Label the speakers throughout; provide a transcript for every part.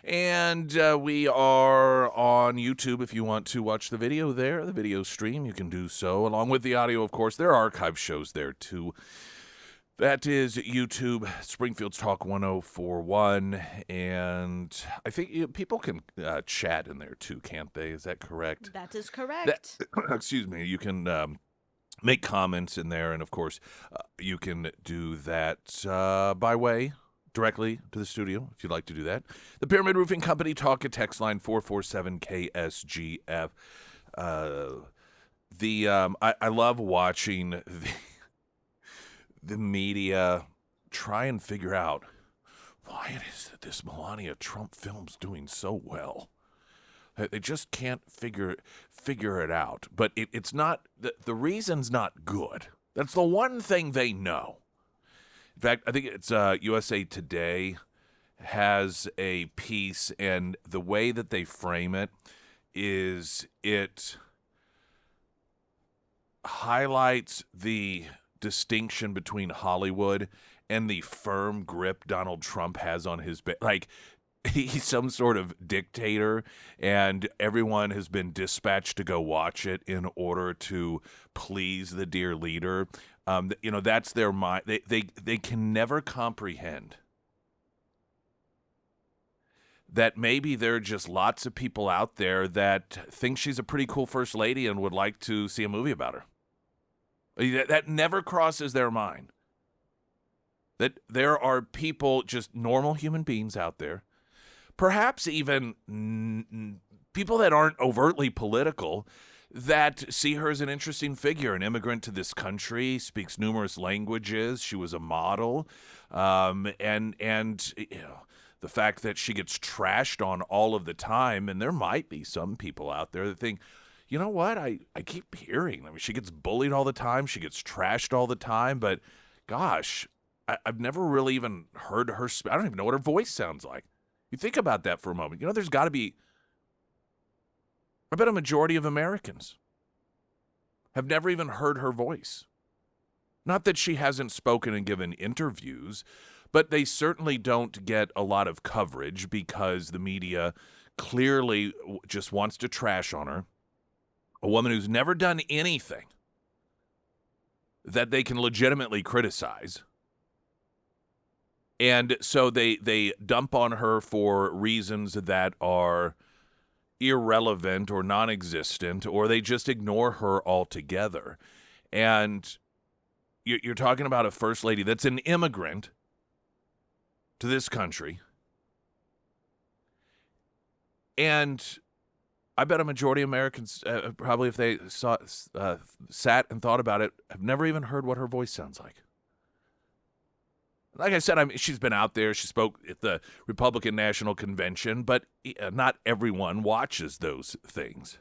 Speaker 1: And we are on YouTube. If you want to watch the video there, the video stream, you can do so. Along with the audio, of course, there are archive shows there, too. That is YouTube, Springfield's Talk 1041. And I think people can chat in there, too, can't they? Is that correct?
Speaker 2: That is correct.
Speaker 1: Excuse me. You can make comments in there. And, of course, you can do that by way directly to the studio, if you'd like to do that. The Pyramid Roofing Company, talk at text line 447 KSGF. I love watching the media try and figure out why it is that this Melania Trump film's doing so well. They just can't figure it out. But it's not the reason's not good. That's the one thing they know. In fact, I think it's USA Today has a piece, and the way that they frame it is it highlights the distinction between Hollywood and the firm grip Donald Trump has on his like he's some sort of dictator, and everyone has been dispatched to go watch it in order to please the dear leader. That's their mind. They can never comprehend that maybe there are just lots of people out there that think she's a pretty cool first lady and would like to see a movie about her. That never crosses their mind. That there are people, just normal human beings out there, perhaps even people that aren't overtly political, that see her as an interesting figure, an immigrant to this country, speaks numerous languages. She was a model, and the fact that she gets trashed on all of the time, and there might be some people out there that think, you know what, I keep hearing, she gets bullied all the time, she gets trashed all the time, but gosh, I've never really even heard her. I don't even know what her voice sounds like. You think about that for a moment. There's got to be, I bet a majority of Americans have never even heard her voice. Not that she hasn't spoken and given interviews, but they certainly don't get a lot of coverage because the media clearly just wants to trash on her. A woman who's never done anything that they can legitimately criticize. And so they dump on her for reasons that are irrelevant or non-existent, or they just ignore her altogether. And you're talking about a first lady that's an immigrant to this country. And I bet a majority of Americans, probably if they sat and thought about it, have never even heard what her voice sounds like. Like I said, she's been out there. She spoke at the Republican National Convention, but not everyone watches those things.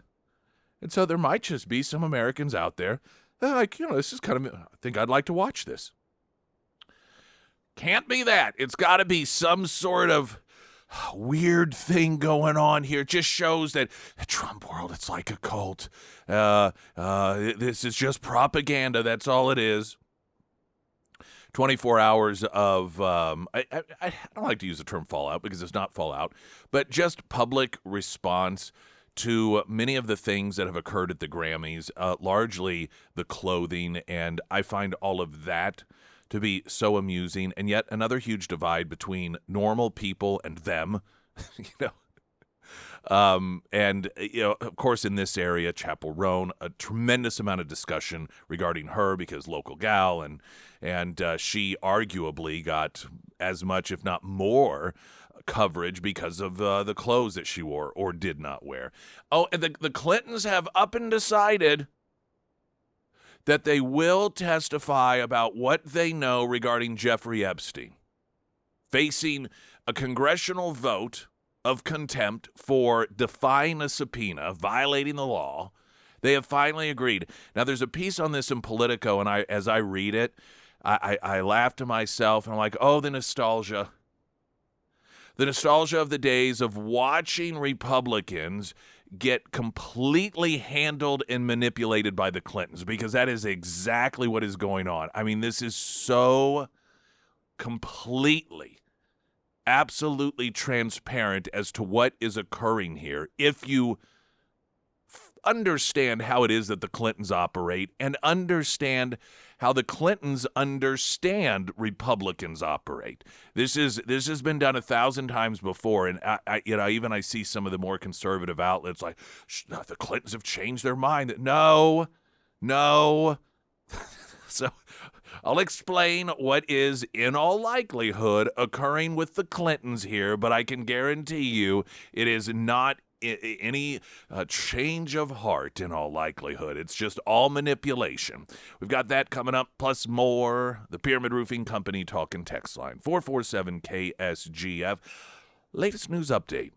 Speaker 1: And so there might just be some Americans out there that are like, this is kind of, I think I'd like to watch this. Can't be that. It's got to be some sort of weird thing going on here. It just shows that the Trump world, it's like a cult. This is just propaganda. That's all it is. 24 hours of, I don't like to use the term fallout because it's not fallout, but just public response to many of the things that have occurred at the Grammys, largely the clothing, and I find all of that to be so amusing, and yet another huge divide between normal people and them, of course, in this area, Chapel Roan, a tremendous amount of discussion regarding her because local gal, and she arguably got as much, if not more, coverage because of the clothes that she wore or did not wear. Oh, and the Clintons have up and decided that they will testify about what they know regarding Jeffrey Epstein, facing a congressional vote of contempt for defying a subpoena, violating the law. They have finally agreed. Now, there's a piece on this in Politico, and as I read it, I laugh to myself, and I'm like, oh, the nostalgia. The nostalgia of the days of watching Republicans get completely handled and manipulated by the Clintons, because that is exactly what is going on. I mean, this is so completely absolutely transparent as to what is occurring here if you understand how it is that the Clintons operate and understand how the Clintons understand Republicans operate. This has been done 1,000 times before, and I see some of the more conservative outlets like the Clintons have changed their mind. No. So I'll explain what is, in all likelihood, occurring with the Clintons here, but I can guarantee you it is not any change of heart in all likelihood. It's just all manipulation. We've got that coming up, plus more. The Pyramid Roofing Company talk and text line, 447 KSGF. Latest news update.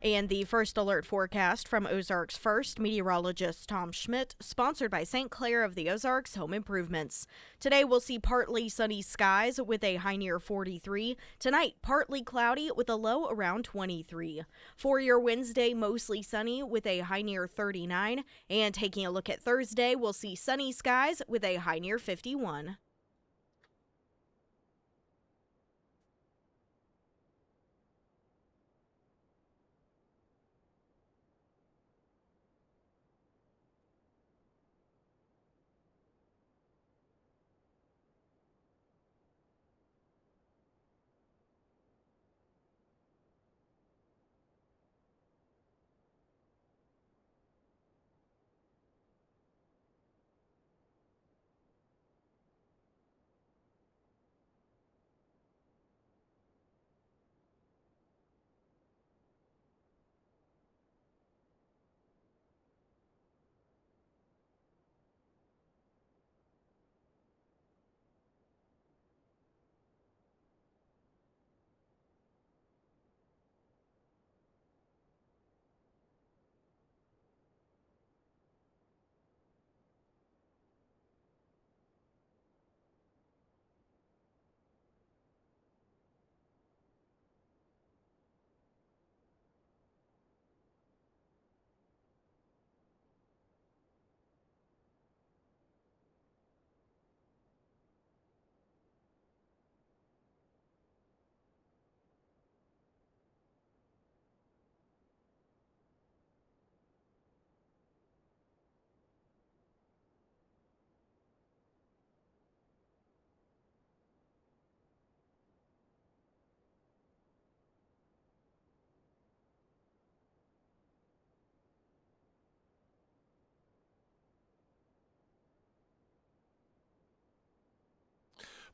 Speaker 2: And the first alert forecast from Ozarks First meteorologist Tom Schmidt, sponsored by St. Clair of the Ozarks Home Improvements. Today we'll see partly sunny skies with a high near 43. Tonight, partly cloudy with a low around 23. For your Wednesday, mostly sunny with a high near 39. And taking a look at Thursday, we'll see sunny skies with a high near 51.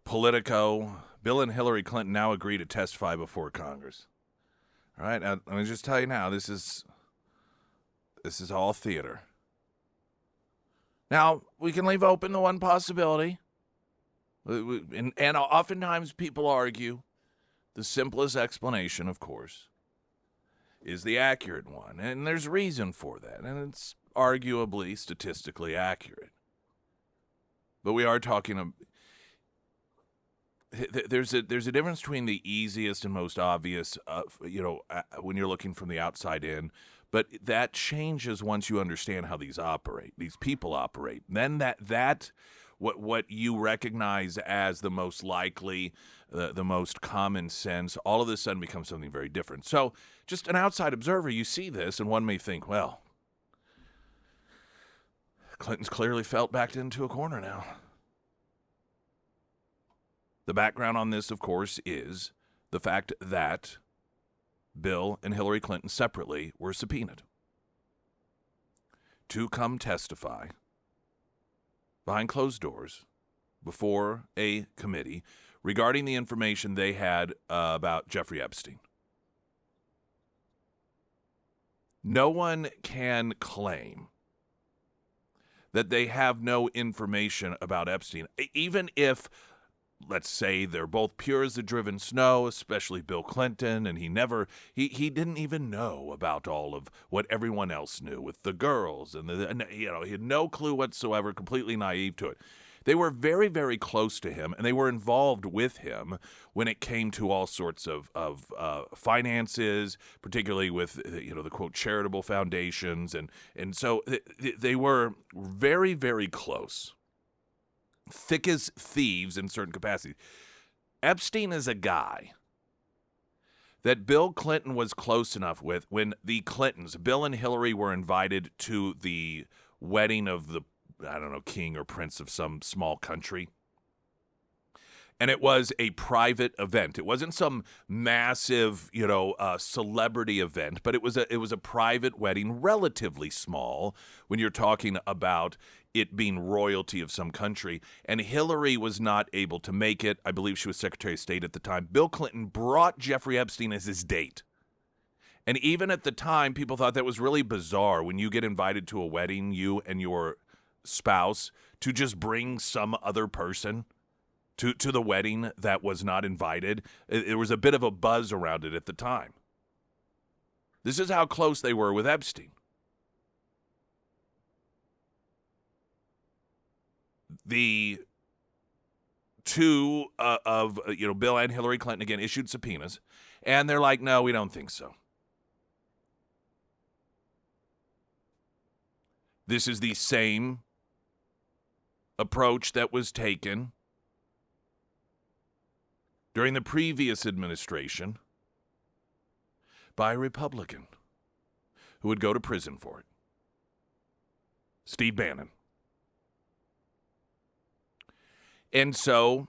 Speaker 1: Politico, Bill and Hillary Clinton now agree to testify before Congress. All right, now, let me just tell you now, this is all theater. Now, we can leave open the one possibility, and oftentimes people argue the simplest explanation, of course, is the accurate one, and there's reason for that, and it's arguably statistically accurate. But we are talking there's a difference between the easiest and most obvious, when you're looking from the outside in, but that changes once you understand how these people operate. Then what you recognize as the most likely, the most common sense, all of a sudden becomes something very different. So just an outside observer, you see this, and one may think, well, Clinton's clearly felt backed into a corner now. The background on this, of course, is the fact that Bill and Hillary Clinton separately were subpoenaed to come testify behind closed doors before a committee regarding the information they had about Jeffrey Epstein. No one can claim that they have no information about Epstein, even if, let's say, they're both pure as the driven snow, especially Bill Clinton, and he didn't even know about all of what everyone else knew with the girls, and he had no clue whatsoever, completely naive to it. They were very, very close to him, and they were involved with him when it came to all sorts of finances, particularly with the quote charitable foundations, and so they were very, very close, thick as thieves in certain capacities. Epstein is a guy that Bill Clinton was close enough with when the Clintons, Bill and Hillary, were invited to the wedding of the king or prince of some small country. And it was a private event. It wasn't some massive, celebrity event, but it was a private wedding, relatively small when you're talking about it being royalty of some country. And Hillary was not able to make it. I believe she was Secretary of State at the time. Bill Clinton brought Jeffrey Epstein as his date. And even at the time, people thought that was really bizarre when you get invited to a wedding, you and your spouse, to just bring some other person to the wedding that was not invited. There was a bit of a buzz around it at the time. This is how close they were with Epstein. The two of Bill and Hillary Clinton again issued subpoenas, and they're like, no, we don't think so. This is the same approach that was taken during the previous administration by a Republican who would go to prison for it. Steve Bannon. And so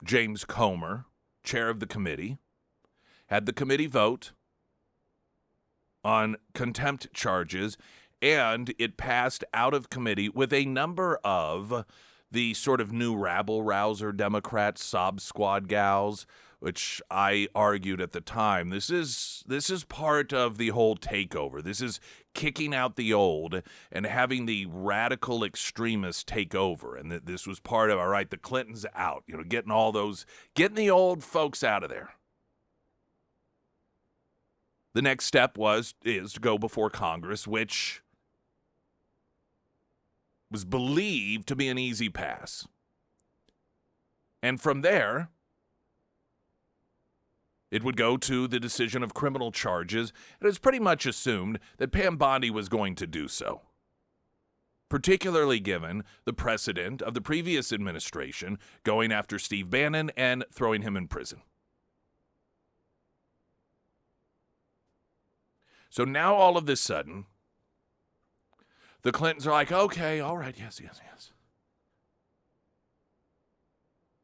Speaker 1: James Comer, chair of the committee, had the committee vote on contempt charges, and it passed out of committee with a number of the sort of new rabble-rouser Democrats, sob squad gals, which I argued at the time. This is part of the whole takeover. This is kicking out the old and having the radical extremists take over. And this was part of, all right, the Clintons out, getting the old folks out of there. The next step is to go before Congress, which was believed to be an easy pass. And from there, it would go to the decision of criminal charges. It was pretty much assumed that Pam Bondi was going to do so, particularly given the precedent of the previous administration going after Steve Bannon and throwing him in prison. So now all of this sudden, the Clintons are like, okay, all right, yes.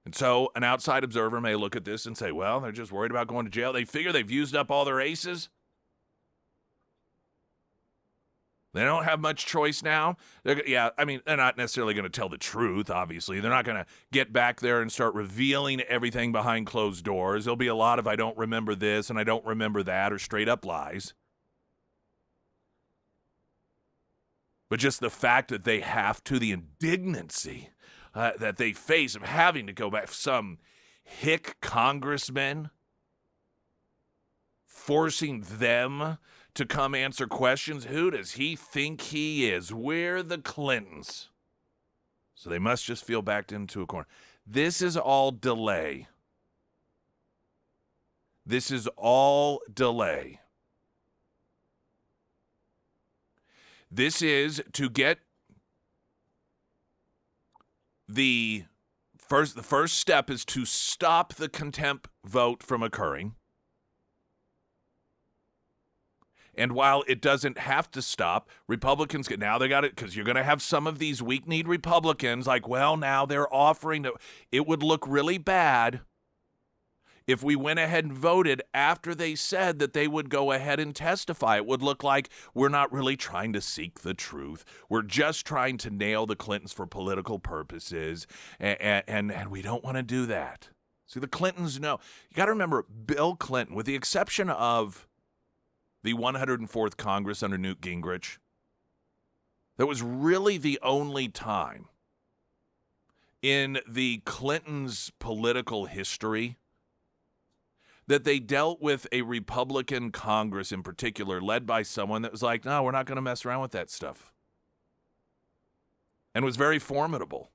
Speaker 1: And so an outside observer may look at this and say, well, they're just worried about going to jail. They figure they've used up all their aces. They don't have much choice now. They're not necessarily going to tell the truth, obviously. They're not going to get back there and start revealing everything behind closed doors. There'll be a lot of I don't remember this and I don't remember that, or straight up lies. But just the fact that they have to, the indignancy that they face of having to go back, some hick congressmen forcing them to come answer questions. Who does he think he is? We're the Clintons. So they must just feel backed into a corner. This is all delay. This is all delay. This is to get the first step is to stop the contempt vote from occurring. And while it doesn't have to stop, Republicans now they got it, because you're going to have some of these weak-kneed Republicans like, well, now they're offering to, it would look really bad if we went ahead and voted after they said that they would go ahead and testify. It would look like we're not really trying to seek the truth. We're just trying to nail the Clintons for political purposes, and we don't want to do that. See, the Clintons know. You got to remember, Bill Clinton, with the exception of the 104th Congress under Newt Gingrich, that was really the only time in the Clintons' political history that they dealt with a Republican Congress in particular, led by someone that was like, no, we're not going to mess around with that stuff. And was very formidable.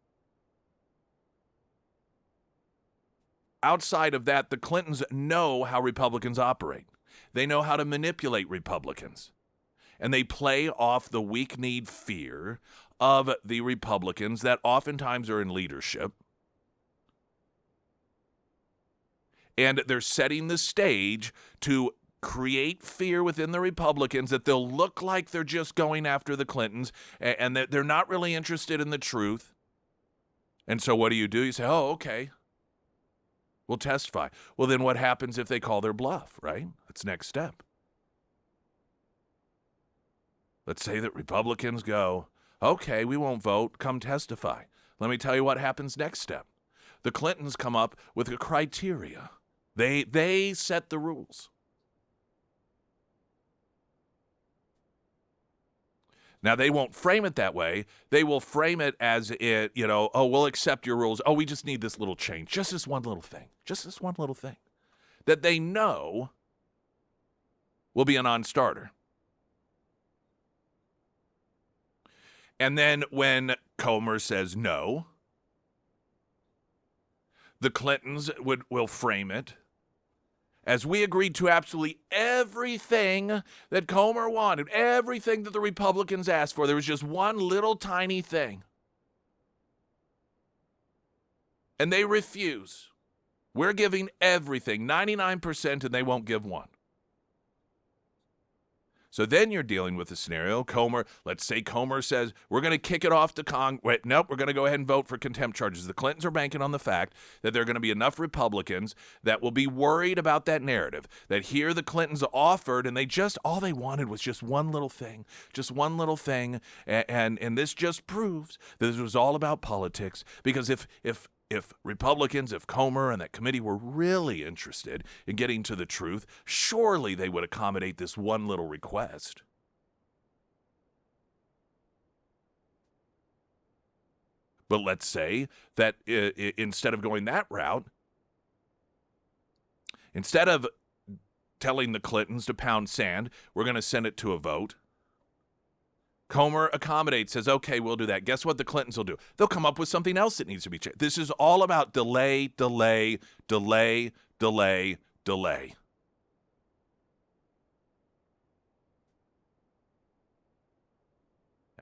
Speaker 1: Outside of that, the Clintons know how Republicans operate. They know how to manipulate Republicans. And they play off the weak-kneed fear of the Republicans that oftentimes are in leadership. And they're setting the stage to create fear within the Republicans that they'll look like they're just going after the Clintons and that they're not really interested in the truth. And so what do? You say, oh, okay, we'll testify. Well, then what happens if they call their bluff, right? That's next step. Let's say that Republicans go, okay, we won't vote, come testify. Let me tell you what happens next step. The Clintons come up with a criteria. They set the rules. Now, they won't frame it that way. They will frame it as it, oh, we'll accept your rules. Oh, we just need this little change. Just this one little thing. Just this one little thing that they know will be a non-starter. And then when Comer says no, the Clintons will frame it as we agreed to absolutely everything that Comer wanted, everything that the Republicans asked for. There was just one little tiny thing. And they refuse. We're giving everything, 99%, and they won't give one. So then you're dealing with a scenario. Let's say Comer says, we're going to kick it off to Congress. Nope, we're going to go ahead and vote for contempt charges. The Clintons are banking on the fact that there are going to be enough Republicans that will be worried about that narrative, that here the Clintons offered, and all they wanted was just one little thing, and this just proves that this was all about politics, because if Republicans, if Comer and that committee were really interested in getting to the truth, surely they would accommodate this one little request. But let's say that instead of going that route, instead of telling the Clintons to pound sand, we're going to send it to a vote. Comer accommodates, says, okay, we'll do that. Guess what the Clintons will do? They'll come up with something else that needs to be changed. This is all about delay, delay, delay, delay, delay.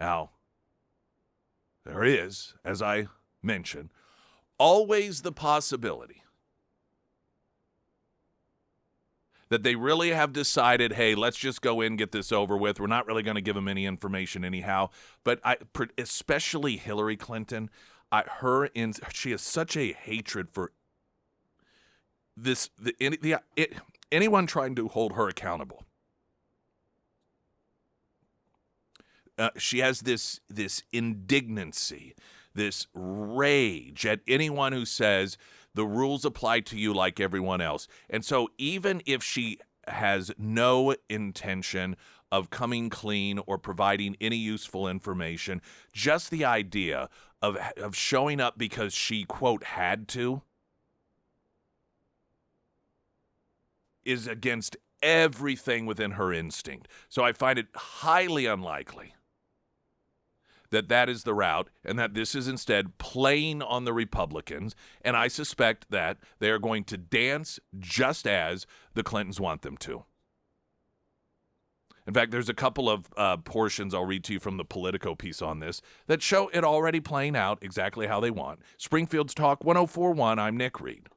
Speaker 1: Now, there is, as I mentioned, always the possibility that they really have decided, hey, let's just go in, get this over with. We're not really going to give them any information anyhow. But especially Hillary Clinton, she has such a hatred for anyone trying to hold her accountable. She has this indignancy, this rage at anyone who says the rules apply to you like everyone else. And so even if she has no intention of coming clean or providing any useful information, just the idea of showing up because she, quote, had to, is against everything within her instinct. So I find it highly unlikely that is the route, and that this is instead playing on the Republicans, and I suspect that they are going to dance just as the Clintons want them to. In fact, there's a couple of portions I'll read to you from the Politico piece on this that show it already playing out exactly how they want. Springfield's Talk 104.1, I'm Nick Reed.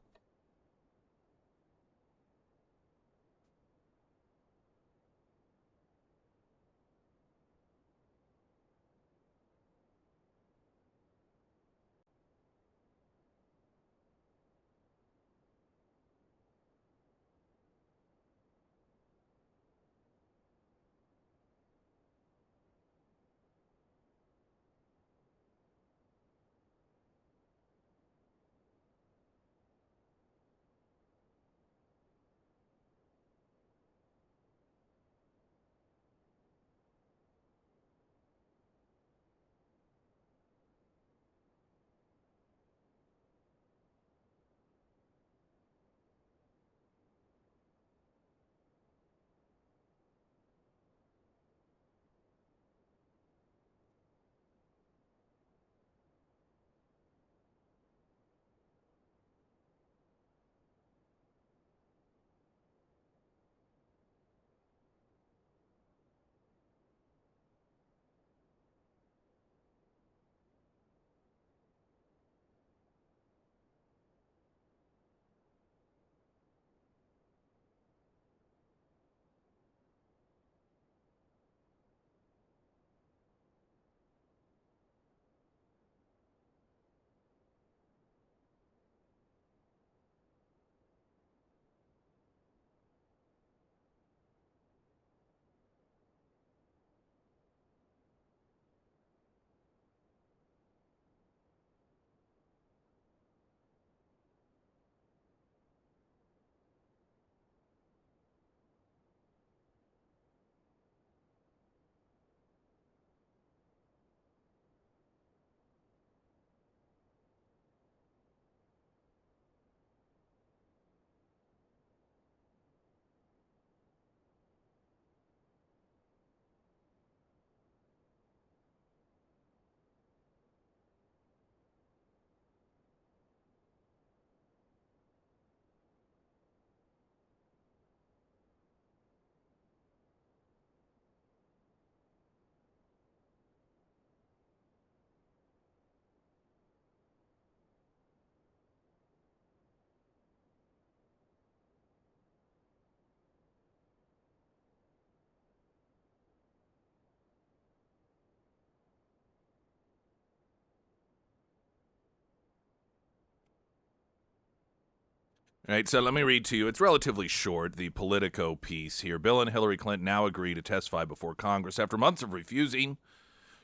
Speaker 1: All right, so let me read to you. It's relatively short, the Politico piece here. Bill and Hillary Clinton now agree to testify before Congress after months of refusing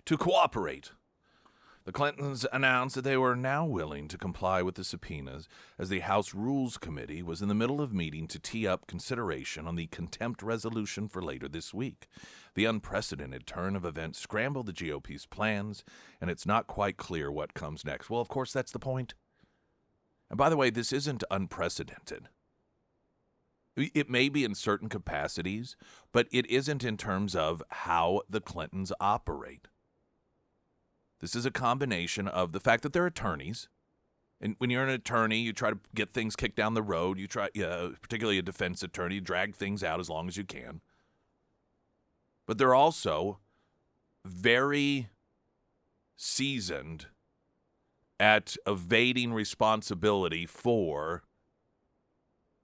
Speaker 1: to cooperate. The Clintons announced that they were now willing to comply with the subpoenas as the House Rules Committee was in the middle of meeting to tee up consideration on the contempt resolution for later this week. The unprecedented turn of events scrambled the GOP's plans, and it's not quite clear what comes next. Well, of course, that's the point. And by the way, this isn't unprecedented. It may be in certain capacities, but it isn't in terms of how the Clintons operate. This is a combination of the fact that they're attorneys. And when you're an attorney, you try to get things kicked down the road. You try, particularly a defense attorney, drag things out as long as you can. But they're also very seasoned at evading responsibility for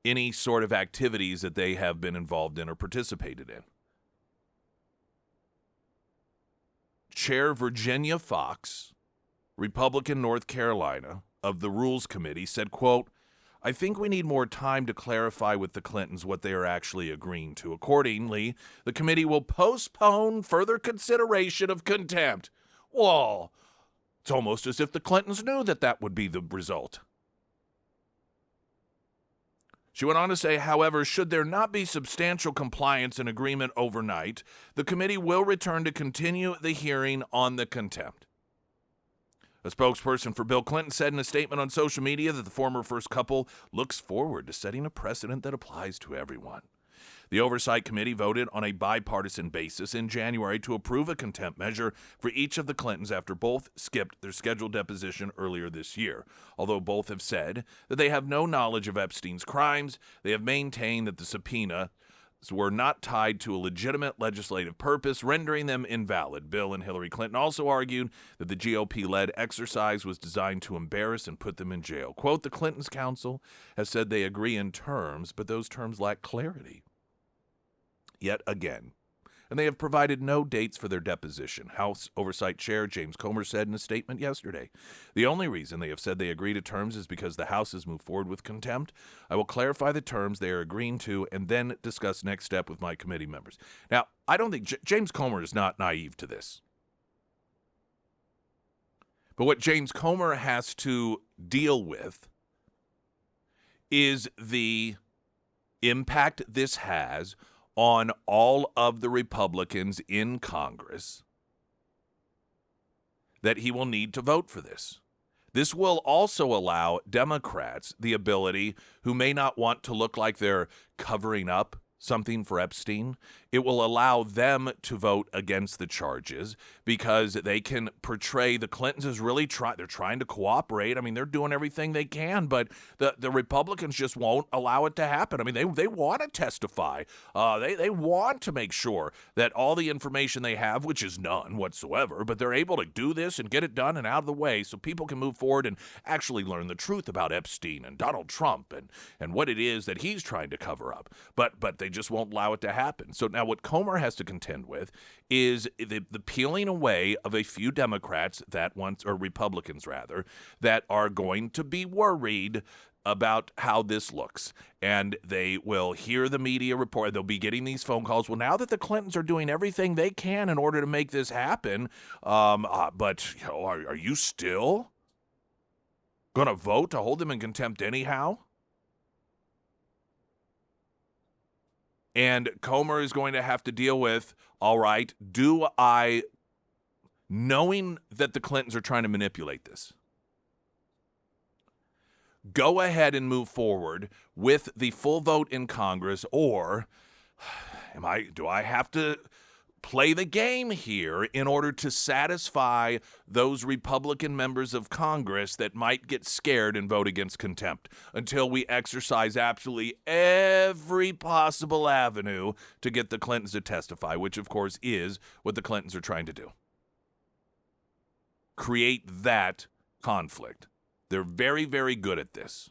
Speaker 1: any sort of activities that they have been involved in or participated in. Chair Virginia Fox, Republican North Carolina, of the Rules Committee, said, quote, I think we need more time to clarify with the Clintons what they are actually agreeing to. Accordingly, the committee will postpone further consideration of contempt. Well, it's almost as if the Clintons knew that that would be the result. She went on to say, however, should there not be substantial compliance and agreement overnight, the committee will return to continue the hearing on the contempt. A spokesperson for Bill Clinton said in a statement on social media that the former first couple looks forward to setting a precedent that applies to everyone. The Oversight Committee voted on a bipartisan basis in January to approve a contempt measure for each of the Clintons after both skipped their scheduled deposition earlier this year. Although both have said that they have no knowledge of Epstein's crimes, they have maintained that the subpoenas were not tied to a legitimate legislative purpose, rendering them invalid. Bill and Hillary Clinton also argued that the GOP-led exercise was designed to embarrass and put them in jail. Quote, the Clintons' counsel has said they agree in terms, but those terms lack clarity. Yet again, and they have provided no dates for their deposition. House Oversight Chair James Comer said in a statement yesterday, the only reason they have said they agree to terms is because the House has moved forward with contempt. I will clarify the terms they are agreeing to and then discuss next step with my committee members. Now, I don't think James Comer is not naive to this. But what James Comer has to deal with is the impact this has on all of the Republicans in Congress that he will need to vote for this. This will also allow Democrats the ability, who may not want to look like they're covering up something for Epstein, it will allow them to vote against the charges because they can portray the Clintons as really they're trying to cooperate. I mean, they're doing everything they can, but the Republicans just won't allow it to happen. I mean, they want to testify. They want to make sure that all the information they have, which is none whatsoever, but they're able to do this and get it done and out of the way so people can move forward and actually learn the truth about Epstein and Donald Trump and what it is that he's trying to cover up. But they just won't allow it to happen. So now what Comer has to contend with is the peeling away of a few Democrats or Republicans rather, that are going to be worried about how this looks. And they will hear the media report. They'll be getting these phone calls. Well, now that the Clintons are doing everything they can in order to make this happen, but are you still going to vote to hold them in contempt anyhow? And Comer is going to have to deal with, all right, knowing that the Clintons are trying to manipulate this, go ahead and move forward with the full vote in Congress, or do I have to play the game here in order to satisfy those Republican members of Congress that might get scared and vote against contempt until we exercise absolutely every possible avenue to get the Clintons to testify, which of course is what the Clintons are trying to do. Create that conflict. They're very, very good at this.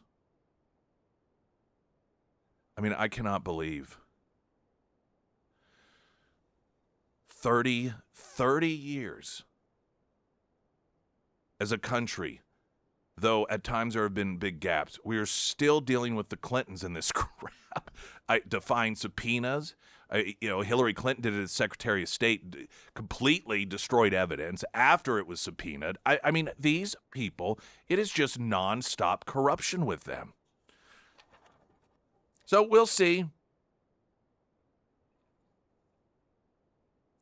Speaker 1: I mean, I cannot believe 30 years as a country though at times there have been big gaps. We are still dealing with the Clintons in this crap. Defying subpoenas. Hillary Clinton did it as Secretary of State, completely destroyed evidence after it was subpoenaed. I mean, these people, it is just nonstop corruption with them. So we'll see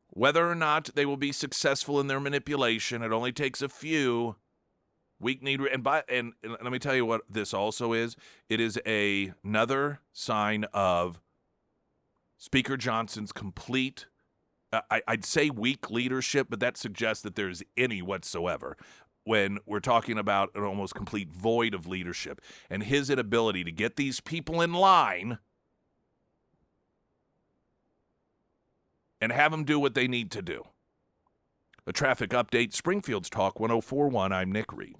Speaker 1: whether or not they will be successful in their manipulation. It only takes a few weak-kneed, and let me tell you what this also is. It is another sign of Speaker Johnson's complete, I'd say weak leadership, but that suggests that there's any whatsoever when we're talking about an almost complete void of leadership and his inability to get these people in line and have them do what they need to do. A traffic update, Springfield's Talk 1041. I'm Nick Reed.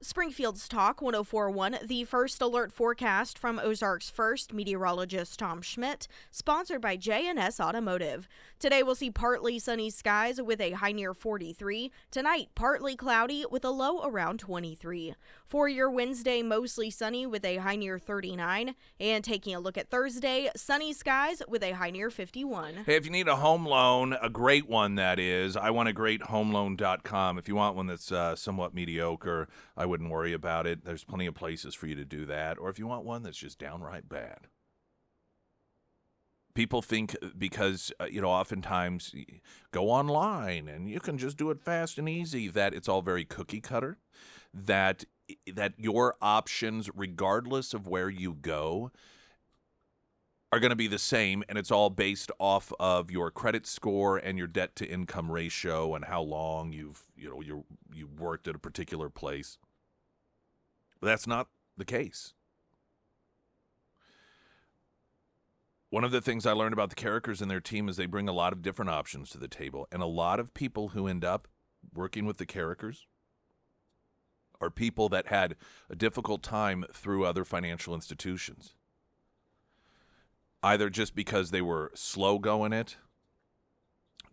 Speaker 2: Springfield's Talk 1041, the first alert forecast from Ozarks First meteorologist Tom Schmidt, sponsored by J&S Automotive. Today we'll see partly sunny skies with a high near 43. Tonight, partly cloudy with a low around 23. For your Wednesday, mostly sunny with a high near 39. And taking a look at Thursday, sunny skies with a high near 51.
Speaker 1: Hey, if you need a home loan, a great one that is, iwantagreathomeloan.com. If you want one that's somewhat mediocre, I wouldn't worry about it. There's plenty of places for you to do that. Or if you want one that's just downright bad. People think because, oftentimes go online and you can just do it fast and easy, that it's all very cookie cutter, that your options, regardless of where you go, are going to be the same, and it's all based off of your credit score and your debt to income ratio and how long you've worked at a particular place. That's not the case. One of the things I learned about the characters and their team is they bring a lot of different options to the table. And a lot of people who end up working with the characters are people that had a difficult time through other financial institutions. Either just because they were slow going it,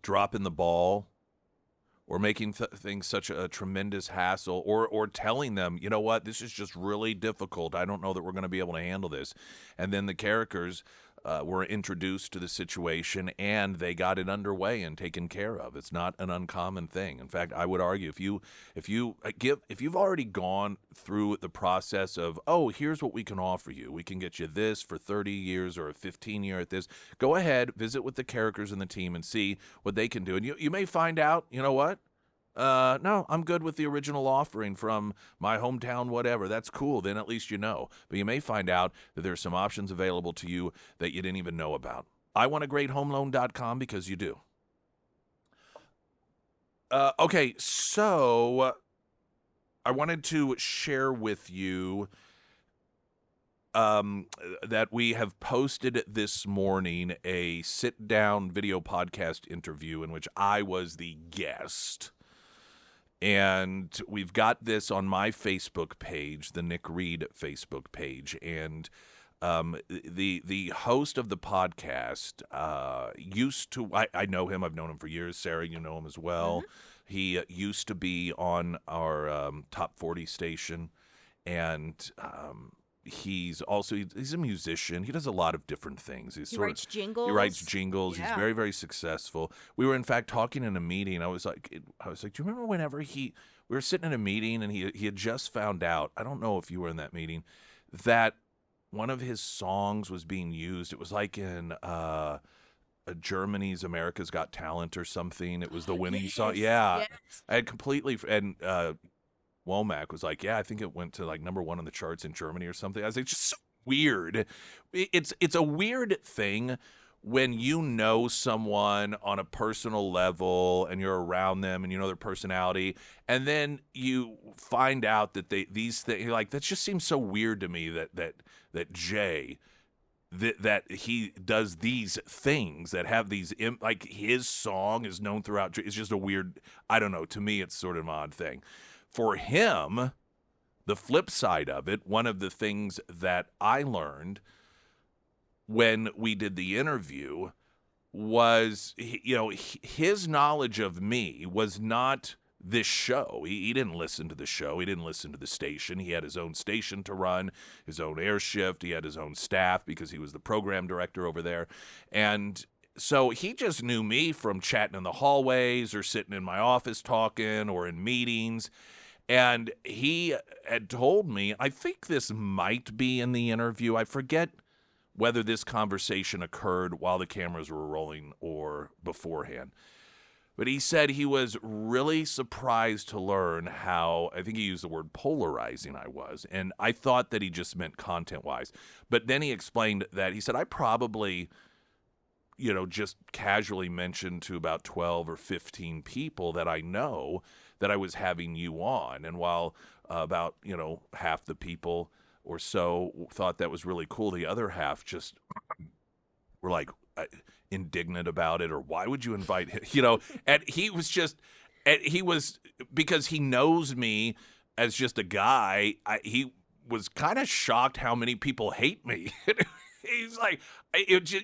Speaker 1: dropping the ball, or making things such a tremendous hassle, or telling them, you know what, this is just really difficult. I don't know that we're going to be able to handle this. And then the characters were introduced to the situation, and they got it underway and taken care of. It's not an uncommon thing. In fact, I would argue if you've already gone through the process of, oh, here's what we can offer you. We can get you this for 30 years or a 15-year at this. Go ahead, visit with the characters and the team and see what they can do. And you may find out, you know what? No, I'm good with the original offering from my hometown, whatever. That's cool. Then at least you know. But you may find out that there's some options available to you that you didn't even know about. iwantagreathomeloan.com because you do. Okay, so I wanted to share with you that we have posted this morning a sit-down video podcast interview in which I was the guest. And we've got this on my Facebook page, the Nick Reed Facebook page. And the host of the podcast used to, I know him. I've known him for years. Sarah, you know him as well. Mm-hmm. He used to be on our Top 40 station. And he's a musician. He does a lot of different things.
Speaker 2: He writes jingles.
Speaker 1: He writes jingles.
Speaker 2: Yeah.
Speaker 1: He's very, very successful. We were in fact talking in a meeting. I was like, do you remember whenever we were sitting in a meeting and he had just found out, I don't know if you were in that meeting, that one of his songs was being used. It was like in Germany's America's Got Talent or something. It was the winning song. Yeah. Yes. I had completely, and Womack was like, yeah, I think it went to like number 1 on the charts in Germany or something. I was like, just so weird. It's a weird thing when you know someone on a personal level and you're around them and you know their personality, and then you find out that these things, like, that just seems so weird to me that Jay, that he does these things that have these, like, his song is known throughout. It's just a weird, I don't know, to me it's sort of an odd thing. For him, the flip side of it, one of the things that I learned when we did the interview was, his knowledge of me was not this show. He didn't listen to the show. He didn't listen to the station. He had his own station to run, his own air shift. He had his own staff because he was the program director over there. And so he just knew me from chatting in the hallways or sitting in my office talking or in meetings. And he had told me, I think this might be in the interview. I forget whether this conversation occurred while the cameras were rolling or beforehand. But he said he was really surprised to learn how, I think he used the word polarizing I was. And I thought that he just meant content-wise. But then he explained that, he said, I probably, just casually mentioned to about 12 or 15 people that I know that I was having you on. And while about, half the people or so thought that was really cool, the other half just were like indignant about it, or why would you invite him? And he was because he knows me as just a guy, he was kind of shocked how many people hate me. He's like,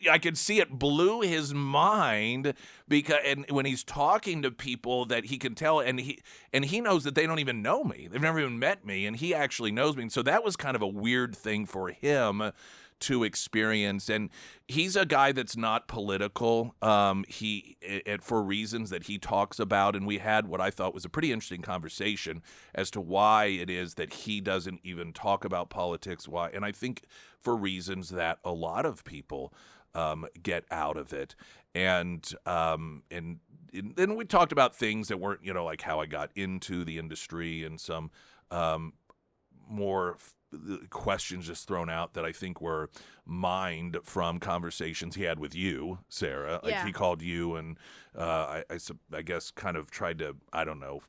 Speaker 1: I could see it blew his mind and when he's talking to people that he can tell, and he knows that they don't even know me. They've never even met me, and he actually knows me. And so that was kind of a weird thing for him to experience. And he's a guy that's not political. For reasons that he talks about, and we had what I thought was a pretty interesting conversation as to why it is that he doesn't even talk about politics. Why? And I think for reasons that a lot of people get out of it. And then we talked about things that weren't, like how I got into the industry, and some more questions just thrown out that I think were mined from conversations he had with you, Sarah. Like, yeah. He called you and I guess kind of tried to, I don't know,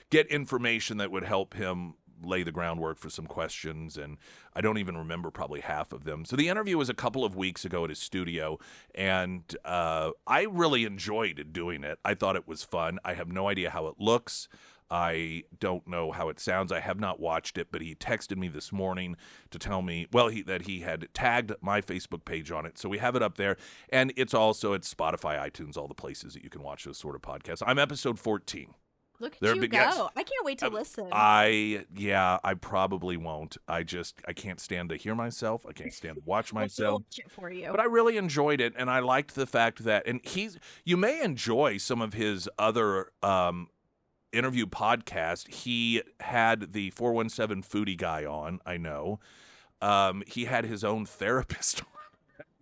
Speaker 1: get information that would help him lay the groundwork for some questions, and I don't even remember probably half of them. So the interview was a couple of weeks ago at his studio, and I really enjoyed doing it. I thought it was fun. I have no idea how it looks. I don't know how it sounds. I have not watched it, but he texted me this morning to tell me, well, that he had tagged my Facebook page on it. So we have it up there. And it's also at Spotify, iTunes, all the places that you can watch those sort of podcasts. I'm episode 14.
Speaker 2: Look at
Speaker 1: They're
Speaker 2: you
Speaker 1: big,
Speaker 2: go.
Speaker 1: yes.
Speaker 2: I can't wait to listen.
Speaker 1: I probably won't. I can't stand to hear myself. I can't stand to watch myself.
Speaker 2: We'll watch it for you.
Speaker 1: But I really enjoyed it, and I liked the fact that, and you may enjoy some of his other interview podcast. He had the 417 foodie guy on, I know. He had his own therapist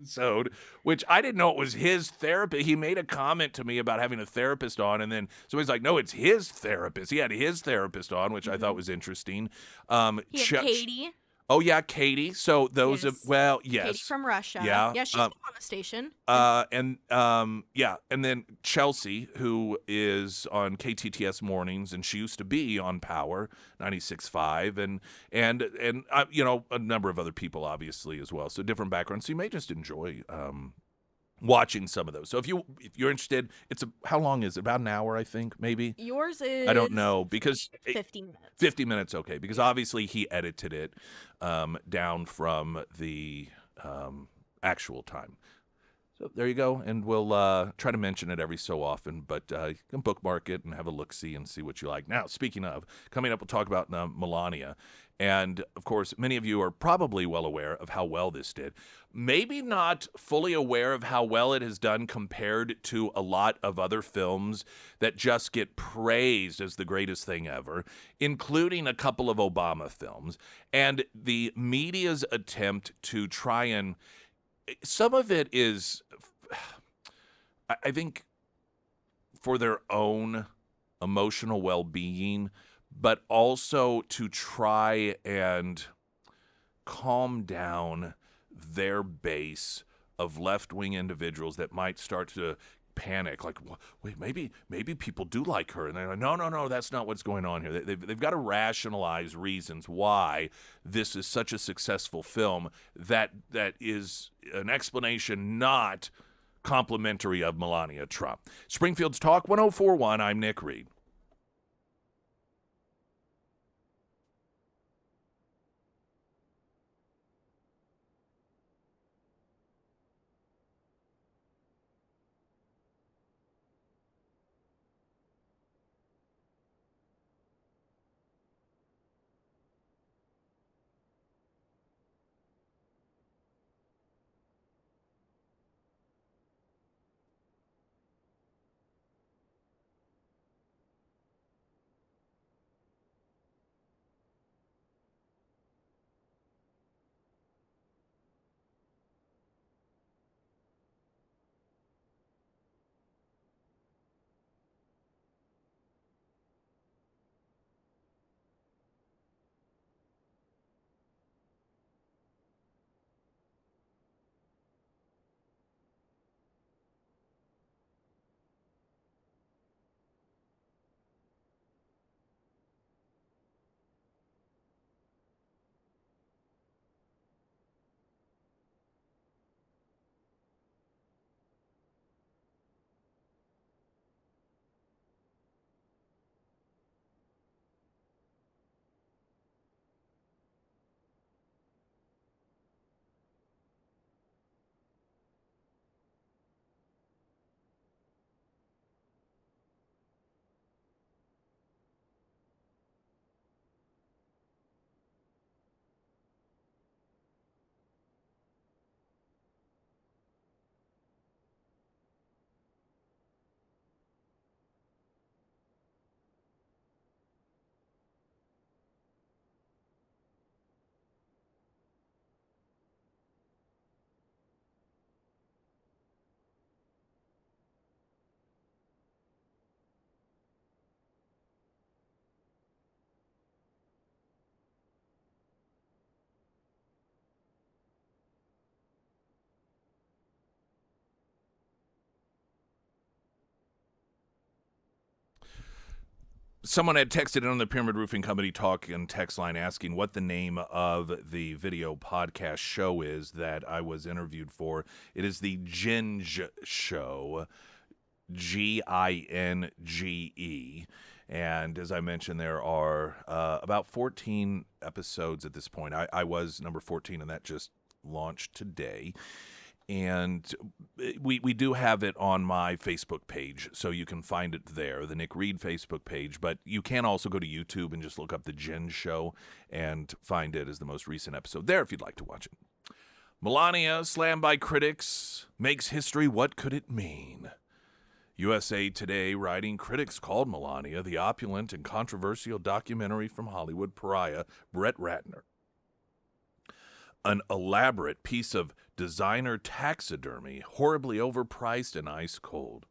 Speaker 1: episode, which I didn't know it was his therapist. He made a comment to me about having a therapist on, and then somebody's like, no, it's his therapist. He had his therapist on, which I thought was interesting.
Speaker 2: He had Katie.
Speaker 1: Oh, yeah, Katie. So those
Speaker 2: Yes.
Speaker 1: yes.
Speaker 2: Katie from Russia.
Speaker 1: Yeah.
Speaker 2: Yeah, she's been on the station.
Speaker 1: And then Chelsea, who is on KTTS Mornings, and she used to be on Power 96.5, and a number of other people, obviously, as well. So different backgrounds. So you may just enjoy watching some of those. So if you're interested, how long is it? About an hour, I think, maybe.
Speaker 2: Yours is,
Speaker 1: I don't know, because
Speaker 2: 50 minutes.
Speaker 1: 50 minutes, okay, because obviously he edited it down from the actual time. So there you go, and we'll try to mention it every so often, but you can bookmark it and have a look-see and see what you like. Now, speaking of, coming up, we'll talk about Melania. And, of course, many of you are probably well aware of how well this did. Maybe not fully aware of how well it has done compared to a lot of other films that just get praised as the greatest thing ever, including a couple of Obama films. And the media's attempt to try and... Some of it is, I think, for their own emotional well-being, but also to try and calm down their base of left-wing individuals that might start to panic, like, wait, maybe people do like her, and they're like, no, that's not what's going on here. They've got to rationalize reasons why this is such a successful film that is an explanation not complimentary of Melania Trump. Springfield's Talk 104.1. I'm Nick Reed. Someone had texted in on the Pyramid Roofing Company talk and text line asking what the name of the video podcast show is that I was interviewed for. It is the Ginge Show, Ginge. And as I mentioned, there are about 14 episodes at this point. I was number 14, and that just launched today. And we do have it on my Facebook page, so you can find it there, the Nick Reed Facebook page. But you can also go to YouTube and just look up the Ginge Show and find it as the most recent episode there if you'd like to watch it. Melania, slammed by critics, makes history. What could it mean? USA Today writing, critics called Melania the opulent and controversial documentary from Hollywood pariah Brett Ratner an elaborate piece of designer taxidermy, horribly overpriced and ice cold.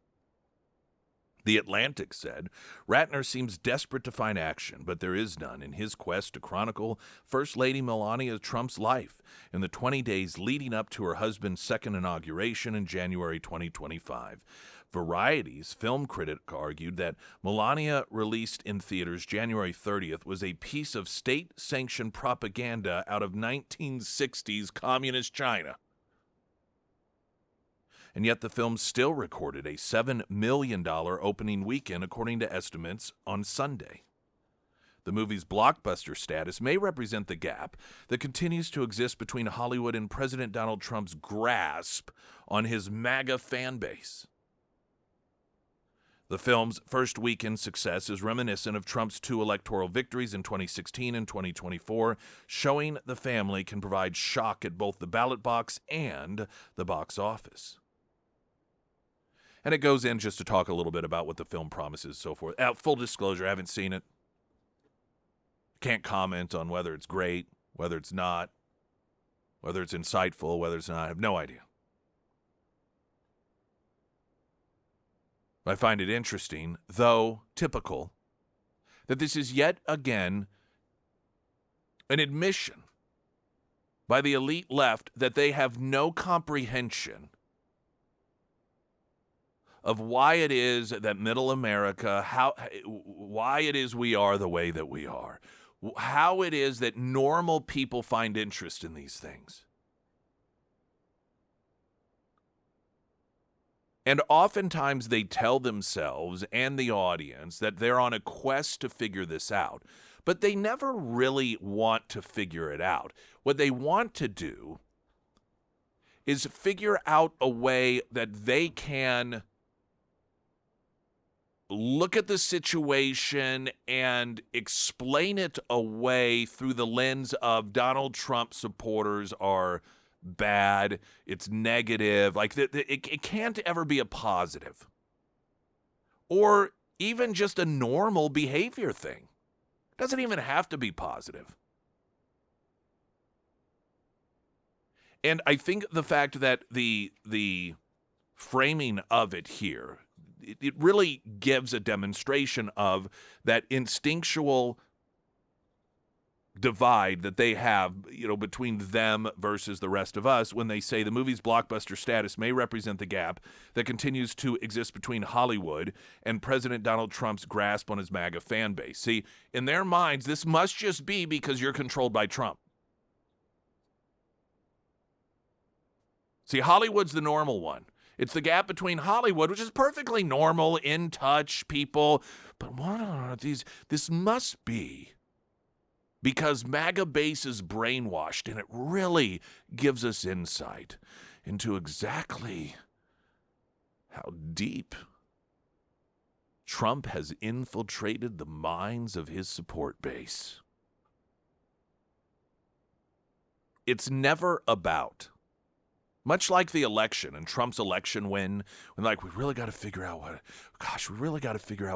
Speaker 1: The Atlantic said, Ratner seems desperate to find action, but there is none in his quest to chronicle First Lady Melania Trump's life in the 20 days leading up to her husband's second inauguration in January 2025. Variety's film critic argued that Melania, released in theaters January 30th, was a piece of state-sanctioned propaganda out of 1960s communist China. And yet the film still recorded a $7 million opening weekend, according to estimates, on Sunday. The movie's blockbuster status may represent the gap that continues to exist between Hollywood and President Donald Trump's grasp on his MAGA fan base. The film's first weekend success is reminiscent of Trump's two electoral victories in 2016 and 2024, showing the family can provide shock at both the ballot box and the box office. And it goes in just to talk a little bit about what the film promises and so forth. Full disclosure, I haven't seen it. Can't comment on whether it's great, whether it's not, whether it's insightful, whether it's not. I have no idea. I find it interesting, though typical, that this is yet again an admission by the elite left that they have no comprehension of why it is that middle America, why it is we are the way that we are, how it is that normal people find interest in these things. And oftentimes they tell themselves and the audience that they're on a quest to figure this out, but they never really want to figure it out. What they want to do is figure out a way that they can look at the situation and explain it away through the lens of Donald Trump supporters are bad, it's negative, like it can't ever be a positive or even just a normal behavior thing. It doesn't even have to be positive. And I think the fact that the framing of it here, it really gives a demonstration of that instinctual divide that they have, between them versus the rest of us when they say the movie's blockbuster status may represent the gap that continues to exist between Hollywood and President Donald Trump's grasp on his MAGA fan base. See, in their minds, this must just be because you're controlled by Trump. See, Hollywood's the normal one. It's the gap between Hollywood, which is perfectly normal, in touch, people. But this must be because MAGA base is brainwashed, and it really gives us insight into exactly how deep Trump has infiltrated the minds of his support base. It's never about, much like the election and Trump's election win, when we really got to figure out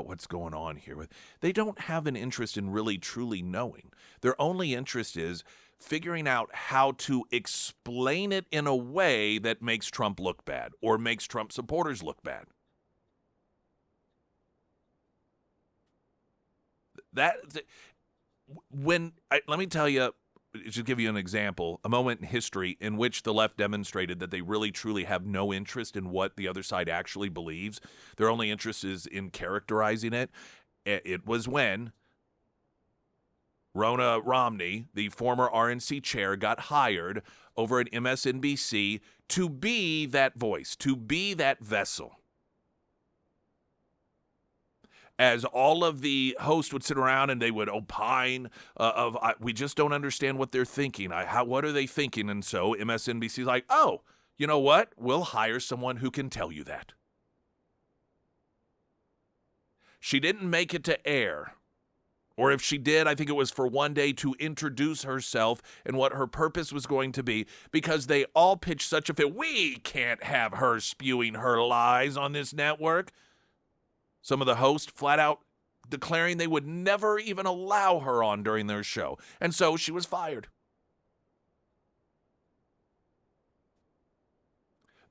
Speaker 1: what's going on here. They don't have an interest in really truly knowing. Their only interest is figuring out how to explain it in a way that makes Trump look bad or makes Trump supporters look bad. Let me tell you, to give you an example, a moment in history in which the left demonstrated that they really truly have no interest in what the other side actually believes. Their only interest is in characterizing it. It was when Rona Romney, the former RNC chair, got hired over at MSNBC to be that voice, to be that vessel. As all of the hosts would sit around and they would opine we just don't understand what they're thinking. What are they thinking? And so MSNBC's like, oh, you know what? We'll hire someone who can tell you that. She didn't make it to air. Or if she did, I think it was for one day to introduce herself and what her purpose was going to be, because they all pitched such a fit. We can't have her spewing her lies on this network. Some of the hosts flat out declaring they would never even allow her on during their show. And so she was fired.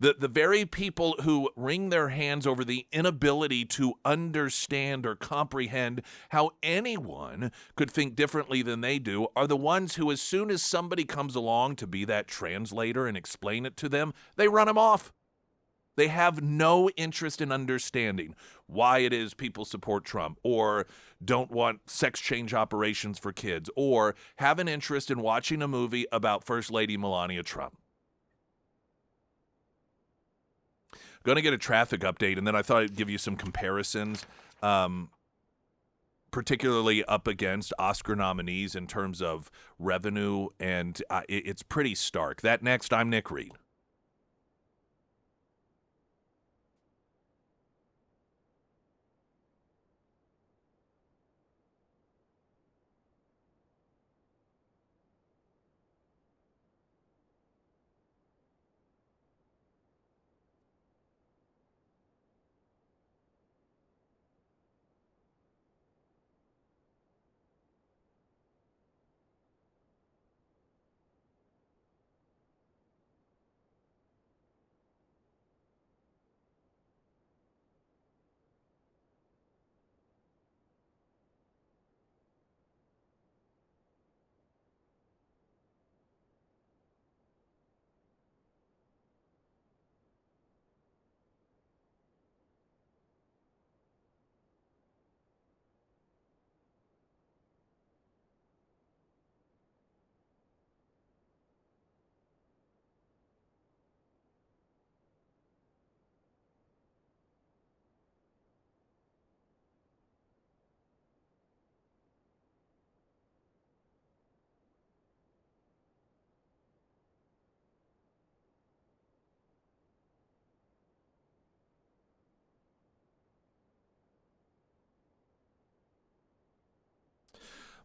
Speaker 1: The very people who wring their hands over the inability to understand or comprehend how anyone could think differently than they do are the ones who, as soon as somebody comes along to be that translator and explain it to them, they run them off. They have no interest in understanding why it is people support Trump, or don't want sex change operations for kids, or have an interest in watching a movie about First Lady Melania Trump. Going to get a traffic update, and then I thought I'd give you some comparisons, particularly up against Oscar nominees in terms of revenue, and it's pretty stark. That next, I'm Nick Reed.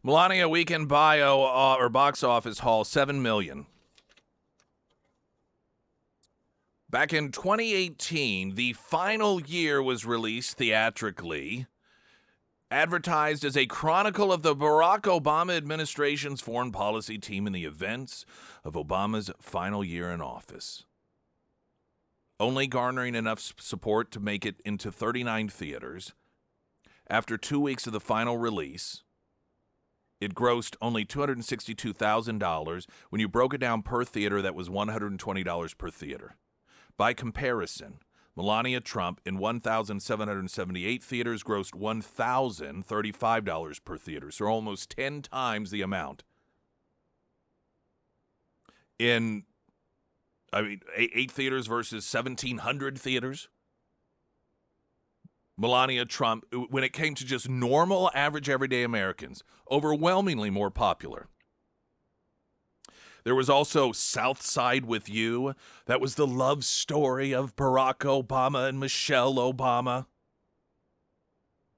Speaker 1: Melania weekend bio or box office haul, $7 million. Back in 2018, the final year was released theatrically, advertised as a chronicle of the Barack Obama administration's foreign policy team and the events of Obama's final year in office. Only garnering enough support to make it into 39 theaters. After 2 weeks of the final release, it grossed only $262,000. When you broke it down per theater, that was $120 per theater. By comparison, Melania Trump in 1,778 theaters grossed $1,035 per theater, so almost 10 times the amount. In, 8 theaters versus 1,700 theaters. Melania Trump, when it came to just normal, average, everyday Americans, overwhelmingly more popular. There was also South Side with You. That was the love story of Barack Obama and Michelle Obama.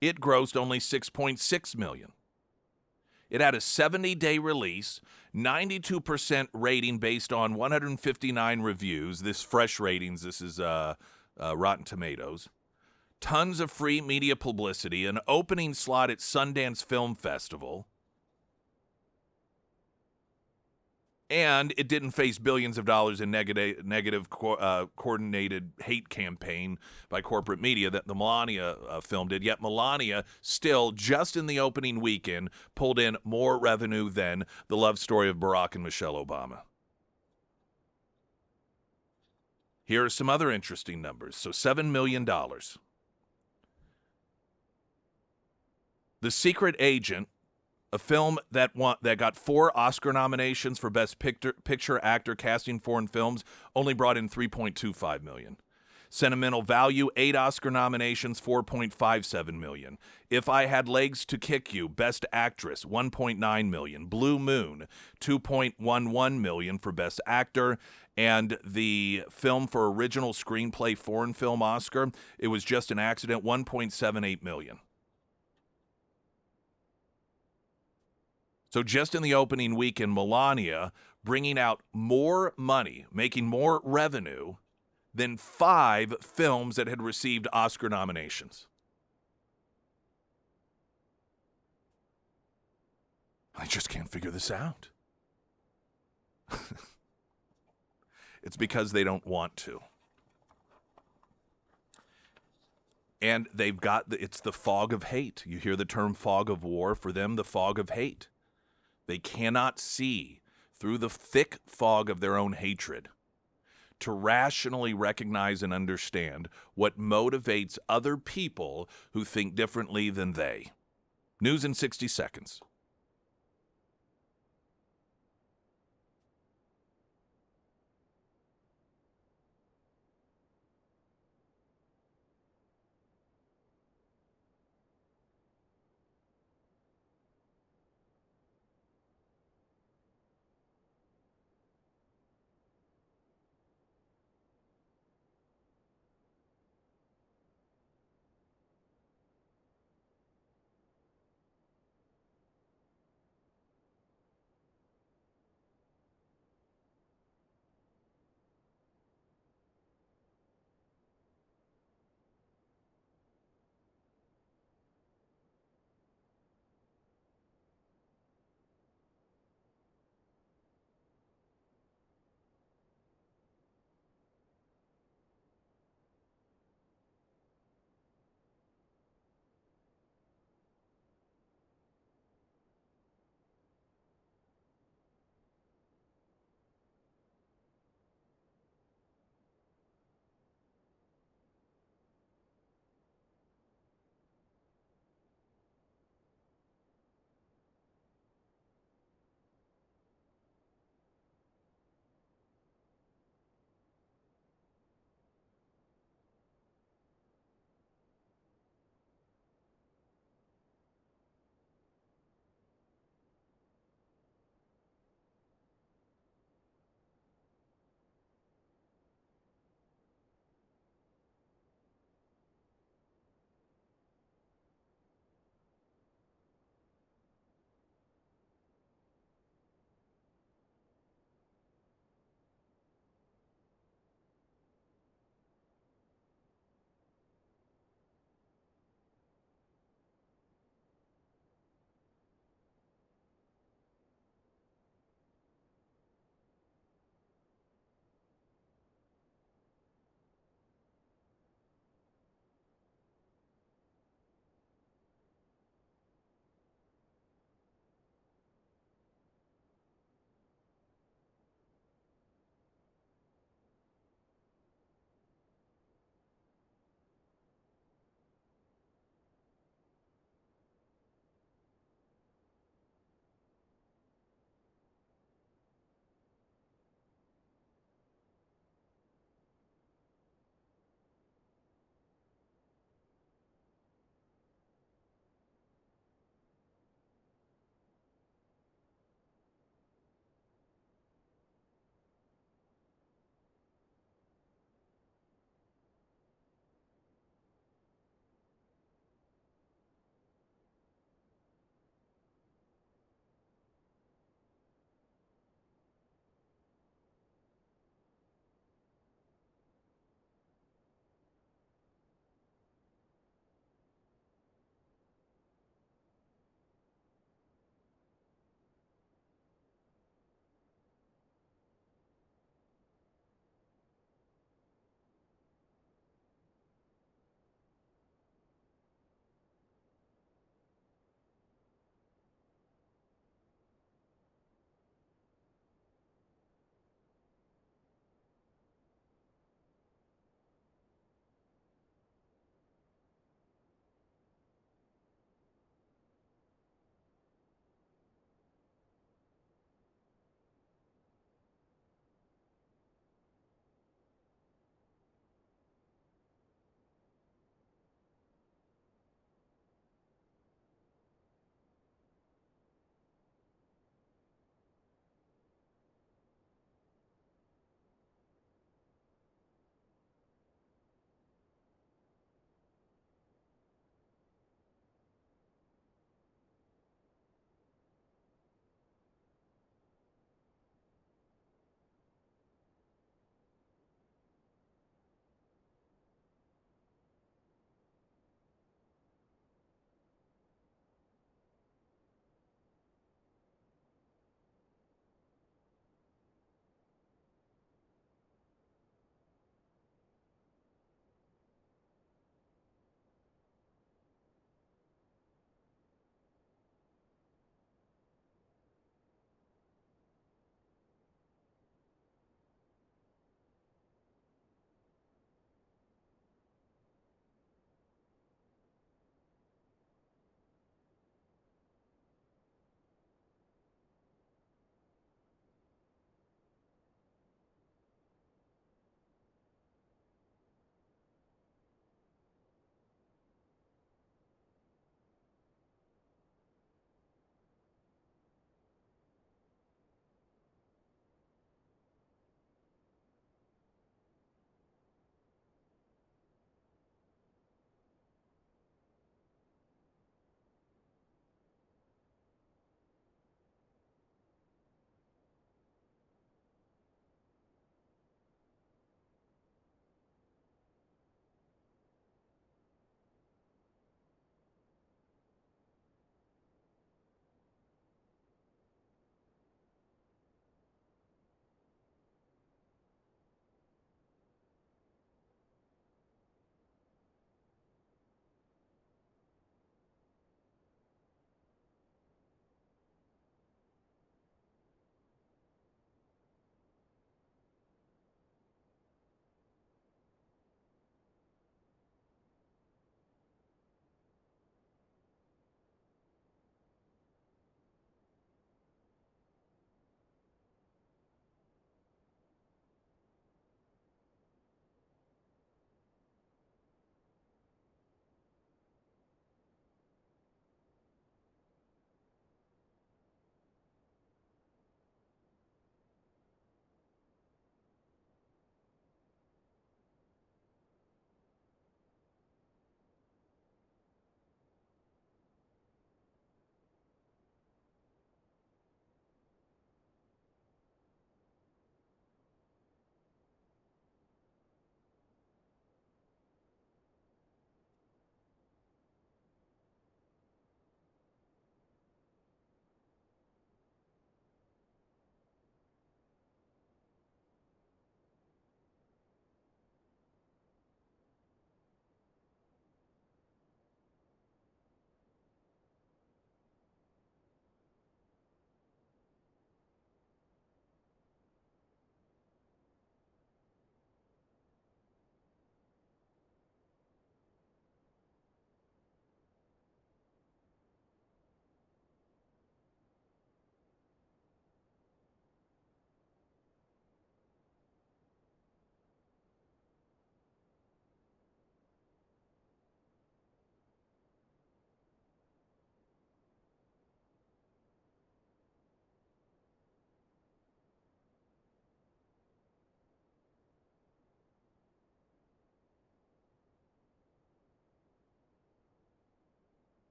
Speaker 1: It grossed only $6.6 million. It had a 70-day release, 92% rating based on 159 reviews. This fresh ratings, this is Rotten Tomatoes. Tons of free media publicity, an opening slot at Sundance Film Festival. And it didn't face billions of dollars in negative coordinated hate campaign by corporate media that the Melania film did. Yet Melania still, just in the opening weekend, pulled in more revenue than the love story of Barack and Michelle Obama. Here are some other interesting numbers. So $7 million. The Secret Agent, a film that got 4 Oscar nominations for Best Picture, Actor, Casting Foreign Films, only brought in $3.25 million. Sentimental Value, 8 Oscar nominations, $4.57 million. If I Had Legs to Kick You, Best Actress, $1.9 million. Blue Moon, $2.11 million for Best Actor. And the film for Original Screenplay Foreign Film Oscar, it was just an accident, $1.78 million. So just in the opening weekend, Melania bringing out more money, making more revenue than 5 films that had received Oscar nominations. I just can't figure this out. It's because they don't want to. And they've got, it's the fog of hate. You hear the term fog of war. For them, the fog of hate. They cannot see through the thick fog of their own hatred to rationally recognize and understand what motivates other people who think differently than they. News in 60 seconds.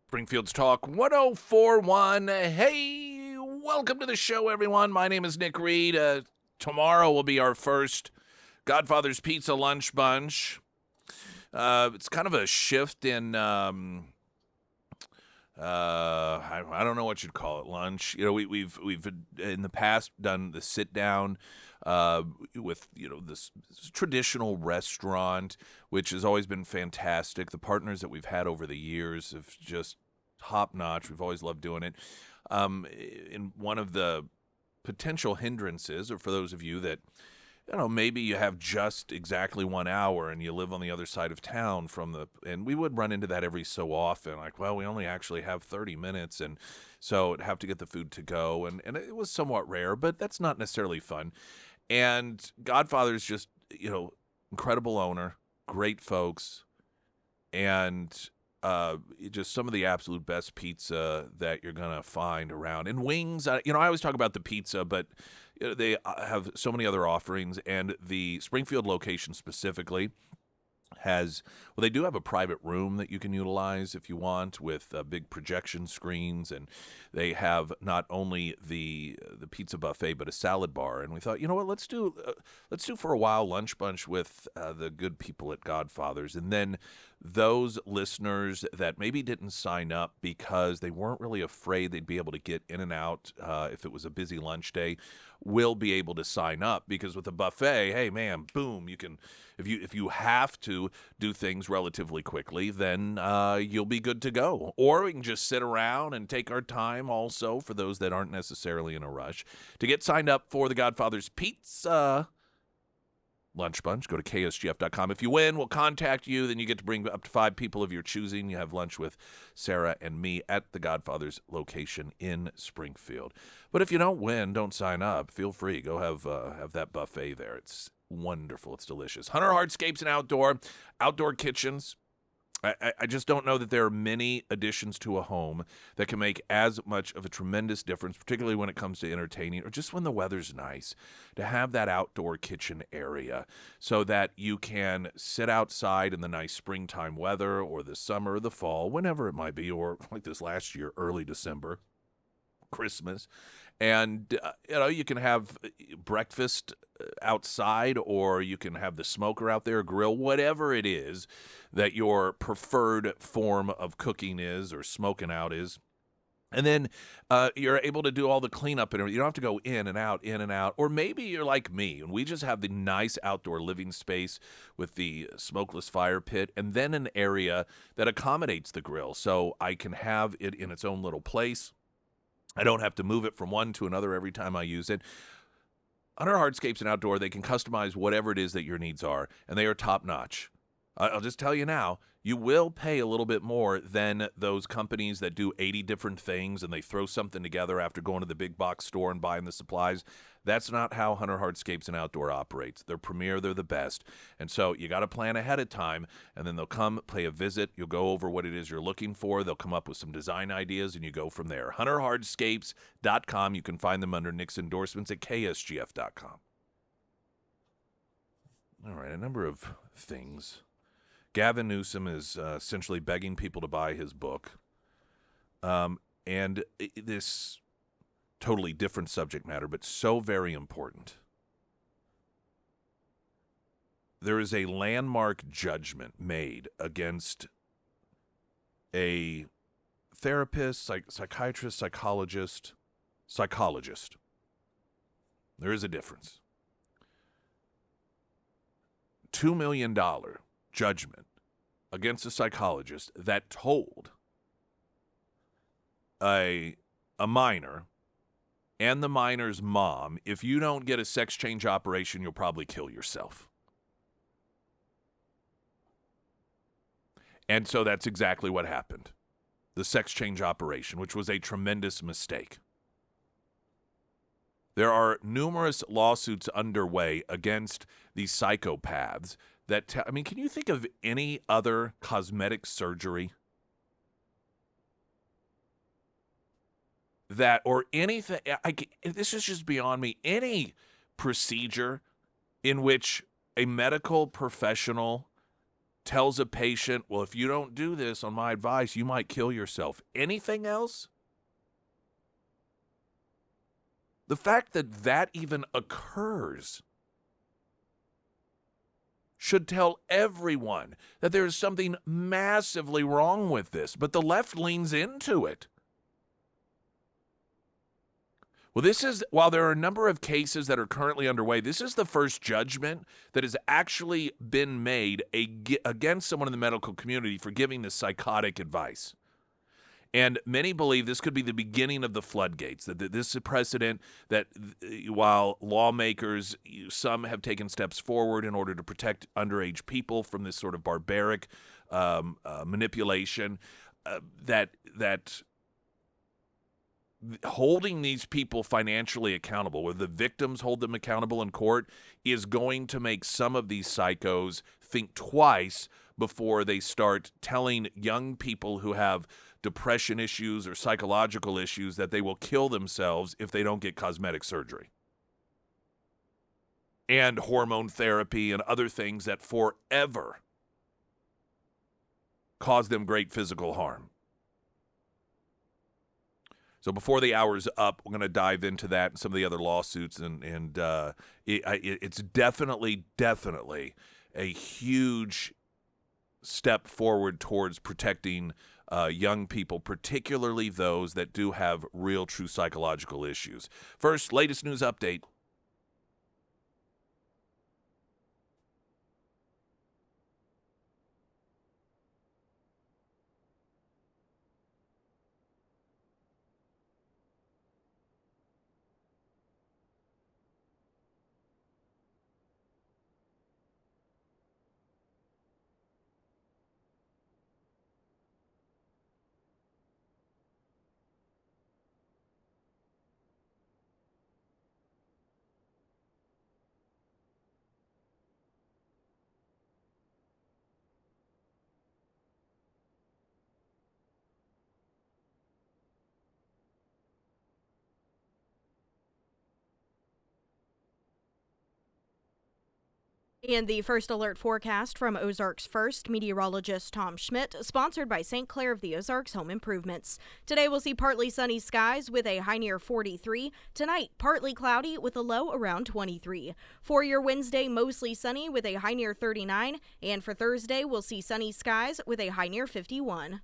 Speaker 1: Springfield's Talk 1041. Hey, welcome to the show, everyone. My name is Nick Reed. Tomorrow will be our first Godfather's Pizza Lunch Bunch. It's kind of a shift in, I don't know what you'd call it, lunch. You know, we've in the past done the sit down with, this traditional restaurant, which has always been fantastic. The partners that we've had over the years have just top notch. We've always loved doing it. In one of the potential hindrances, or for those of you that, maybe you have just exactly 1 hour and you live on the other side of town and we would run into that every so often. Like, well, we only actually have 30 minutes. And so I'd have to get the food to go. And it was somewhat rare, but that's not necessarily fun. And Godfather's just, incredible owner, great folks, and just some of the absolute best pizza that you're going to find around. And wings, I always talk about the pizza, but they have so many other offerings, and the Springfield location specifically they do have a private room that you can utilize if you want, with big projection screens, and they have not only the pizza buffet but a salad bar. And we thought, let's do for a while lunch bunch with the good people at Godfather's, and then those listeners that maybe didn't sign up because they weren't really afraid they'd be able to get in and out if it was a busy lunch day, will be able to sign up, because with a buffet, hey man, boom, you can, if you have to do things relatively quickly, then you'll be good to go. Or we can just sit around and take our time also, for those that aren't necessarily in a rush. To get signed up for the Godfather's Pizza Lunch Bunch, go to KSGF.com. If you win, we'll contact you. Then you get to bring up to 5 people of your choosing. You have lunch with Sarah and me at the Godfather's location in Springfield. But if you don't win, don't sign up. Feel free. Go have that buffet there. It's wonderful. It's delicious. Hunter Hardscapes and Outdoor kitchens. I just don't know that there are many additions to a home that can make as much of a tremendous difference, particularly when it comes to entertaining or just when the weather's nice, to have that outdoor kitchen area so that you can sit outside in the nice springtime weather, or the summer or the fall, whenever it might be, or like this last year, early December, Christmas. And, you can have breakfast outside, or you can have the smoker out there, grill, whatever it is that your preferred form of cooking is, or smoking out is. And then you're able to do all the cleanup and everything. You don't have to go in and out. Or maybe you're like me, and we just have the nice outdoor living space with the smokeless fire pit, and then an area that accommodates the grill, so I can have it in its own little place. I don't have to move it from one to another every time I use it. Under Hardscapes and Outdoor, they can customize whatever it is that your needs are, and they are top-notch. I'll just tell you now, you will pay a little bit more than those companies that do 80 different things and they throw something together after going to the big box store and buying the supplies. That's not how Hunter Hardscapes and Outdoor operates. They're premier, they're the best. And so you got to plan ahead of time, and then they'll come pay a visit. You'll go over what it is you're looking for. They'll come up with some design ideas, and you go from there. HunterHardscapes.com. You can find them under Nick's endorsements at KSGF.com. All right, a number of things. Gavin Newsom is essentially begging people to buy his book. And this totally different subject matter, but so very important. There is a landmark judgment made against a therapist, psychiatrist, psychologist. There is a difference. $2 million judgment against a psychologist that told a minor and the minor's mom, if you don't get a sex change operation, you'll probably kill yourself. And so that's exactly what happened. The sex change operation, which was a tremendous mistake. There are numerous lawsuits underway against these psychopaths that, can you think of any other cosmetic surgery that, or anything, this is just beyond me, any procedure in which a medical professional tells a patient, well, if you don't do this on my advice, you might kill yourself. Anything else? The fact that that even occurs should tell everyone that there is something massively wrong with this, but the left leans into it. Well, while there are a number of cases that are currently underway, this is the first judgment that has actually been made against someone in the medical community for giving this psychotic advice. And many believe this could be the beginning of the floodgates, that this is a precedent that while lawmakers, some have taken steps forward in order to protect underage people from this sort of barbaric manipulation, that holding these people financially accountable, where the victims hold them accountable in court, is going to make some of these psychos think twice before they start telling young people who have depression issues or psychological issues that they will kill themselves if they don't get cosmetic surgery and hormone therapy and other things that forever cause them great physical harm. So before the hour's up, we're going to dive into that and some of the other lawsuits, and it's definitely a huge step forward towards protecting young people, particularly those that do have real, true psychological issues. First, latest news update.
Speaker 2: And the first alert forecast from Ozarks First meteorologist Tom Schmidt, sponsored by St. Clair of the Ozarks Home Improvements. Today we'll see partly sunny skies with a high near 43. Tonight, partly cloudy with a low around 23. For your Wednesday, mostly sunny with a high near 39. And for Thursday, we'll see sunny skies with a high near 51.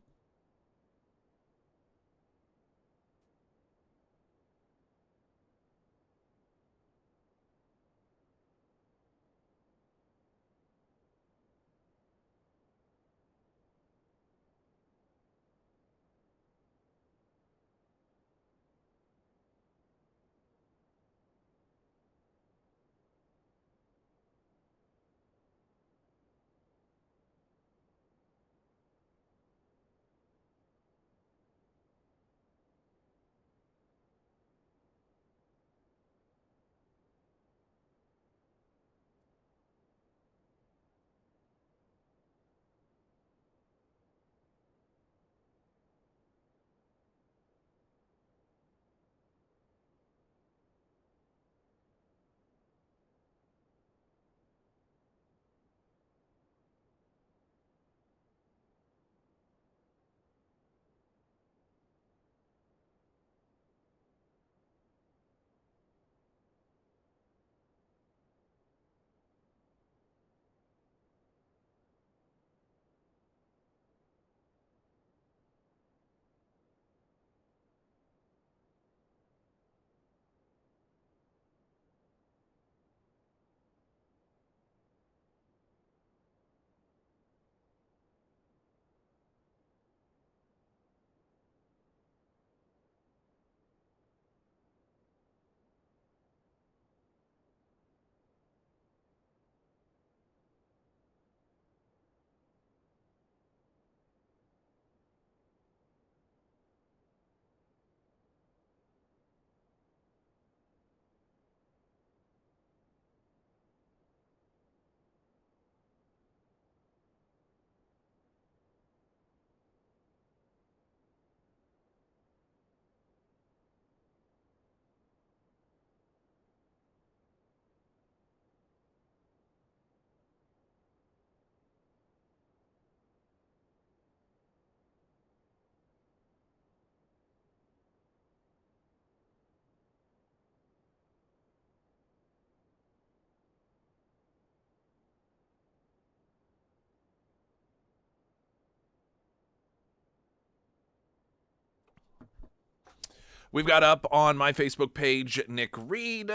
Speaker 1: We've got up on my Facebook page, Nick Reed,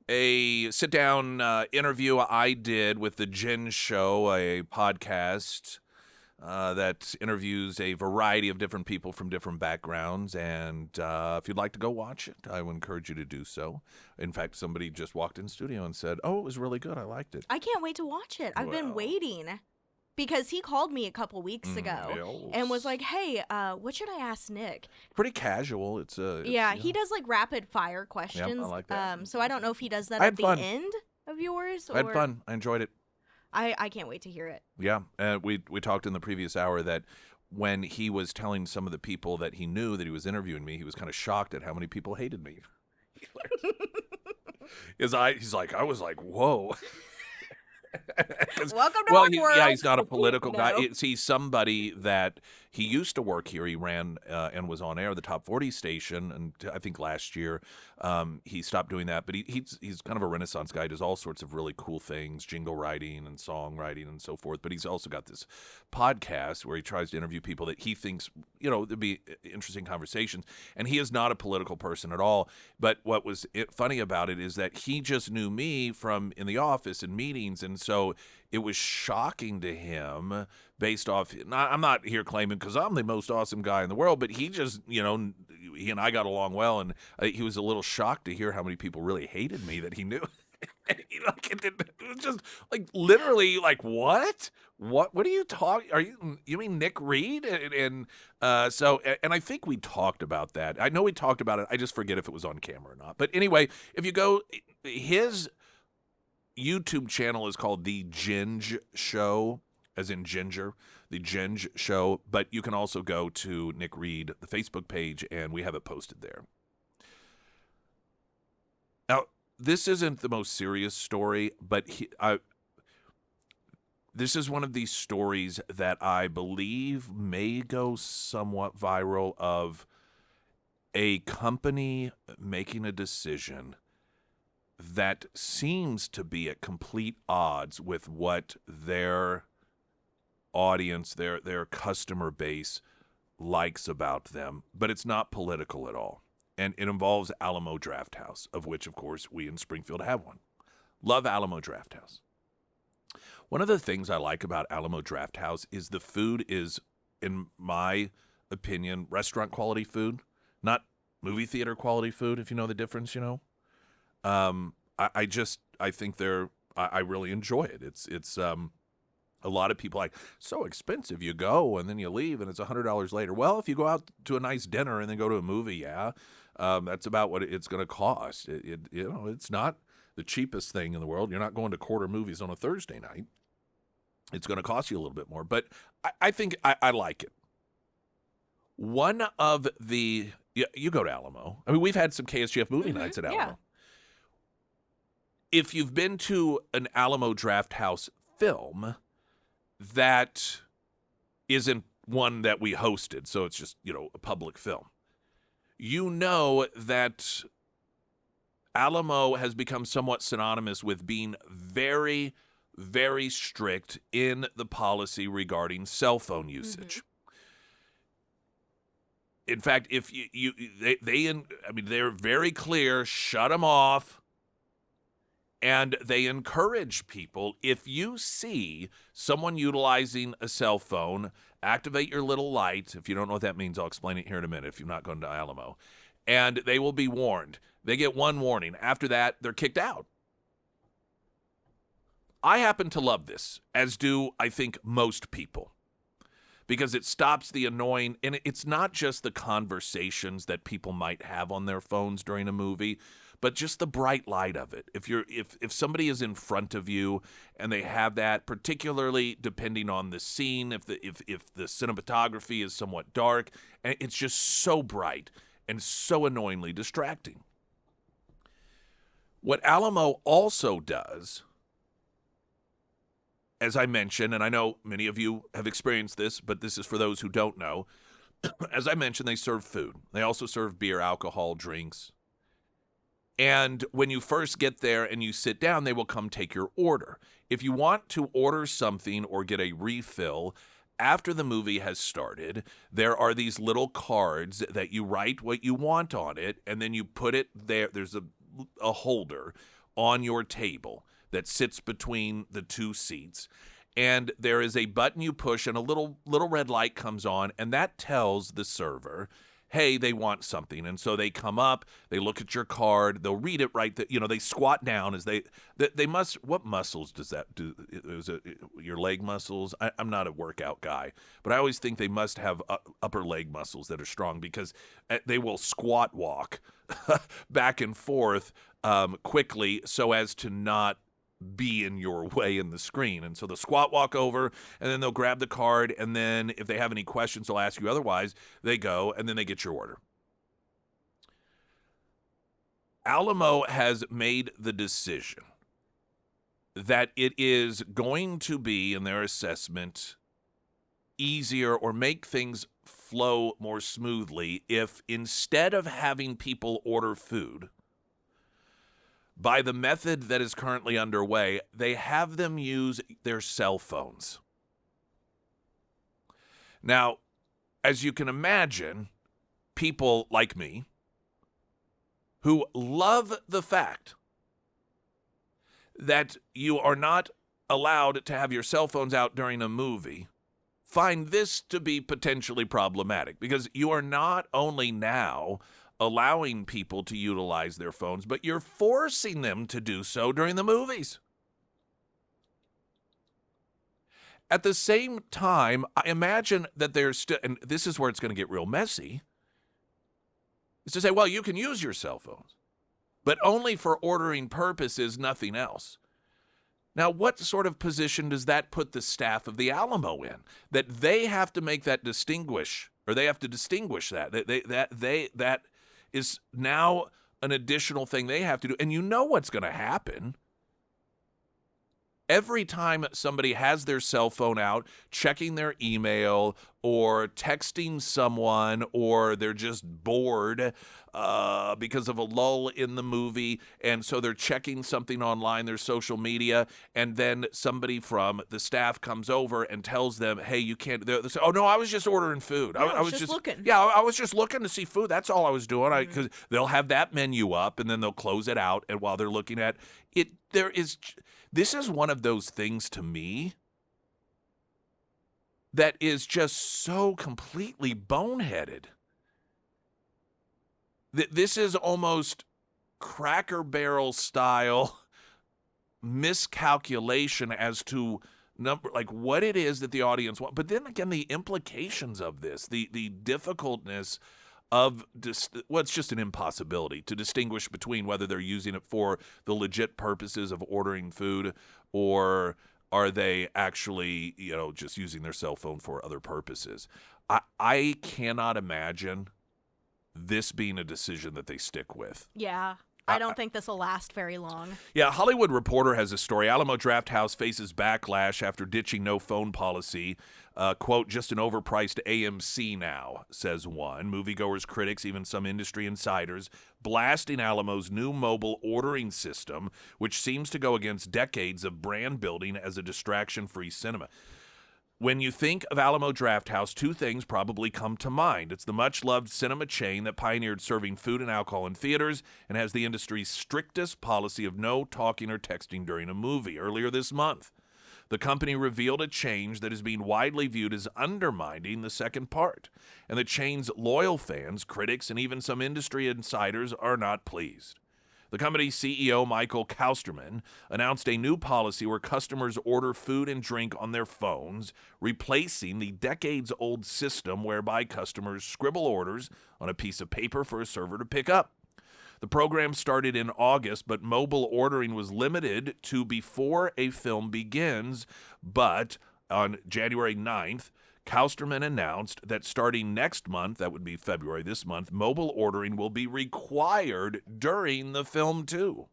Speaker 1: a sit-down interview I did with The Jen Show, a podcast that interviews a variety of different people from different backgrounds. And if you'd like to go watch it, I would encourage you to do so. In fact, somebody just walked in the studio and said, "Oh, it was really good. I liked it."
Speaker 2: I can't wait to watch it. I've been waiting. Because he called me a couple weeks ago and was like, "Hey, what should I ask Nick?"
Speaker 1: Pretty casual.
Speaker 2: He does like rapid fire questions.
Speaker 1: I like that.
Speaker 2: So I don't know if he does that
Speaker 1: I
Speaker 2: at
Speaker 1: had
Speaker 2: the
Speaker 1: fun.
Speaker 2: end of yours. Or...
Speaker 1: I had fun. I enjoyed it.
Speaker 2: I can't wait to hear it.
Speaker 1: Yeah, we talked in the previous hour that when he was telling some of the people that he knew that he was interviewing me, he was kind of shocked at how many people hated me. He's like, I was like, whoa.
Speaker 2: Welcome to our world.
Speaker 1: Yeah, he's not a political
Speaker 2: No.
Speaker 1: guy. He's somebody that he used to work here. He ran and was on air, the Top 40 station, and I think last year he stopped doing that. But he's kind of a Renaissance guy. He does all sorts of really cool things, jingle writing and songwriting and so forth. But he's also got this podcast where he tries to interview people that he thinks, there'd be interesting conversations. And he is not a political person at all. But what was funny about it is that he just knew me from in the office and meetings, and so it was shocking to him based off. I'm not here claiming because I'm the most awesome guy in the world, but he just, he and I got along well, and he was a little shocked to hear how many people really hated me that he knew. It was just like literally like, what are you talking? You mean Nick Reed? And I think we talked about that. I know we talked about it. I just forget if it was on camera or not. But anyway, if you go, his YouTube channel is called The Ginge Show, as in ginger, The Ginge Show. But you can also go to Nick Reed, the Facebook page, and we have it posted there. Now, this isn't the most serious story, but this is one of these stories that I believe may go somewhat viral, of a company making a decision that seems to be at complete odds with what their audience, their customer base likes about them, but it's not political at all. And it involves Alamo Drafthouse, of which, of course, we in Springfield have one. Love Alamo Drafthouse. One of the things I like about Alamo Drafthouse is the food is, in my opinion, restaurant quality food, not movie theater quality food, if you know the difference, I think I really enjoy it. It's a lot of people like, so expensive. You go and then you leave and it's $100 later. Well, if you go out to a nice dinner and then go to a movie, that's about what it's going to cost. It's not the cheapest thing in the world. You're not going to quarter movies on a Thursday night. It's going to cost you a little bit more, but I think I like it. One of the you go to Alamo. I mean, we've had some KSGF movie nights at Alamo.
Speaker 2: Yeah.
Speaker 1: If you've been to an Alamo Drafthouse film, that isn't one that we hosted, so it's just, a public film. You know that Alamo has become somewhat synonymous with being very, very strict in the policy regarding cell phone usage. In fact, if they're very clear, shut them off. And they encourage people, if you see someone utilizing a cell phone, activate your little light. If you don't know what that means, I'll explain it here in a minute if you've not gone to Alamo. And they will be warned. They get one warning. After that, they're kicked out. I happen to love this, as do, I think, most people, because it stops the annoying, and it's not just the conversations that people might have on their phones during a movie, but just the bright light of it. If somebody is in front of you and they have that, particularly depending on the scene, if the cinematography is somewhat dark, and it's just so bright and so annoyingly distracting. What Alamo also does, as I mentioned, and I know many of you have experienced this, but this is for those who don't know, as I mentioned, they serve food. They also serve beer, alcohol, drinks. And when you first get there and you sit down, they will come take your order. If you want to order something or get a refill, after the movie has started, there are these little cards that you write what you want on it, and then you put it there. There's a holder on your table that sits between the two seats, and there is a button you push, and a little red light comes on, and that tells the server, hey, they want something. And so they come up, they look at your card, they'll read it right. They squat down as they must. What muscles does that do? Is it your leg muscles? I'm not a workout guy, but I always think they must have upper leg muscles that are strong, because they will squat walk back and forth quickly so as to not be in your way in the screen. And so they'll squat walk over, and then they'll grab the card, and then if they have any questions, they'll ask you. Otherwise, they go, and then they get your order. Alamo has made the decision that it is going to be, in their assessment, easier or make things flow more smoothly if, instead of having people order food by the method that is currently underway, they have them use their cell phones. Now, as you can imagine, people like me who love the fact that you are not allowed to have your cell phones out during a movie find this to be potentially problematic, because you are not only now allowing people to utilize their phones, but you're forcing them to do so during the movies. At the same time, I imagine that there's still, and this is where it's going to get real messy, is to say, well, you can use your cell phones, but only for ordering purposes, nothing else. Now, what sort of position does that put the staff of the Alamo in? That they have to make that distinguish, or they have to distinguish that. That is now an additional thing they have to do. And you know what's going to happen. Every time somebody has their cell phone out, checking their email or texting someone, or they're just bored because of a lull in the movie, and so they're checking something online, their social media, and then somebody from the staff comes over and tells them, hey, you can't. They say, oh, no, I was just ordering food.
Speaker 2: Yeah, I was just looking.
Speaker 1: Yeah, I was just looking to see food. That's all I was doing. Because they'll have that menu up, and then they'll close it out, and while they're looking at it, this is one of those things to me that is just so completely boneheaded. This is almost Cracker Barrel style miscalculation as to what it is that the audience wants. But then again, the implications of this, the difficultness of it's just an impossibility to distinguish between whether they're using it for the legit purposes of ordering food, or are they actually, just using their cell phone for other purposes. I cannot imagine this being a decision that they stick with.
Speaker 2: Yeah. I don't think this will last very long.
Speaker 1: Yeah, Hollywood Reporter has a story. Alamo Drafthouse faces backlash after ditching no phone policy. Quote, just an overpriced AMC now, says one. Moviegoers, critics, even some industry insiders blasting Alamo's new mobile ordering system, which seems to go against decades of brand building as a distraction-free cinema. When you think of Alamo Drafthouse, two things probably come to mind. It's the much-loved cinema chain that pioneered serving food and alcohol in theaters and has the industry's strictest policy of no talking or texting during a movie. Earlier this month, the company revealed a change that is being widely viewed as undermining the second part. And the chain's loyal fans, critics, and even some industry insiders are not pleased. The company's CEO, Michael Kausterman, announced a new policy where customers order food and drink on their phones, replacing the decades-old system whereby customers scribble orders on a piece of paper for a server to pick up. The program started in August, but mobile ordering was limited to before a film begins. But on January 9th, Kausterman announced that starting next month, that would be February this month, mobile ordering will be required during the film too.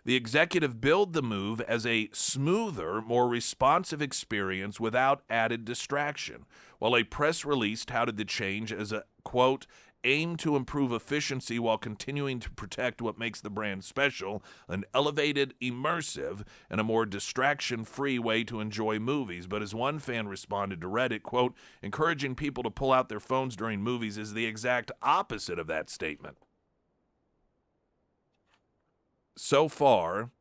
Speaker 1: The executive billed the move as a smoother, more responsive experience without added distraction, while a press release touted the change as a, quote, aim to improve efficiency while continuing to protect what makes the brand special, an elevated, immersive, and a more distraction-free way to enjoy movies. But as one fan responded to Reddit, quote, encouraging people to pull out their phones during movies is the exact opposite of that statement. So far,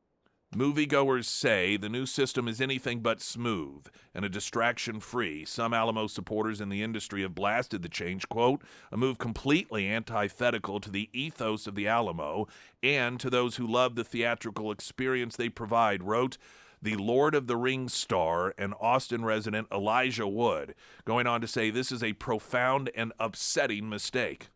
Speaker 1: moviegoers say the new system is anything but smooth and a distraction-free. Some Alamo supporters in the industry have blasted the change, quote, a move completely antithetical to the ethos of the Alamo and to those who love the theatrical experience they provide, wrote the Lord of the Rings star and Austin resident Elijah Wood, going on to say this is a profound and upsetting mistake.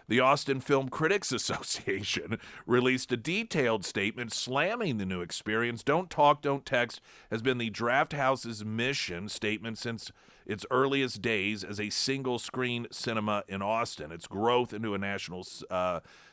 Speaker 1: The Austin Film Critics Association released a detailed statement slamming the new experience. Don't talk, don't text has been the Draft House's mission statement since its earliest days as a single-screen cinema in Austin. Its growth into a national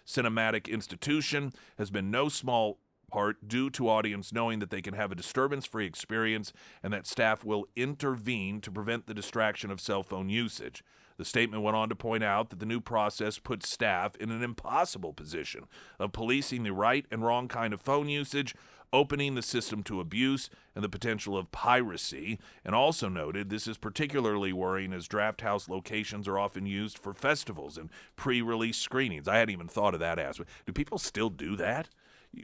Speaker 1: cinematic institution has been no small part due to audience knowing that they can have a disturbance-free experience and that staff will intervene to prevent the distraction of cell phone usage. The statement went on to point out that the new process puts staff in an impossible position of policing the right and wrong kind of phone usage, opening the system to abuse and the potential of piracy, and also noted this is particularly worrying as Draft House locations are often used for festivals and pre-release screenings. I hadn't even thought of that aspect. Do people still do that?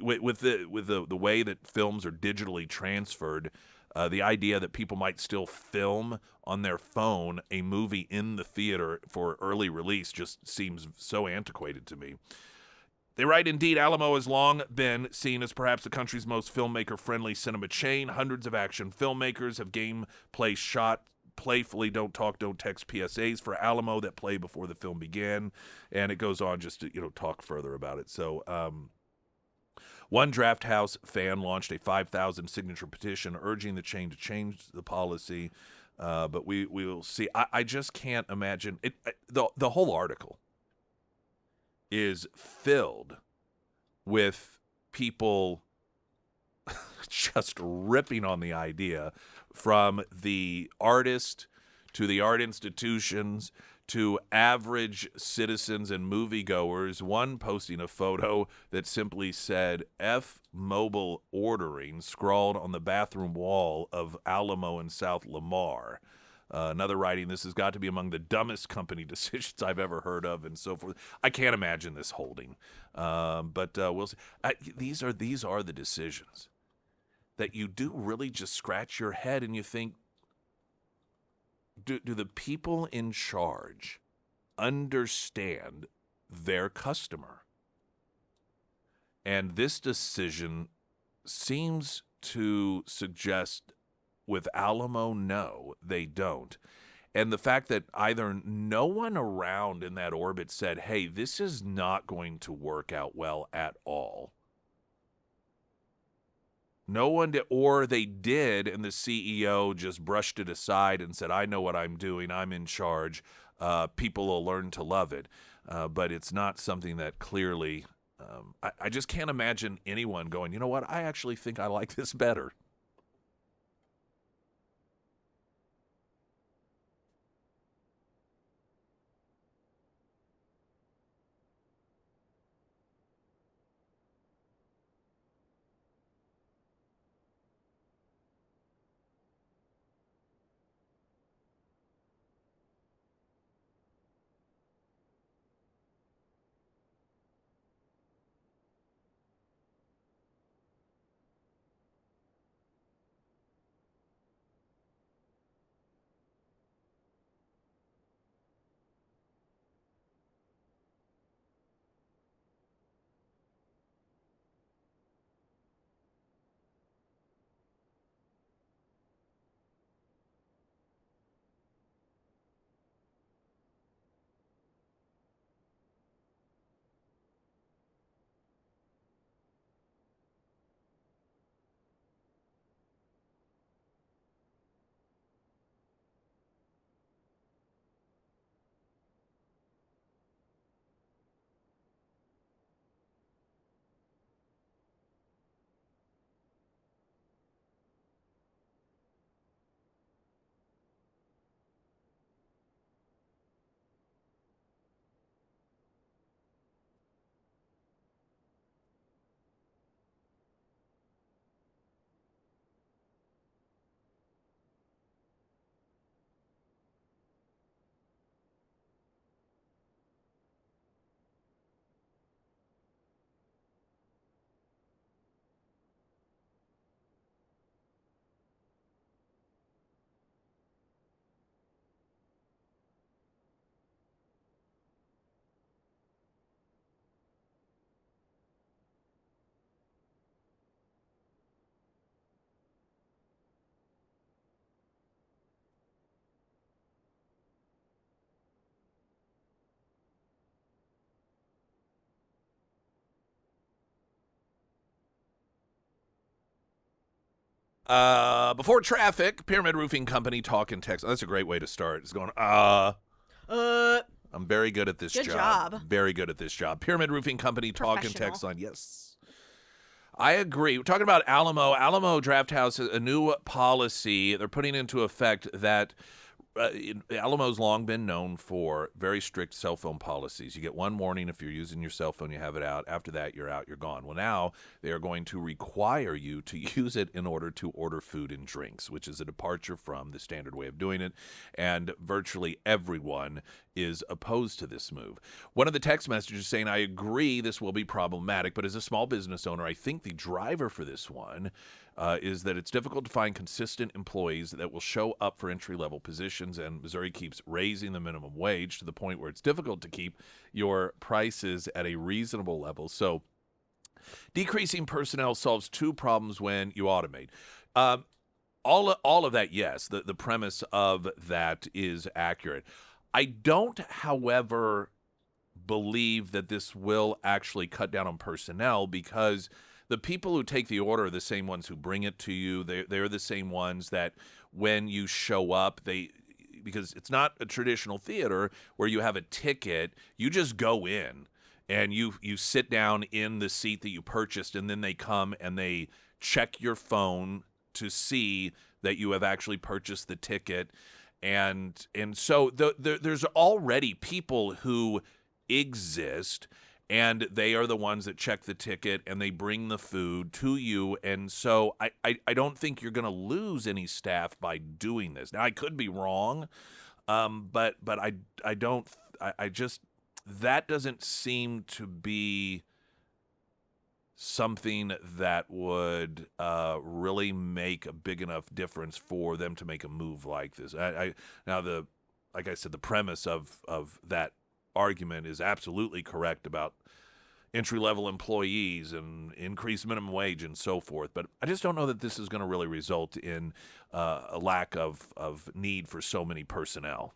Speaker 1: With the way that films are digitally transferred, the idea that people might still film on their phone a movie in the theater for early release just seems so antiquated to me. They write, indeed, Alamo has long been seen as perhaps the country's most filmmaker-friendly cinema chain. Hundreds of action filmmakers have gameplay shot playfully don't talk, don't text PSAs for Alamo that play before the film began. And it goes on just to, talk further about it. So, one Draft House fan launched a 5,000 signature petition urging the chain to change the policy, but we will see. I just can't imagine it. The whole article is filled with people just ripping on the idea, from the artist to the art institutions to average citizens and moviegoers, one posting a photo that simply said, F mobile ordering, scrawled on the bathroom wall of Alamo in South Lamar. Another writing, this has got to be among the dumbest company decisions I've ever heard of, and so forth. I can't imagine this holding, but we'll see. These are the decisions that you do really just scratch your head and you think, do the people in charge understand their customer? And this decision seems to suggest with Alamo, no, they don't. And the fact that either no one around in that orbit said, hey, this is not going to work out well at all. No one did, or they did, and the CEO just brushed it aside and said, I know what I'm doing. I'm in charge. People will learn to love it. But it's not something that clearly, I just can't imagine anyone going, you know what, I actually think I like this better. Before traffic, Pyramid Roofing Company talking text. Oh, that's a great way to start. It's going,
Speaker 2: Uh,
Speaker 1: I'm very good at this
Speaker 2: Good
Speaker 1: job.
Speaker 2: job.
Speaker 1: Very good at this job. Pyramid Roofing Company talking
Speaker 2: Professional.
Speaker 1: text line. Yes. I agree. We're talking about Alamo. Alamo Draft House, a new policy they're putting into effect that Alamo's long been known for very strict cell phone policies. You get one warning if you're using your cell phone, you have it out. After that, you're out, you're gone. Well, now they are going to require you to use it in order to order food and drinks, which is a departure from the standard way of doing it. And virtually everyone is opposed to this move. One of the text messages saying, I agree this will be problematic, but as a small business owner, I think the driver for this one is that it's difficult to find consistent employees that will show up for entry-level positions, and Missouri keeps raising the minimum wage to the point where it's difficult to keep your prices at a reasonable level. So decreasing personnel solves two problems when you automate. All of that, yes, the premise of that is accurate. I don't, however, believe that this will actually cut down on personnel because the people who take the order are the same ones who bring it to you. They're the same ones that when you show up, because it's not a traditional theater where you have a ticket, you just go in and you sit down in the seat that you purchased, and then they come and they check your phone to see that you have actually purchased the ticket. And so there's already people who exist, and they are the ones that check the ticket and they bring the food to you. And so I don't think you're going to lose any staff by doing this. Now, I could be wrong, but I don't I just that doesn't seem to be something that would really make a big enough difference for them to make a move like this. Now like I said, the premise of that argument is absolutely correct about entry-level employees and increased minimum wage and so forth. But I just don't know that this is going to really result in a lack of need for so many personnel.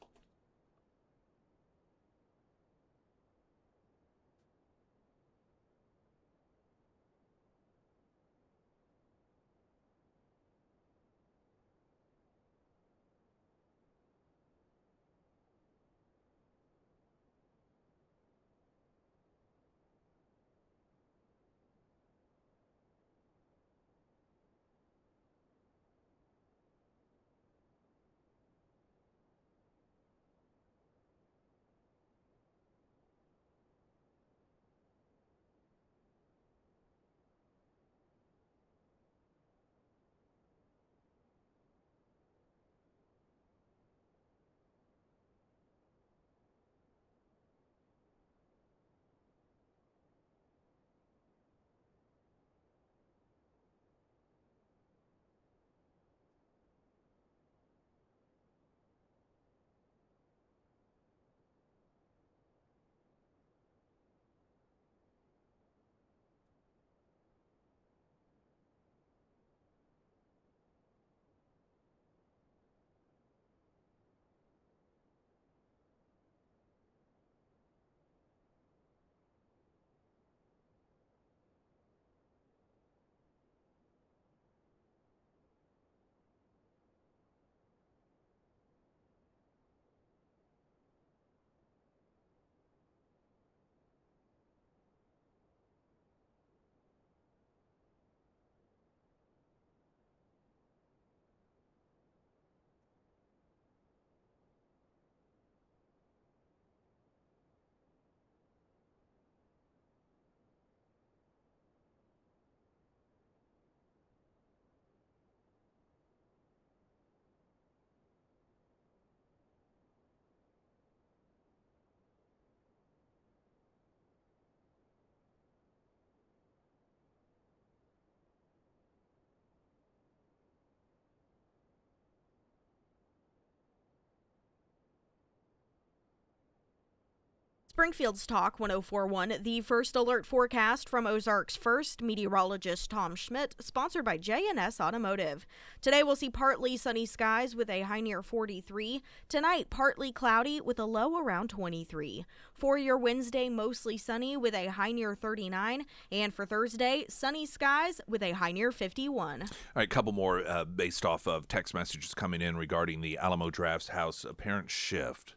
Speaker 2: Springfield's Talk 1041, the first alert forecast from Ozarks First, meteorologist Tom Schmidt, sponsored by J&S Automotive. Today we'll see partly sunny skies with a high near 43. Tonight, partly cloudy with a low around 23. For your Wednesday, mostly sunny with a high near 39. And for Thursday, sunny skies with a high near 51.
Speaker 1: All right, a couple more based off of text messages coming in regarding the Alamo Drafthouse apparent shift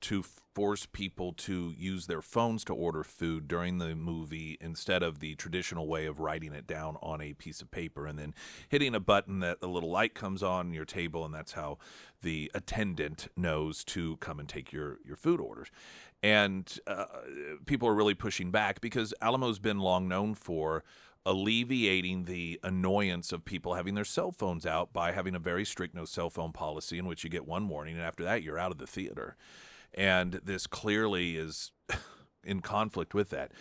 Speaker 1: to force people to use their phones to order food during the movie instead of the traditional way of writing it down on a piece of paper and then hitting a button that a little light comes on your table, and that's how the attendant knows to come and take your food orders. And people are really pushing back because Alamo's been long known for alleviating the annoyance of people having their cell phones out by having a very strict no cell phone policy in which you get one warning, and after that, you're out of the theater. And this clearly is in conflict with that.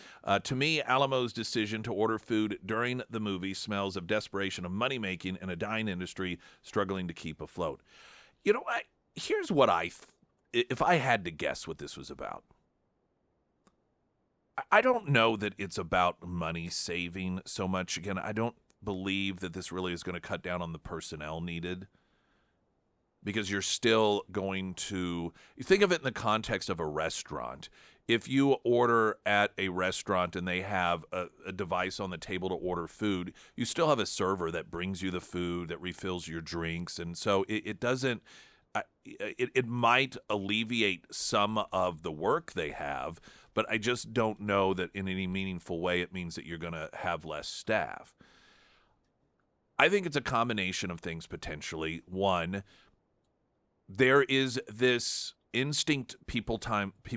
Speaker 1: To me, Alamo's decision to order food during the movie smells of desperation, of money-making, and a dying industry struggling to keep afloat. You know, here's what if I had to guess what this was about. I don't know that it's about money saving so much. Again, I don't believe that this really is going to cut down on the personnel needed, because you're still going to think of it in the context of a restaurant. If you order at a restaurant and they have a device on the table to order food, you still have a server that brings you the food, that refills your drinks. And so it doesn't, it might alleviate some of the work they have, but I just don't know that in any meaningful way it means that you're going to have less staff. I think it's a combination of things potentially. One, there is this instinct people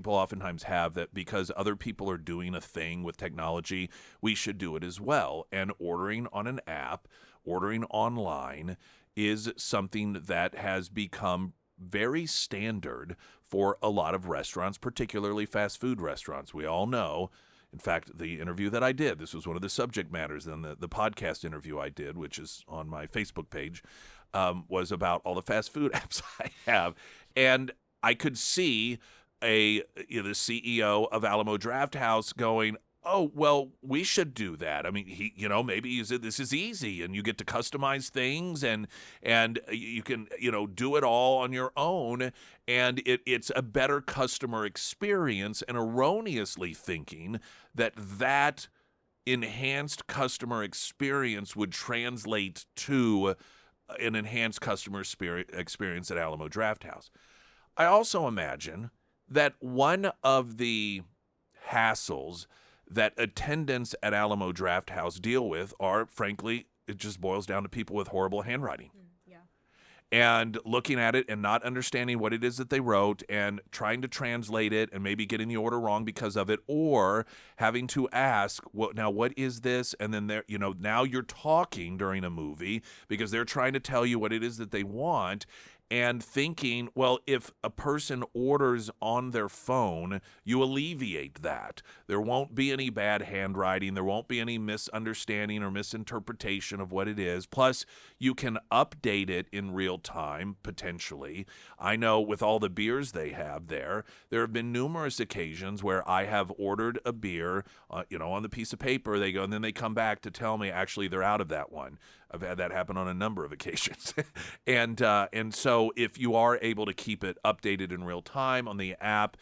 Speaker 1: oftentimes have that because other people are doing a thing with technology, we should do it as well. And ordering on an app, ordering online is something that has become very standard for a lot of restaurants, particularly fast food restaurants. We all know. In fact, the interview that I did, this was one of the subject matters in the podcast interview I did, which is on my Facebook page, was about all the fast food apps I have. And I could see the CEO of Alamo Drafthouse going, oh, well, we should do that. I mean, maybe he said this is easy and you get to customize things and you can, do it all on your own. And it's a better customer experience, and erroneously thinking that enhanced customer experience would translate to an enhanced customer experience at Alamo Drafthouse. I also imagine that one of the hassles that attendants at Alamo Drafthouse deal with are, frankly, it just boils down to people with horrible handwriting. And looking at it and not understanding what it is that they wrote and trying to translate it and maybe getting the order wrong because of it, or having to ask, well, now what is this? And then now you're talking during a movie because they're trying to tell you what it is that they want, and thinking, well, if a person orders on their phone, you alleviate that. There won't be any bad handwriting. There won't be any misunderstanding or misinterpretation of what it is. Plus, you can update it in real time, potentially. I know with all the beers they have there have been numerous occasions where I have ordered a beer, on the piece of paper, they go, and then they come back to tell me, actually, they're out of that one. I've had that happen on a number of occasions. And so if you are able to keep it updated in real time on the app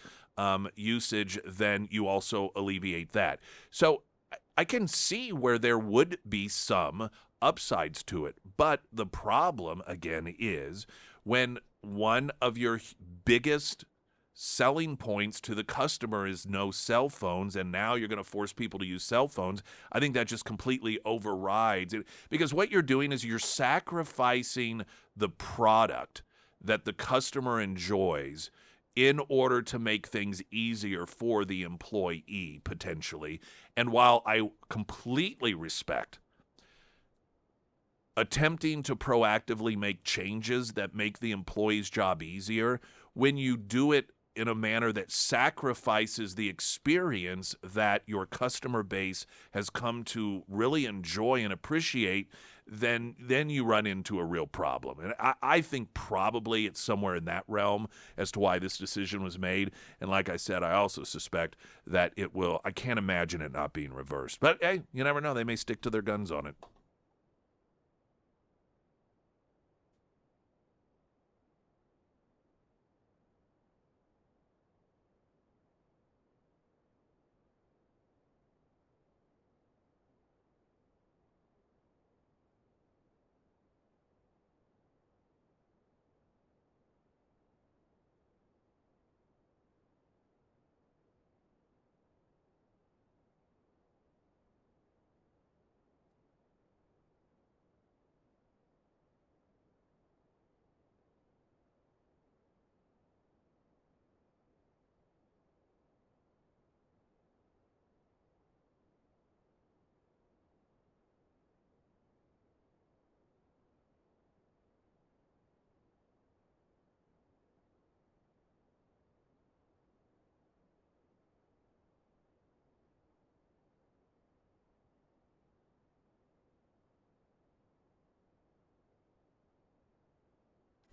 Speaker 1: usage, then you also alleviate that. So I can see where there would be some upsides to it. But the problem, again, is when one of your biggest selling points to the customer is no cell phones, and now you're going to force people to use cell phones, I think that just completely overrides it, because what you're doing is you're sacrificing the product that the customer enjoys in order to make things easier for the employee, potentially. And while I completely respect attempting to proactively make changes that make the employee's job easier, when you do it in a manner that sacrifices the experience that your customer base has come to really enjoy and appreciate, then you run into a real problem. And I think probably it's somewhere in that realm as to why this decision was made. And like I said, I also suspect that it will. I can't imagine it not being reversed. But hey, you never know. They may stick to their guns on it.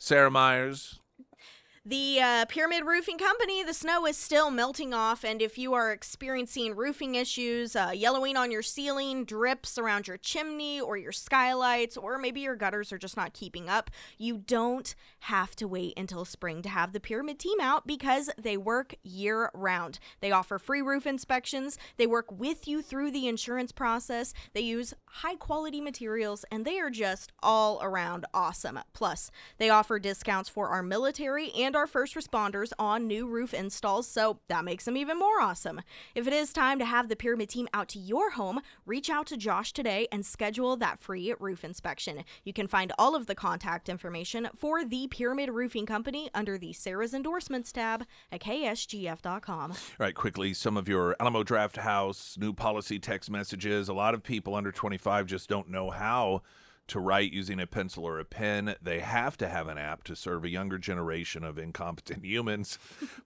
Speaker 1: Sarah Myers.
Speaker 2: The Pyramid Roofing Company, the snow is still melting off, and if you are experiencing roofing issues, yellowing on your ceiling, drips around your chimney or your skylights, or maybe your gutters are just not keeping up, you don't have to wait until spring to have the Pyramid team out because they work year-round. They offer free roof inspections, they work with you through the insurance process, they use high-quality materials, and they are just all around awesome. Plus, they offer discounts for our military and our first responders on new roof installs, so that makes them even more awesome. If it is time to have the Pyramid team out to your home, reach out to Josh today and schedule that free roof inspection. You can find all of the contact information for the Pyramid Roofing Company under the Sarah's Endorsements tab at ksgf.com.
Speaker 1: All right, quickly, some of your Alamo Draft House new policy text messages. A lot of people under 25 just don't know how to write using a pencil or a pen. They have to have an app to serve a younger generation of incompetent humans,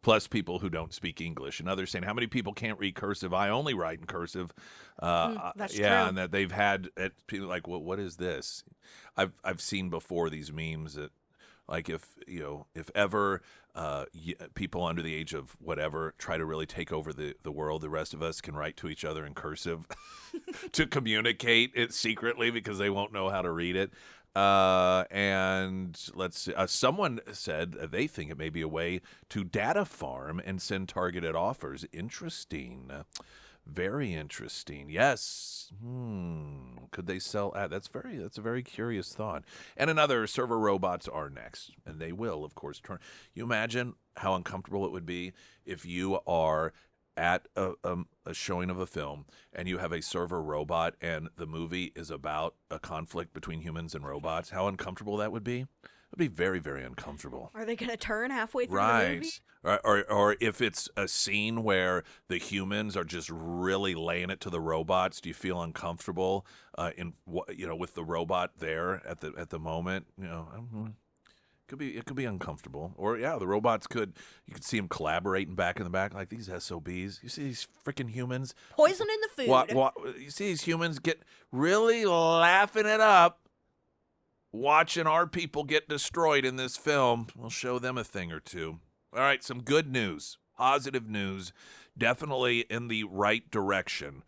Speaker 1: plus people who don't speak English. And others saying, how many people can't read cursive? I only write in cursive.
Speaker 2: That's
Speaker 1: yeah,
Speaker 2: true.
Speaker 1: and that they've had people like, well, what is this? I've seen before these memes that, like, if ever people under the age of whatever try to really take over the world, the rest of us can write to each other in cursive to communicate it secretly because they won't know how to read it. And let's see, someone said they think it may be a way to data farm and send targeted offers. Interesting. Very interesting. Yes. Could they sell ads? That's a very curious thought. And another, server robots are next, and they will, of course, turn. You imagine how uncomfortable it would be if you are at a showing of a film and you have a server robot and the movie is about a conflict between humans and robots. How uncomfortable that would be. It would be very, very uncomfortable.
Speaker 2: Are they going to turn halfway through the movie?
Speaker 1: Right. Or if it's a scene where the humans are just really laying it to the robots, do you feel uncomfortable with the robot there at the moment? It could be uncomfortable. Or the robots you could see them collaborating back in the back like these SOBs. You see these freaking humans
Speaker 2: Poison in the food.
Speaker 1: you see these humans get really laughing it up. Watching our people get destroyed in this film, we'll show them a thing or two. All right, some good news, positive news, definitely in the right direction.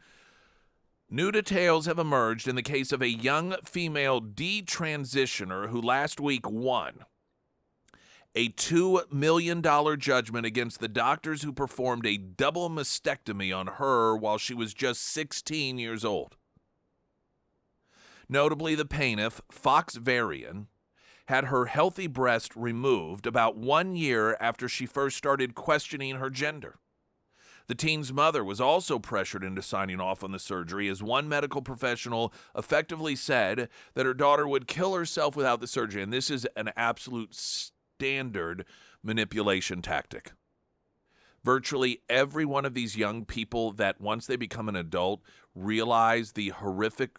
Speaker 1: New details have emerged in the case of a young female detransitioner who last week won a $2 million judgment against the doctors who performed a double mastectomy on her while she was just 16 years old. Notably, the plaintiff, Fox Varian, had her healthy breast removed about 1 year after she first started questioning her gender. The teen's mother was also pressured into signing off on the surgery, as one medical professional effectively said that her daughter would kill herself without the surgery. And this is an absolute standard manipulation tactic. Virtually every one of these young people that once they become an adult realize the horrific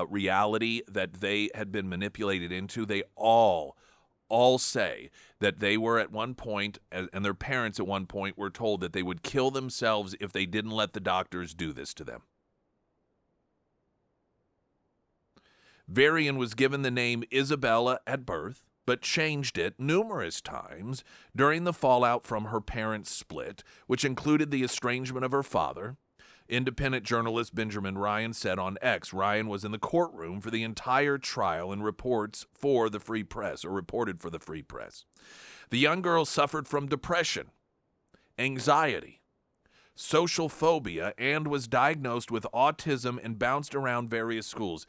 Speaker 1: reality that they had been manipulated into, they all say that they were at one point, and their parents at one point were told that they would kill themselves if they didn't let the doctors do this to them. Varian was given the name Isabella at birth, but changed it numerous times during the fallout from her parents' split, which included the estrangement of her father. Independent journalist Benjamin Ryan said on X, Ryan was in the courtroom for the entire trial and reported for the Free Press. The young girl suffered from depression, anxiety, social phobia, and was diagnosed with autism and bounced around various schools.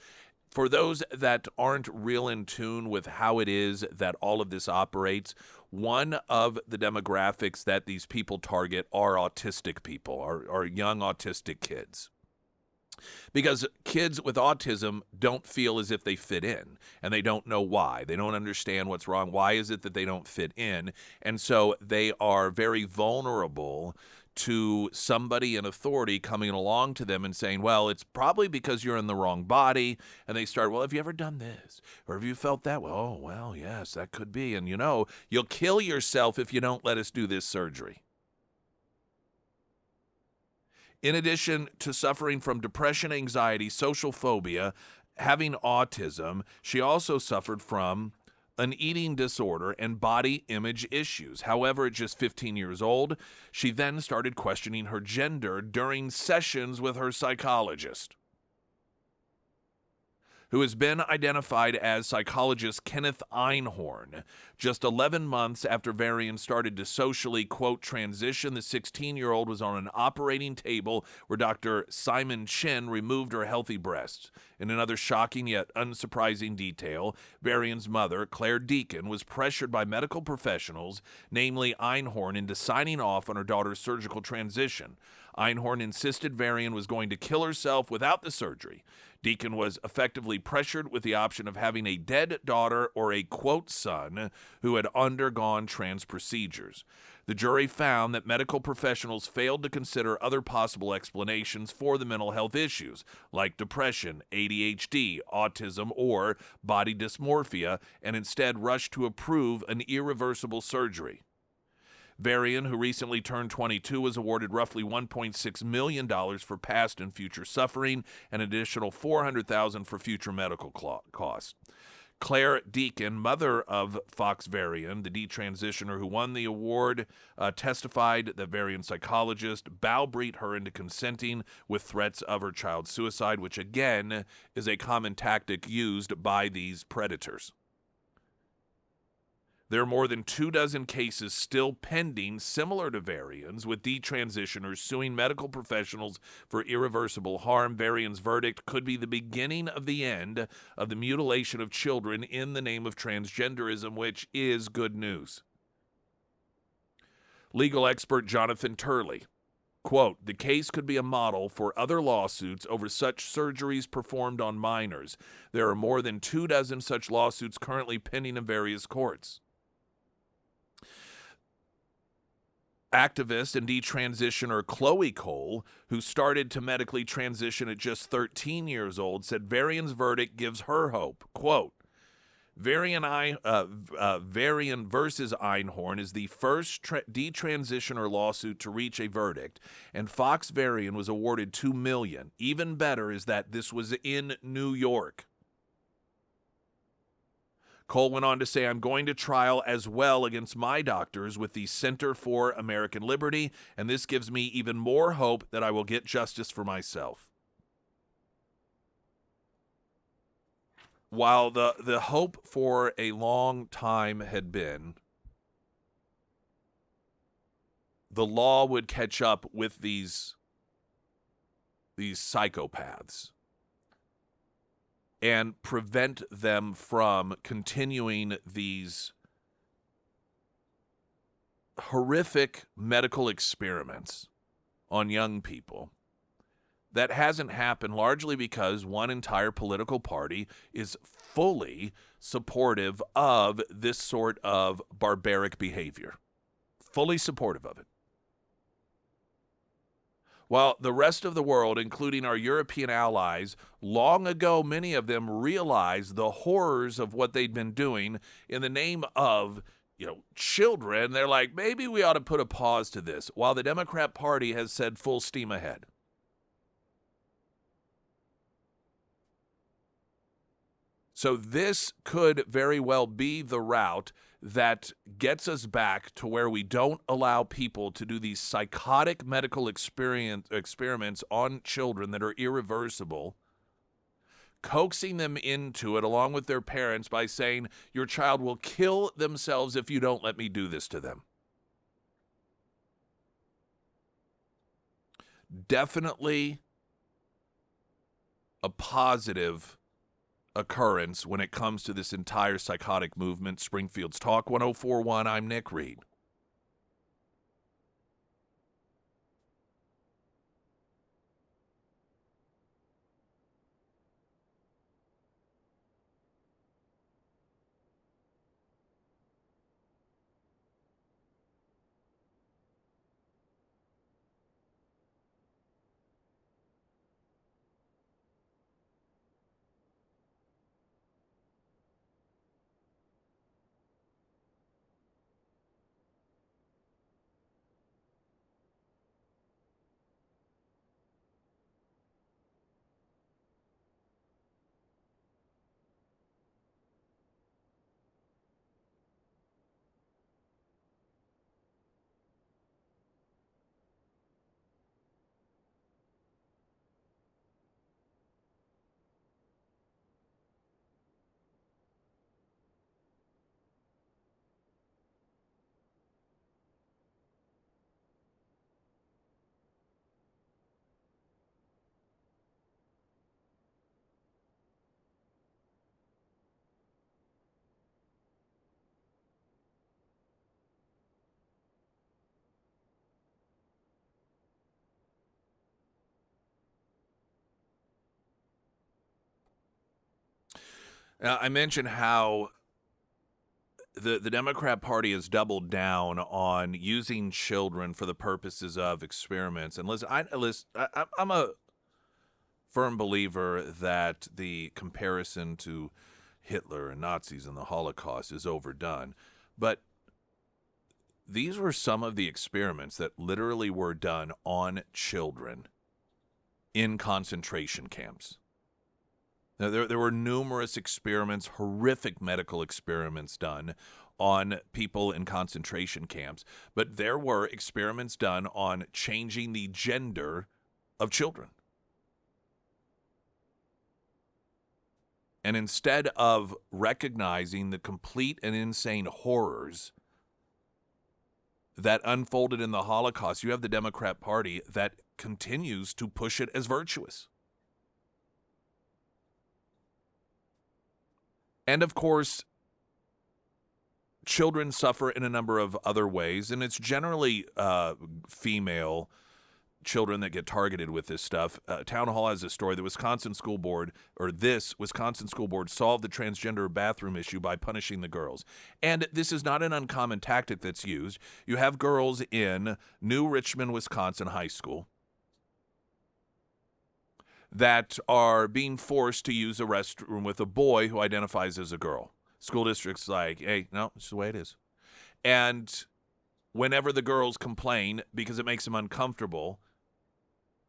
Speaker 1: For those that aren't real in tune with how it is that all of this operates, one of the demographics that these people target are autistic people, are young autistic kids. Because kids with autism don't feel as if they fit in, and they don't know why. They don't understand what's wrong. Why is it that they don't fit in? And so they are very vulnerable to somebody in authority coming along to them and saying, well, it's probably because you're in the wrong body. And they start, well, have you ever done this? Or have you felt that? Well, oh, well, yes, that could be. And you'll kill yourself if you don't let us do this surgery. In addition to suffering from depression, anxiety, social phobia, having autism, she also suffered from an eating disorder and body image issues. However, at just 15 years old, she then started questioning her gender during sessions with her psychologist, who has been identified as psychologist Kenneth Einhorn. Just 11 months after Varian started to socially, quote, transition, the 16-year-old was on an operating table where Dr. Simon Chin removed her healthy breasts. In another shocking yet unsurprising detail, Varian's mother, Claire Deacon, was pressured by medical professionals, namely Einhorn, into signing off on her daughter's surgical transition. Einhorn insisted Varian was going to kill herself without the surgery. Deacon was effectively pressured with the option of having a dead daughter or a, quote, son who had undergone trans procedures. The jury found that medical professionals failed to consider other possible explanations for the mental health issues, like depression, ADHD, autism, or body dysmorphia, and instead rushed to approve an irreversible surgery. Varian, who recently turned 22, was awarded roughly $1.6 million for past and future suffering, and an additional $400,000 for future medical costs. Claire Deacon, mother of Fox Varian, the detransitioner who won the award, testified that Varian's psychologist browbeat her into consenting with threats of her child's suicide, which again is a common tactic used by these predators. There are more than 24 cases still pending similar to Varian's, with detransitioners suing medical professionals for irreversible harm. Varian's verdict could be the beginning of the end of the mutilation of children in the name of transgenderism, which is good news. Legal expert Jonathan Turley, quote, the case could be a model for other lawsuits over such surgeries performed on minors. There are more than 24 such lawsuits currently pending in various courts. Activist and detransitioner Chloe Cole, who started to medically transition at just 13 years old, said Varian's verdict gives her hope. Quote, Varian versus Einhorn is the first detransitioner lawsuit to reach a verdict, and Fox Varian was awarded $2 million. Even better is that this was in New York. Cole went on to say, I'm going to trial as well against my doctors with the Center for American Liberty, and this gives me even more hope that I will get justice for myself. While the hope for a long time had been the law would catch up with these psychopaths and prevent them from continuing these horrific medical experiments on young people. That hasn't happened largely because one entire political party is fully supportive of this sort of barbaric behavior. Fully supportive of it. While the rest of the world, including our European allies, long ago, many of them realized the horrors of what they'd been doing in the name of, children. They're like, maybe we ought to put a pause to this, while the Democrat Party has said full steam ahead. So this could very well be the route that gets us back to where we don't allow people to do these psychotic medical experiments on children that are irreversible, coaxing them into it along with their parents by saying, your child will kill themselves if you don't let me do this to them. Definitely a positive occurrence when it comes to this entire psychotic movement. Springfield's Talk 1041. I'm Nick Reed. Now, I mentioned how the Democrat Party has doubled down on using children for the purposes of experiments. And listen, I'm a firm believer that the comparison to Hitler and Nazis and the Holocaust is overdone. But these were some of the experiments that literally were done on children in concentration camps. Now, there were numerous experiments, horrific medical experiments done on people in concentration camps, but there were experiments done on changing the gender of children. And instead of recognizing the complete and insane horrors that unfolded in the Holocaust, you have the Democrat Party that continues to push it as virtuous. And of course, children suffer in a number of other ways, and it's generally female children that get targeted with this stuff. Town Hall has a story. The Wisconsin School Board solved the transgender bathroom issue by punishing the girls. And this is not an uncommon tactic that's used. You have girls in New Richmond, Wisconsin high school that are being forced to use a restroom with a boy who identifies as a girl. School district's like, hey, no, it's the way it is. And whenever the girls complain because it makes them uncomfortable,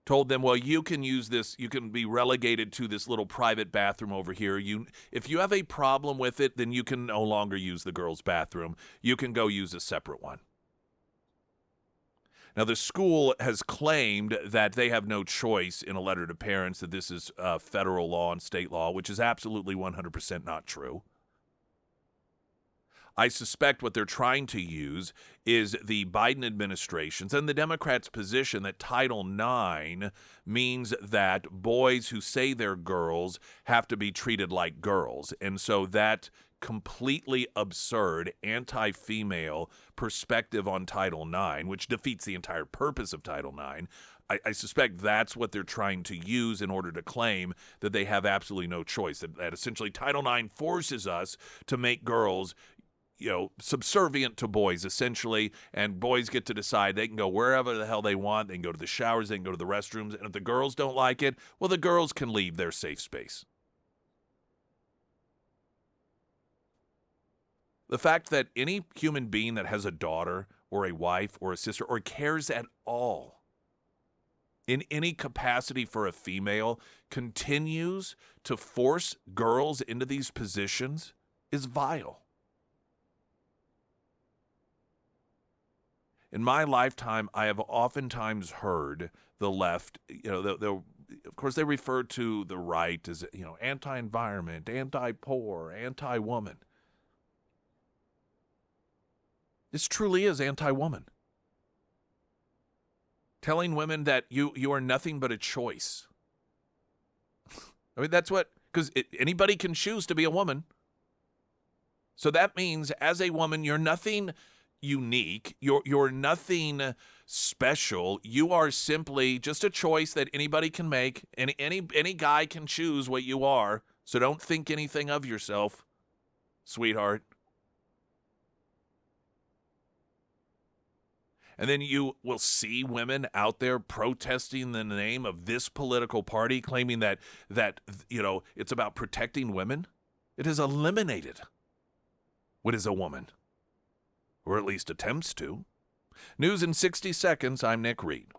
Speaker 1: told them, well, you can use this, you can be relegated to this little private bathroom over here. If you have a problem with it, then you can no longer use the girls' bathroom. You can go use a separate one. Now, the school has claimed that they have no choice in a letter to parents that this is federal law and state law, which is absolutely 100% not true. I suspect what they're trying to use is the Biden administration's and the Democrats' position that Title IX means that boys who say they're girls have to be treated like girls. And so that completely absurd anti-female perspective on Title IX, which defeats the entire purpose of Title IX, I suspect that's what they're trying to use in order to claim that they have absolutely no choice, that essentially Title IX forces us to make girls subservient to boys, essentially, and boys get to decide they can go wherever the hell they want. They can go to the showers, they can go to the restrooms, and if the girls don't like it, well, the girls can leave their safe space. The fact that any human being that has a daughter or a wife or a sister or cares at all in any capacity for a female continues to force girls into these positions is vile. In my lifetime, I have oftentimes heard the left, of course, they refer to the right as, anti-environment, anti-poor, anti-woman. This truly is anti-woman. Telling women that you are nothing but a choice. I mean, that's what, because anybody can choose to be a woman. So that means as a woman, you're nothing unique. You're nothing special. You are simply just a choice that anybody can make, and any guy can choose what you are. So don't think anything of yourself, sweetheart. And then you will see women out there protesting in the name of this political party, claiming that it's about protecting women. It has eliminated what is a woman, or at least attempts to. News in 60 seconds. I'm Nick Reed.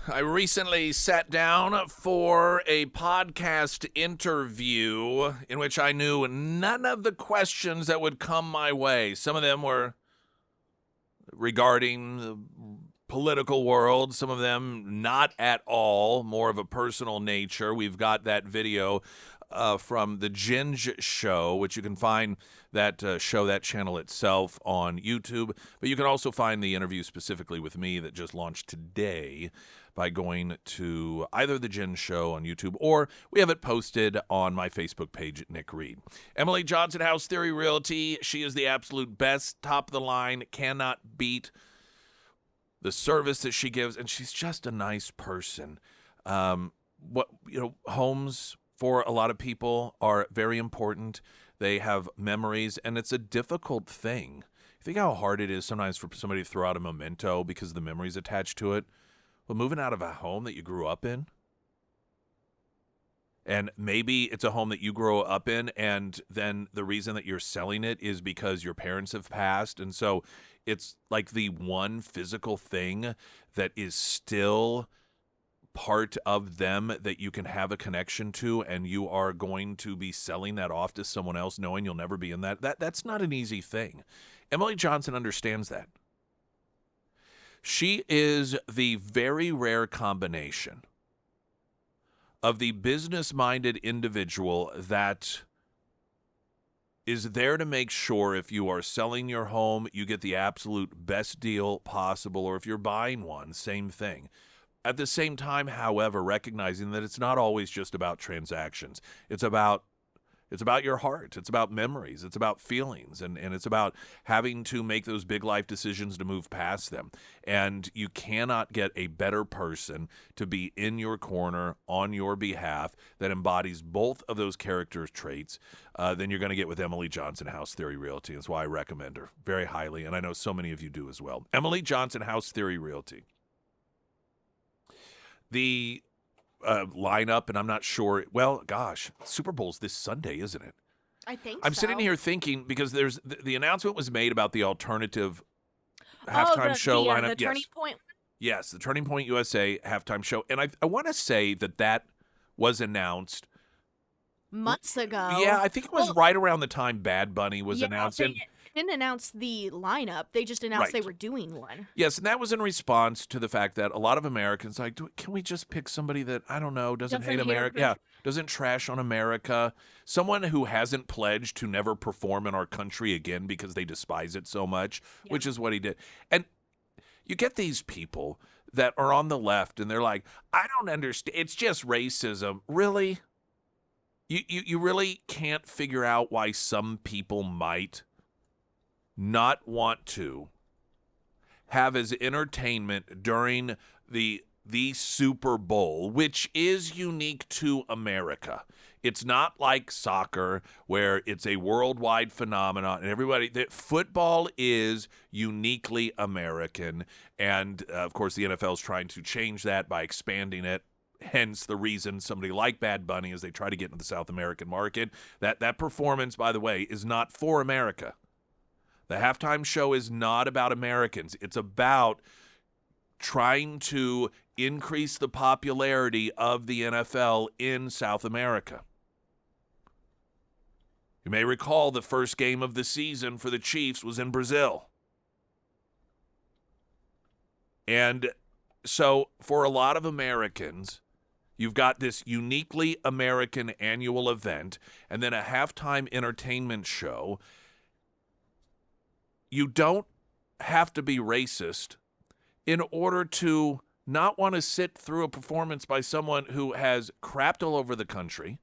Speaker 1: I recently sat down for a podcast interview in which I knew none of the questions that would come my way. Some of them were regarding the political world, some of them not at all, more of a personal nature. We've got that video from the Ginge Show, which you can find that show, that channel itself on YouTube. But you can also find the interview specifically with me that just launched today by going to either the Ginge Show on YouTube or we have it posted on my Facebook page, Nick Reed. Emily Johnson, House Theory Realty. She is the absolute best, top of the line, cannot beat the service that she gives, and she's just a nice person. Homes for a lot of people are very important. They have memories, and it's a difficult thing. You think how hard it is sometimes for somebody to throw out a memento because of the memories attached to it? Well, moving out of a home that you grew up in, and maybe it's a home that you grew up in, and then the reason that you're selling it is because your parents have passed, and so it's like the one physical thing that is still part of them that you can have a connection to, and you are going to be selling that off to someone else knowing you'll never be in that. That's not an easy thing. Emily Johnson understands that. She is the very rare combination of the business-minded individual that is there to make sure if you are selling your home, you get the absolute best deal possible, or if you're buying one, same thing. At the same time, however, recognizing that it's not always just about transactions. It's about your heart. It's about memories. It's about feelings. And it's about having to make those big life decisions to move past them. And you cannot get a better person to be in your corner on your behalf that embodies both of those character traits than you're going to get with Emily Johnson, House Theory Realty. That's why I recommend her very highly. And I know so many of you do as well. Emily Johnson, House Theory Realty. The lineup, and I'm not sure. Well, gosh, Super Bowl's this Sunday, isn't it?
Speaker 2: I think
Speaker 1: I'm
Speaker 2: so.
Speaker 1: sitting here thinking because there's the announcement was made about the alternative halftime show lineup.
Speaker 2: The Turning Point.
Speaker 1: Yes, the Turning Point USA halftime show, and I want to say that was announced
Speaker 2: Months ago.
Speaker 1: Yeah, I think it was right around the time Bad Bunny was announced.
Speaker 2: They didn't announce the lineup. They just announced
Speaker 1: Right.
Speaker 2: they were doing one.
Speaker 1: Yes, and that was in response to the fact that a lot of Americans like, can we just pick somebody that, I don't know, doesn't hate America? Yeah, doesn't trash on America. Someone who hasn't pledged to never perform in our country again because they despise it so much, which is what he did. And you get these people that are on the left and they're like, I don't understand. It's just racism. Really? You really can't figure out why some people might not want to have as entertainment during the Super Bowl, which is unique to America. It's not like soccer where it's a worldwide phenomenon and everybody that football is uniquely American. And of course, the NFL is trying to change that by expanding it. Hence the reason somebody like Bad Bunny, as they try to get into the South American market, that performance, by the way, is not for America. The halftime show is not about Americans. It's about trying to increase the popularity of the NFL in South America. You may recall the first game of the season for the Chiefs was in Brazil. And so for a lot of Americans, you've got this uniquely American annual event and then a halftime entertainment show. You don't have to be racist in order to not want to sit through a performance by someone who has crapped all over the country,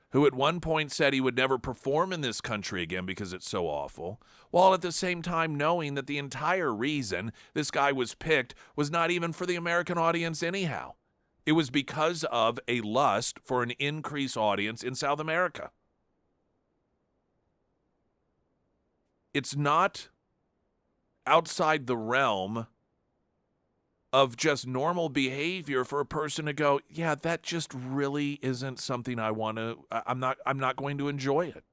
Speaker 1: who at one point said he would never perform in this country again because it's so awful, while at the same time knowing that the entire reason this guy was picked was not even for the American audience anyhow. It was because of a lust for an increased audience in South America. It's not outside the realm of just normal behavior for a person to go, yeah, that just really isn't something I want to, I'm not going to enjoy it.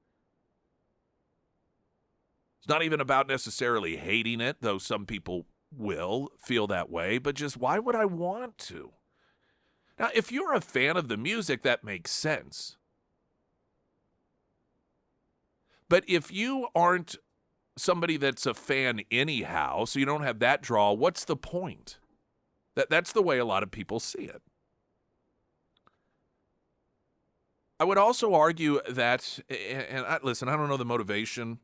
Speaker 1: It's not even about necessarily hating it, though some people will feel that way, but just why would I want to? Now, if you're a fan of the music, that makes sense. But if you aren't somebody that's a fan anyhow, so you don't have that draw, what's the point? That's the way a lot of people see it. I would also argue that, listen, I don't know the motivation,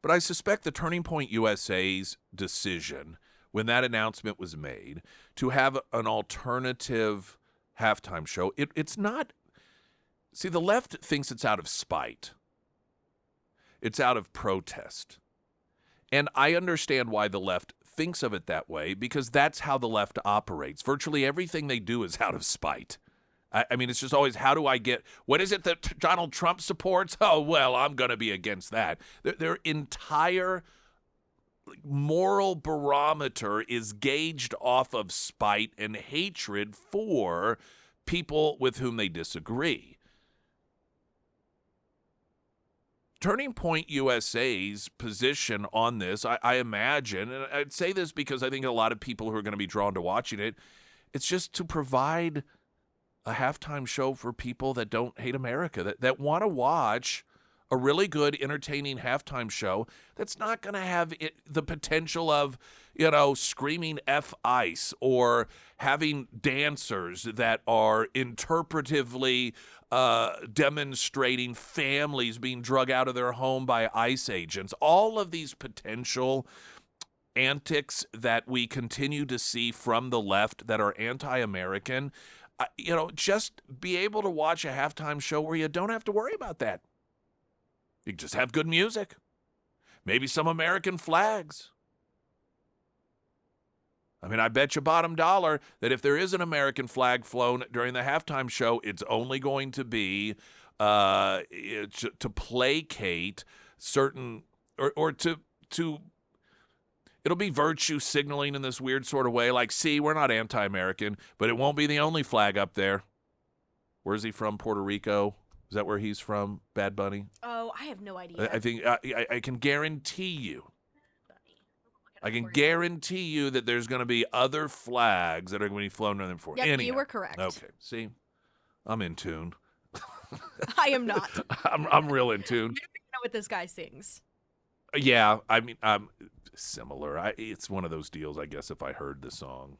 Speaker 1: but I suspect the Turning Point USA's decision when that announcement was made to have an alternative halftime show, it's not. See, the left thinks it's out of spite. It's out of protest. And I understand why the left thinks of it that way, because that's how the left operates. Virtually everything they do is out of spite. I mean, it's just always, how do I get, what is it that Donald Trump supports? Oh, well, I'm going to be against that. Their entire moral barometer is gauged off of spite and hatred for people with whom they disagree. Turning Point USA's position on this, I imagine, and I'd say this because I think a lot of people who are going to be drawn to watching it, it's just to provide a halftime show for people that don't hate America, that want to watch a really good, entertaining halftime show that's not going to have the potential of, screaming F ice or having dancers that are interpretively demonstrating families being drug out of their home by ICE agents. All of these potential antics that we continue to see from the left that are anti-American, just be able to watch a halftime show where you don't have to worry about that. You can just have good music, maybe some American flags. I mean, I bet you bottom dollar that if there is an American flag flown during the halftime show, it's only going to be to placate certain, or to it'll be virtue signaling in this weird sort of way, like, see, we're not anti-American, but it won't be the only flag up there. Where's he from? Puerto Rico? Is that where he's from? Bad Bunny?
Speaker 2: Oh, I have no idea.
Speaker 1: I think I can guarantee you. I can guarantee you that there's going to be other flags that are going to be flown in them for.
Speaker 2: Yep, you were correct.
Speaker 1: Okay, see, I'm in tune.
Speaker 2: I am not.
Speaker 1: I'm real in tune.
Speaker 2: You know what this guy sings.
Speaker 1: Yeah, I mean, similar. It's one of those deals, I guess, if I heard a song,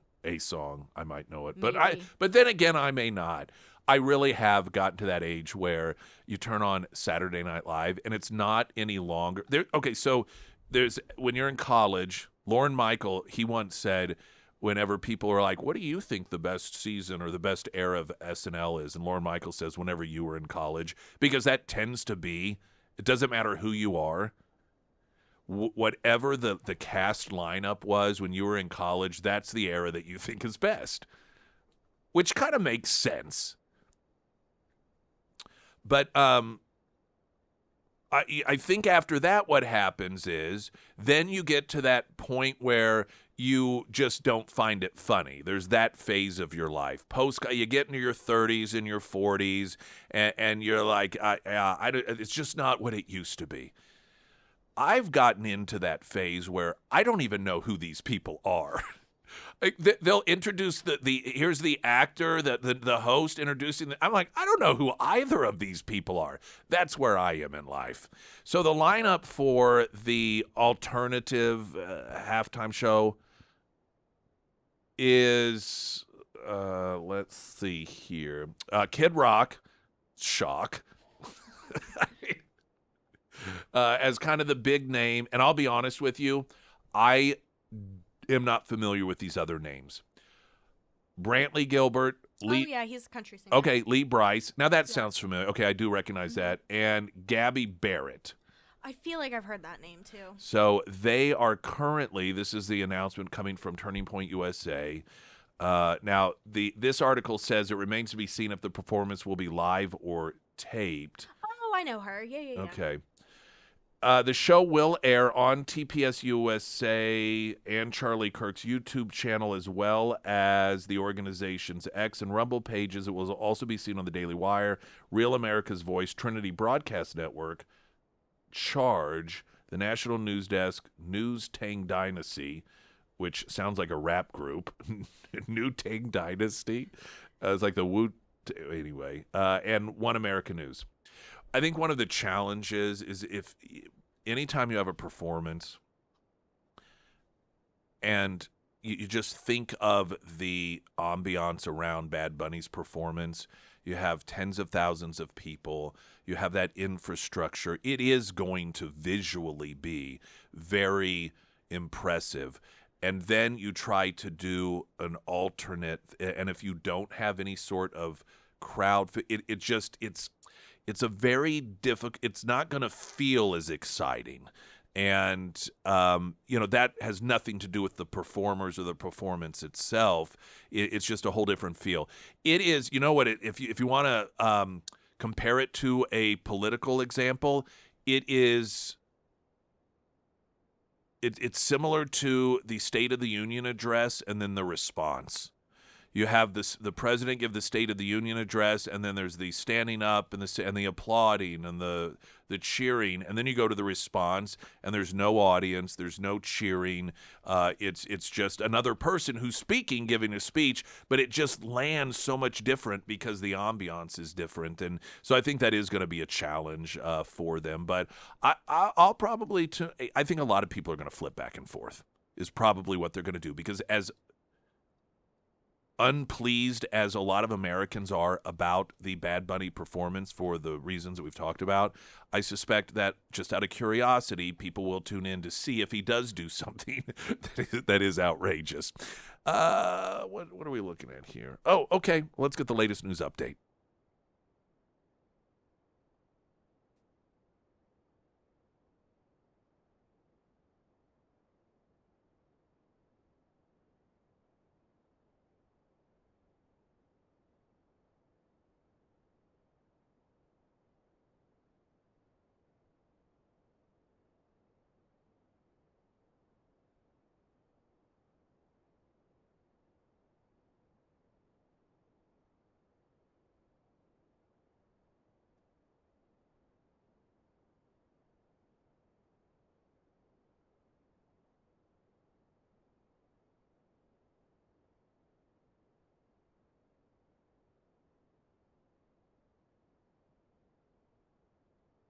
Speaker 1: I might know it. But then again, I may not. I really have gotten to that age where you turn on Saturday Night Live and it's not any longer. So when you're in college, Lorne Michael, he once said, whenever people are like, what do you think the best season or the best era of SNL is? And Lorne Michael says, whenever you were in college, because that tends to be, it doesn't matter who you are. Whatever the cast lineup was when you were in college, that's the era that you think is best, which kind of makes sense. But I think after that, what happens is then you get to that point where you just don't find it funny. There's that phase of your life. You get into your 30s and your 40s, and you're like, it's just not what it used to be. I've gotten into that phase where I don't even know who these people are. They'll introduce here's the actor, the host introducing. I'm like, I don't know who either of these people are. That's where I am in life. So the lineup for the alternative halftime show is, let's see here, Kid Rock, shock. As kind of the big name. And I'll be honest with you, I am not familiar with these other names. Brantley Gilbert. Lee,
Speaker 2: he's a country singer.
Speaker 1: Okay, Lee Bryce. Now that sounds familiar. Okay, I do recognize that. And Gabby Barrett.
Speaker 2: I feel like I've heard that name too.
Speaker 1: So they are currently, this is the announcement coming from Turning Point USA. Now, this article says it remains to be seen if the performance will be live or taped.
Speaker 2: Oh, I know her. Yeah.
Speaker 1: Okay. The show will air on TPS USA and Charlie Kirk's YouTube channel, as well as the organization's X and Rumble pages. It will also be seen on the Daily Wire, Real America's Voice, Trinity Broadcast Network, Charge, the National News Desk, News Tang Dynasty, which sounds like a rap group, New Tang Dynasty. It's like the Wu. Anyway, and One American News. I think one of the challenges is if anytime you have a performance and you just think of the ambiance around Bad Bunny's performance, you have tens of thousands of people, you have that infrastructure, it is going to visually be very impressive. And then you try to do an alternate, and if you don't have any sort of crowd, it's a very difficult, it's not going to feel as exciting. And, that has nothing to do with the performers or the performance itself. It's just a whole different feel. It is, if you want to compare it to a political example, it's similar to the State of the Union address and then the response. You have the president give the State of the Union address, and then there's the standing up and the applauding and the cheering, and then you go to the response, and there's no audience, there's no cheering. It's just another person who's speaking, giving a speech, but it just lands so much different because the ambiance is different, and so I think that is going to be a challenge for them. But I'll probably I think a lot of people are going to flip back and forth. Is probably what they're going to do, because as unpleased as a lot of Americans are about the Bad Bunny performance for the reasons that we've talked about, I suspect that just out of curiosity, people will tune in to see if he does do something that is outrageous. What are we looking at here? Oh, okay. Let's get the latest news update.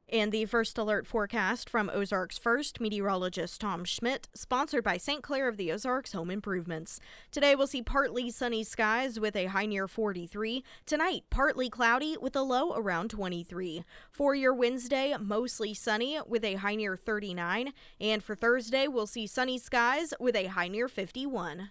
Speaker 2: And the first alert forecast from Ozarks First meteorologist Tom Schmidt, sponsored by St. Clair of the Ozarks Home Improvements. Today we'll see partly sunny skies with a high near 43. Tonight, partly cloudy with a low around 23. For your Wednesday, mostly sunny with a high near 39. And for Thursday, we'll see sunny skies with a high near 51.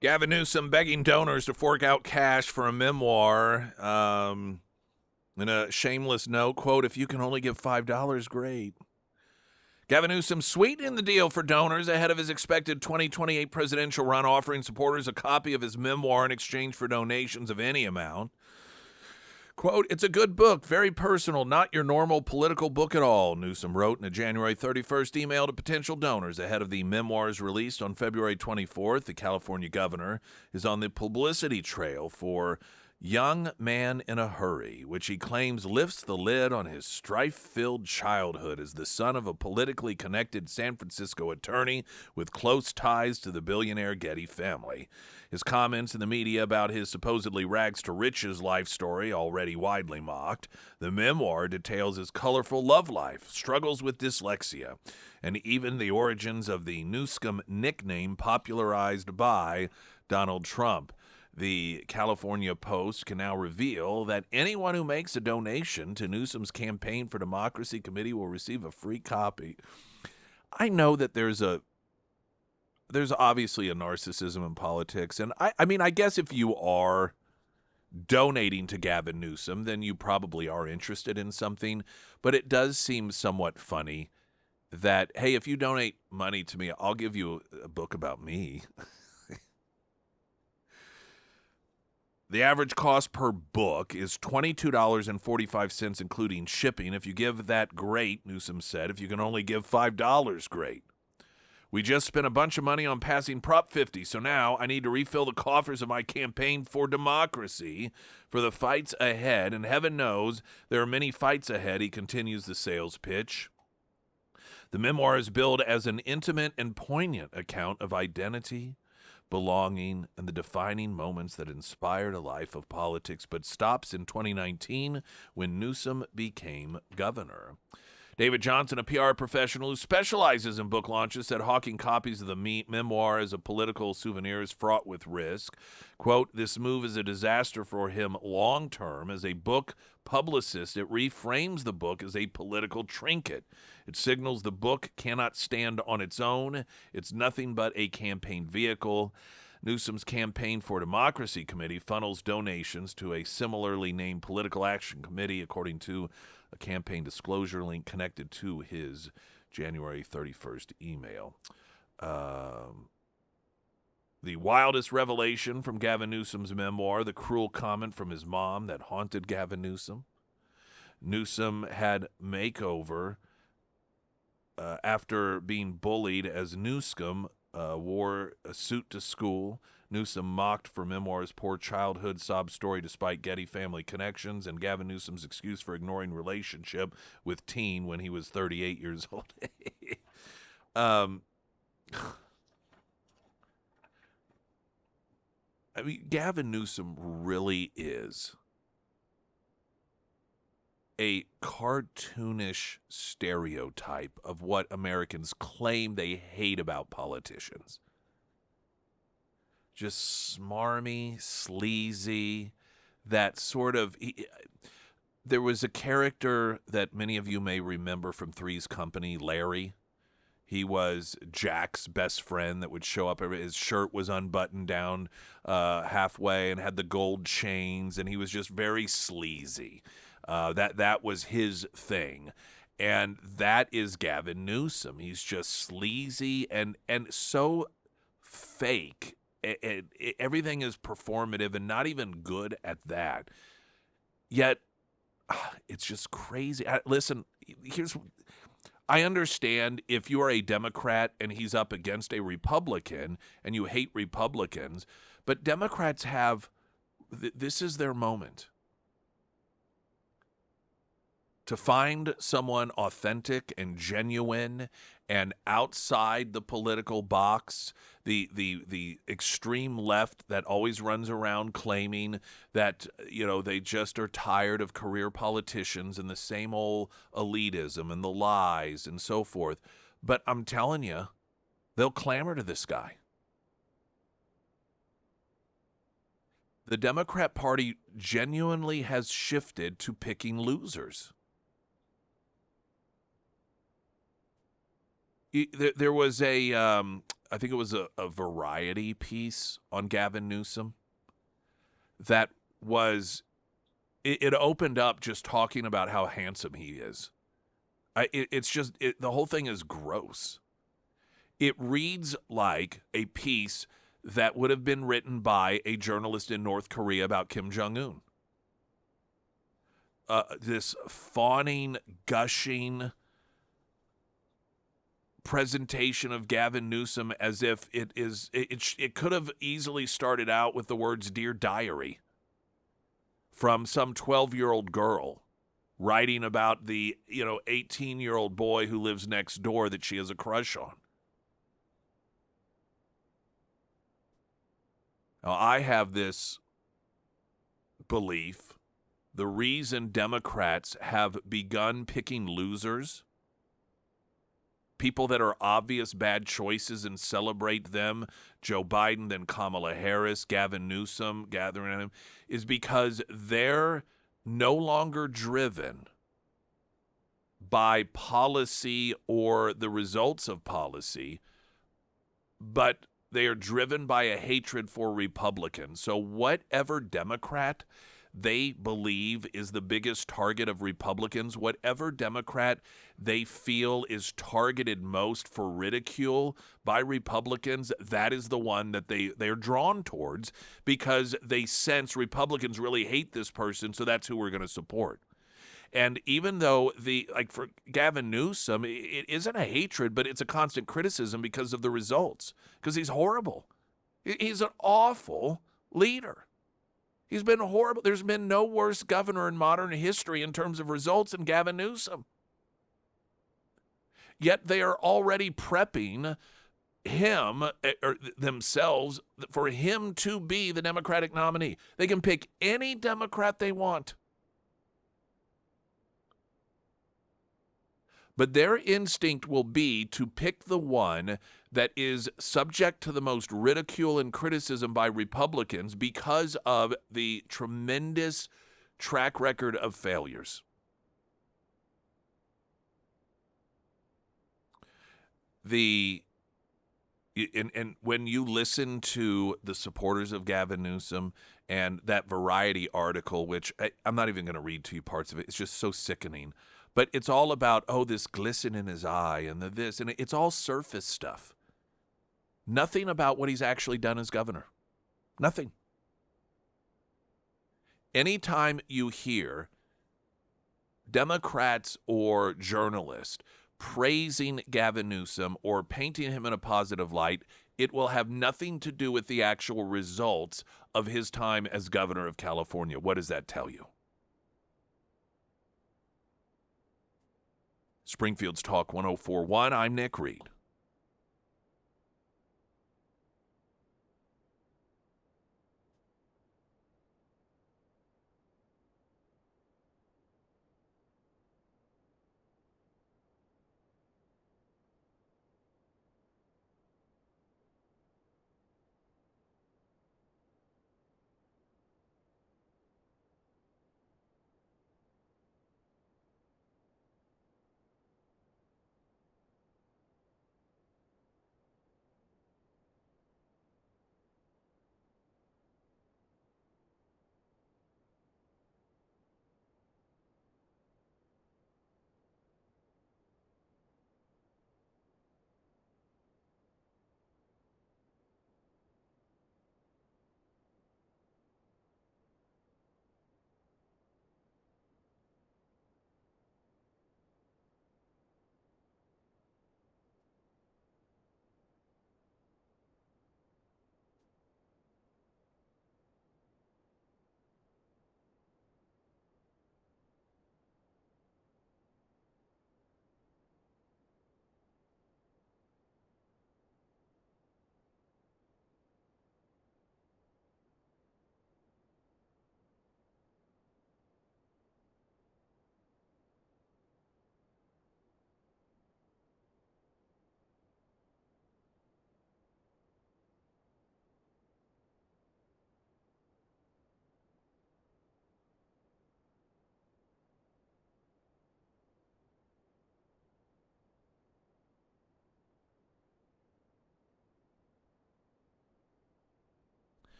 Speaker 1: Gavin Newsom begging donors to fork out cash for a memoir. In a shameless note, quote, "If you can only give $5, great." Gavin Newsom sweetening the deal for donors ahead of his expected 2028 presidential run, offering supporters a copy of his memoir in exchange for donations of any amount. Quote, "It's a good book, very personal, not your normal political book at all," Newsom wrote in a January 31st email to potential donors ahead of the memoirs released on February 24th. The California governor is on the publicity trail for Young Man in a Hurry, which he claims lifts the lid on his strife-filled childhood as the son of a politically connected San Francisco attorney with close ties to the billionaire Getty family. His comments in the media about his supposedly rags-to-riches life story already widely mocked. The memoir details his colorful love life, struggles with dyslexia, and even the origins of the Newsom nickname popularized by Donald Trump. The California Post can now reveal that anyone who makes a donation to Newsom's Campaign for Democracy committee will receive a free copy. I know that there's obviously a narcissism in politics, and I mean, I guess if you are donating to Gavin Newsom, then you probably are interested in something, but it does seem somewhat funny that, hey, if you donate money to me, I'll give you a book about me. The average cost per book is $22.45, including shipping. If you give that, great, Newsom said. If you can only give $5, great. We just spent a bunch of money on passing Prop 50, so now I need to refill the coffers of my campaign for democracy for the fights ahead, and heaven knows there are many fights ahead, he continues the sales pitch. The memoir is billed as an intimate and poignant account of identity, belonging, and the defining moments that inspired a life of politics, but stops in 2019 when Newsom became governor. David Johnson, a PR professional who specializes in book launches, said hawking copies of the memoir as a political souvenir is fraught with risk. Quote, "This move is a disaster for him long term. As a book publicist, it reframes the book as a political trinket. It signals the book cannot stand on its own. It's nothing but a campaign vehicle." Newsom's Campaign for Democracy committee funnels donations to a similarly named political action committee, according to a campaign disclosure link connected to his January 31st email. The wildest revelation from Gavin Newsom's memoir, the cruel comment from his mom that haunted Gavin Newsom. Newsom had makeover after being bullied as Newscomb wore a suit to school. Newsom mocked for memoir's poor childhood sob story despite Getty family connections, and Gavin Newsom's excuse for ignoring relationship with teen when he was 38 years old. I mean, Gavin Newsom really is a cartoonish stereotype of what Americans claim they hate about politicians. Just smarmy, sleazy, that sort of... there was a character that many of you may remember from Three's Company, Larry. He was Jack's best friend that would show up. His shirt was unbuttoned down halfway and had the gold chains, and he was just very sleazy. That was his thing. And that is Gavin Newsom. He's just sleazy and so fake. Everything is performative and not even good at that. Yet, it's just crazy. Listen, I understand if you are a Democrat and he's up against a Republican and you hate Republicans, but Democrats have, this is their moment to find someone authentic and genuine and outside the political box, the extreme left that always runs around claiming that, they just are tired of career politicians and the same old elitism and the lies and so forth. But I'm telling you, they'll clamor to this guy. The Democrat Party genuinely has shifted to picking losers. There was I think it was a Variety piece on Gavin Newsom that was, it opened up just talking about how handsome he is. The whole thing is gross. It reads like a piece that would have been written by a journalist in North Korea about Kim Jong-un. this fawning, gushing presentation of Gavin Newsom as if it could have easily started out with the words "Dear Diary" from some 12-year-old girl writing about the 18-year-old boy who lives next door that she has a crush on. Now, I have this belief: the reason Democrats have begun picking losers, people that are obvious bad choices, and celebrate them, Joe Biden, then Kamala Harris, Gavin Newsom, gathering him, is because they're no longer driven by policy or the results of policy, but they are driven by a hatred for Republicans. So whatever Democrat they believe is the biggest target of Republicans, whatever Democrat they feel is targeted most for ridicule by Republicans, that is the one that they're drawn towards, because they sense Republicans really hate this person, so that's who we're going to support. And even though for Gavin Newsom, it isn't a hatred, but it's a constant criticism because of the results, because he's horrible. He's an awful leader. He's been horrible. There's been no worse governor in modern history in terms of results than Gavin Newsom. Yet they are already prepping him or themselves for him to be the Democratic nominee. They can pick any Democrat they want. But their instinct will be to pick the one that is subject to the most ridicule and criticism by Republicans because of the tremendous track record of failures. And when you listen to the supporters of Gavin Newsom and that Variety article, which I'm not even going to read to you parts of it, it's just so sickening. But it's all about, this glisten in his eye and this, and it's all surface stuff. Nothing about what he's actually done as governor. Nothing. Anytime you hear Democrats or journalists praising Gavin Newsom or painting him in a positive light, it will have nothing to do with the actual results of his time as governor of California. What does that tell you? Springfield's Talk 104.1. I'm Nick Reed.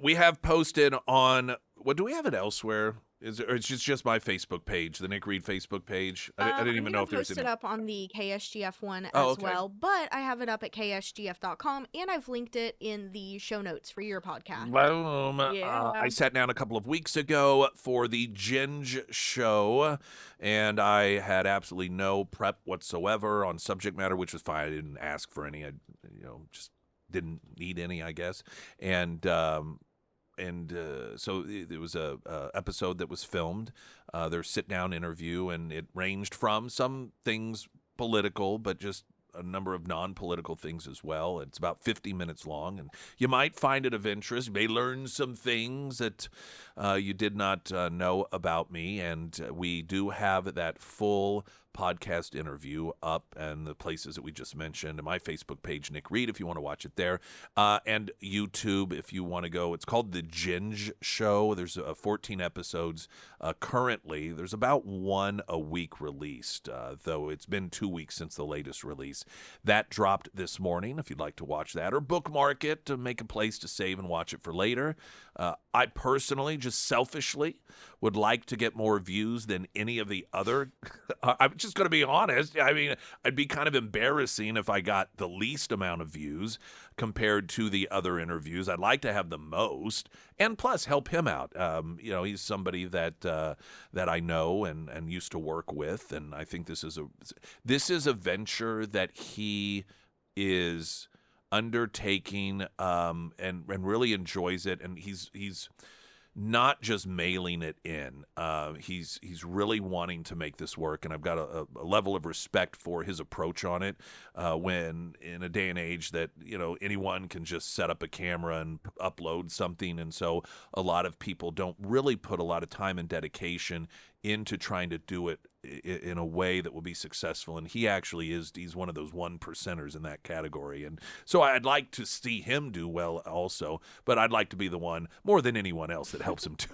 Speaker 1: We have posted on, do we have it elsewhere? Or it's just my Facebook page, the Nick Reed Facebook page. I didn't
Speaker 2: I'm
Speaker 1: even know
Speaker 2: gonna
Speaker 1: if there's
Speaker 2: post it
Speaker 1: any.
Speaker 2: up on the KSGF one
Speaker 1: Oh,
Speaker 2: as
Speaker 1: okay.
Speaker 2: well, but I have it up at ksgf.com and I've linked it in the show notes for your podcast.
Speaker 1: Boom. I
Speaker 2: Yeah.
Speaker 1: sat down a couple of weeks ago for the Ginge show, and I had absolutely no prep whatsoever on subject matter, which was fine. I didn't ask for any. I, just didn't need any, I guess. And so it was a episode that was filmed, their sit down interview, and it ranged from some things political, but just a number of non-political things as well. It's about 50 minutes long, and you might find it of interest. You may learn some things that you did not know about me, and we do have that full podcast interview up and the places that we just mentioned, and my Facebook page, Nick Reed, if you want to watch it there, and YouTube if you want to go. It's called The Ginge Show. There's 14 episodes currently. There's about one a week released, though it's been 2 weeks since the latest release. That dropped this morning if you'd like to watch that, or bookmark it to make a place to save and watch it for later. I personally, just selfishly, would like to get more views than any of the other. I'm just going to be honest. I mean, I'd be kind of embarrassing if I got the least amount of views compared to the other interviews. I'd like to have the most, and plus help him out. He's somebody that that I know and used to work with, and I think this is a venture that he is undertaking, and really enjoys it, and he's not just mailing it in. He's really wanting to make this work, and I've got a level of respect for his approach on it. When in a day and age that anyone can just set up a camera and upload something, and so a lot of people don't really put a lot of time and dedication into trying to do it in a way that will be successful. And he actually he's one of those 1%ers in that category. And so I'd like to see him do well also, but I'd like to be the one more than anyone else that helps him do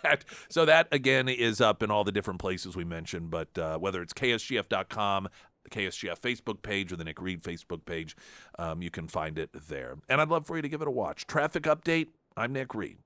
Speaker 1: that. So that, again, is up in all the different places we mentioned, but whether it's ksgf.com, KSGF Facebook page, or the Nick Reed Facebook page, you can find it there. And I'd love for you to give it a watch. Traffic update, I'm Nick Reed.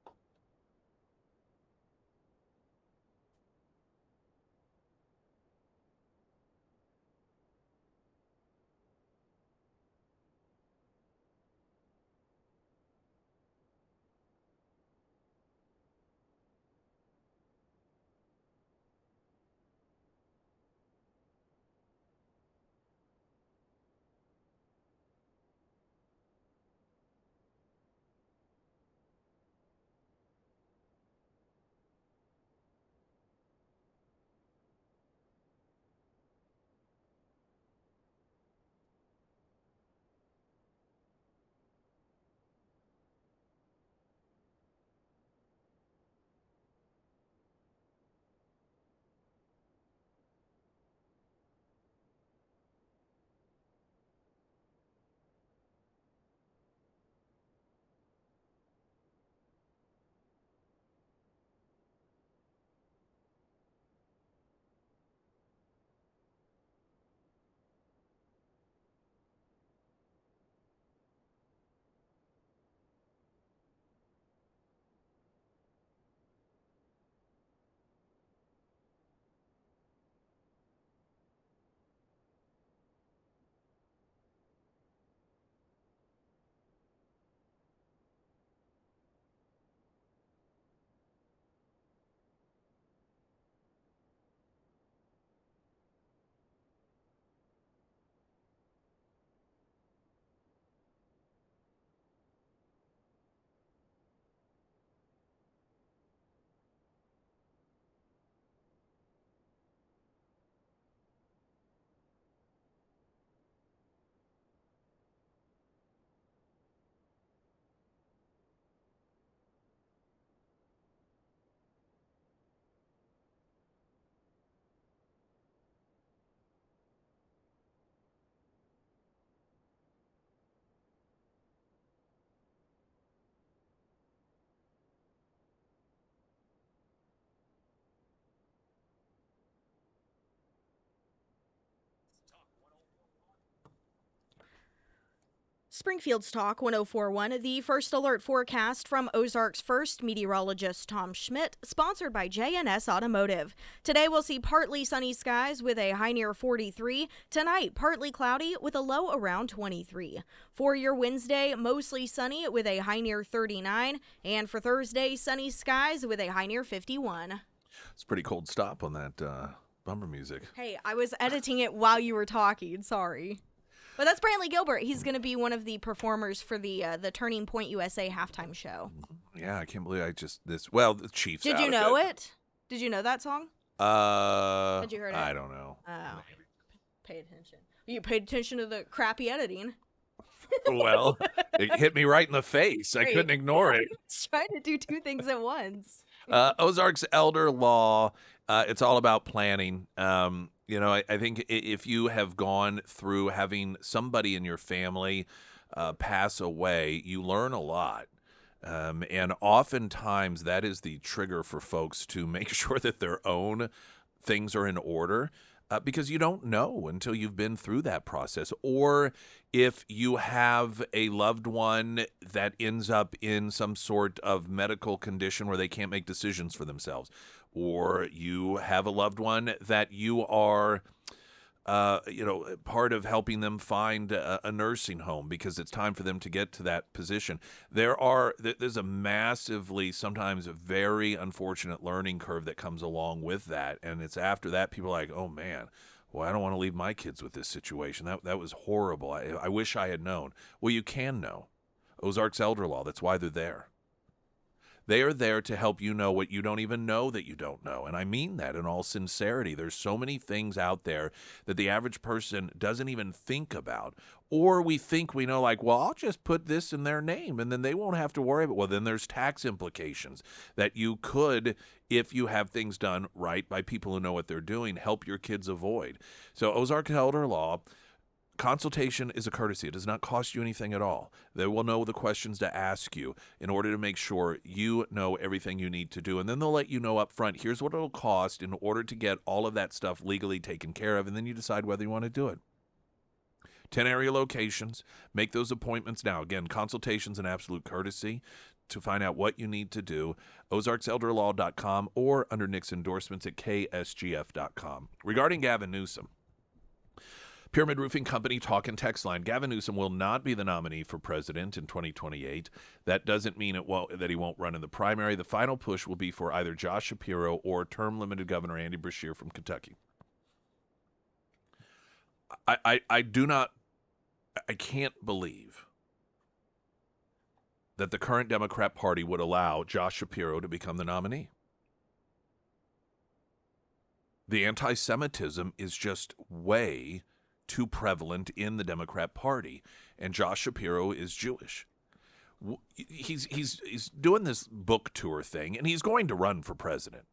Speaker 2: Springfield's Talk 1041, the first alert forecast from Ozarks First meteorologist Tom Schmidt, sponsored by JNS Automotive. Today we'll see partly sunny skies with a high near 43. Tonight, partly cloudy with a low around 23. For your Wednesday, mostly sunny with a high near 39. And for Thursday, sunny skies with a high near 51.
Speaker 1: It's a pretty cold stop on that bumper music.
Speaker 2: Hey, I was editing it while you were talking. Sorry. But that's Brantley Gilbert. He's going to be one of the performers for the Turning Point USA halftime show.
Speaker 1: Yeah, I can't believe the Chiefs.
Speaker 2: Did you know it? Did you know that song? Had you heard it?
Speaker 1: I don't know.
Speaker 2: Oh. Pay attention. You paid attention to the crappy editing.
Speaker 1: Well, it hit me right in the face. I couldn't ignore it.
Speaker 2: It's trying to do two things at once.
Speaker 1: Ozarks elder law. It's all about planning. I think if you have gone through having somebody in your family pass away, you learn a lot. And oftentimes that is the trigger for folks to make sure that their own things are in order. Because you don't know until you've been through that process. Or if you have a loved one that ends up in some sort of medical condition where they can't make decisions for themselves. Or you have a loved one that you are part of helping them find a nursing home because it's time for them to get to that position. There's a massively, sometimes a very unfortunate learning curve that comes along with that. And it's after that people are like, oh man, well, I don't want to leave my kids with this situation. That was horrible. I wish I had known. Well, you can know. Ozarks Elder Law, that's why they're there. They are there to help you know what you don't even know that you don't know. And I mean that in all sincerity. There's so many things out there that the average person doesn't even think about. Or we think we know, like, well, I'll just put this in their name and then they won't have to worry about it. Well, then there's tax implications that you could, if you have things done right by people who know what they're doing, help your kids avoid. So Ozark Elder Law, consultation is a courtesy. It does not cost you anything at all. They will know the questions to ask you in order to make sure you know everything you need to do. And then they'll let you know up front, here's what it'll cost in order to get all of that stuff legally taken care of. And then you decide whether you want to do it. 10 area locations. Make those appointments now. Again, consultation's an absolute courtesy to find out what you need to do. OzarksElderLaw.com or under Nick's endorsements at KSGF.com. Regarding Gavin Newsom, Pyramid Roofing Company talk and text line. Gavin Newsom will not be the nominee for president in 2028. That doesn't mean that he won't run in the primary. The final push will be for either Josh Shapiro or term-limited Governor Andy Beshear from Kentucky. I can't believe that the current Democrat Party would allow Josh Shapiro to become the nominee. The anti-Semitism is just way too prevalent in the Democrat Party, and Josh Shapiro is Jewish. He's doing this book tour thing, and he's going to run for president.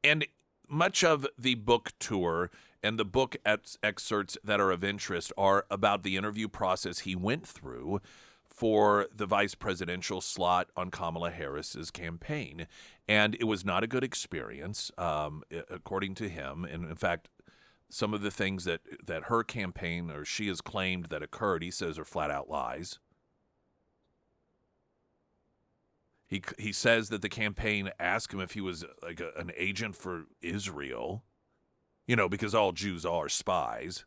Speaker 1: And much of the book tour and the book excerpts that are of interest are about the interview process he went through for the vice presidential slot on Kamala Harris's campaign. And it was not a good experience, according to him. And in fact, some of the things that her campaign or she has claimed that occurred, he says are flat out lies. He says that the campaign asked him if he was like an agent for Israel, because all Jews are spies.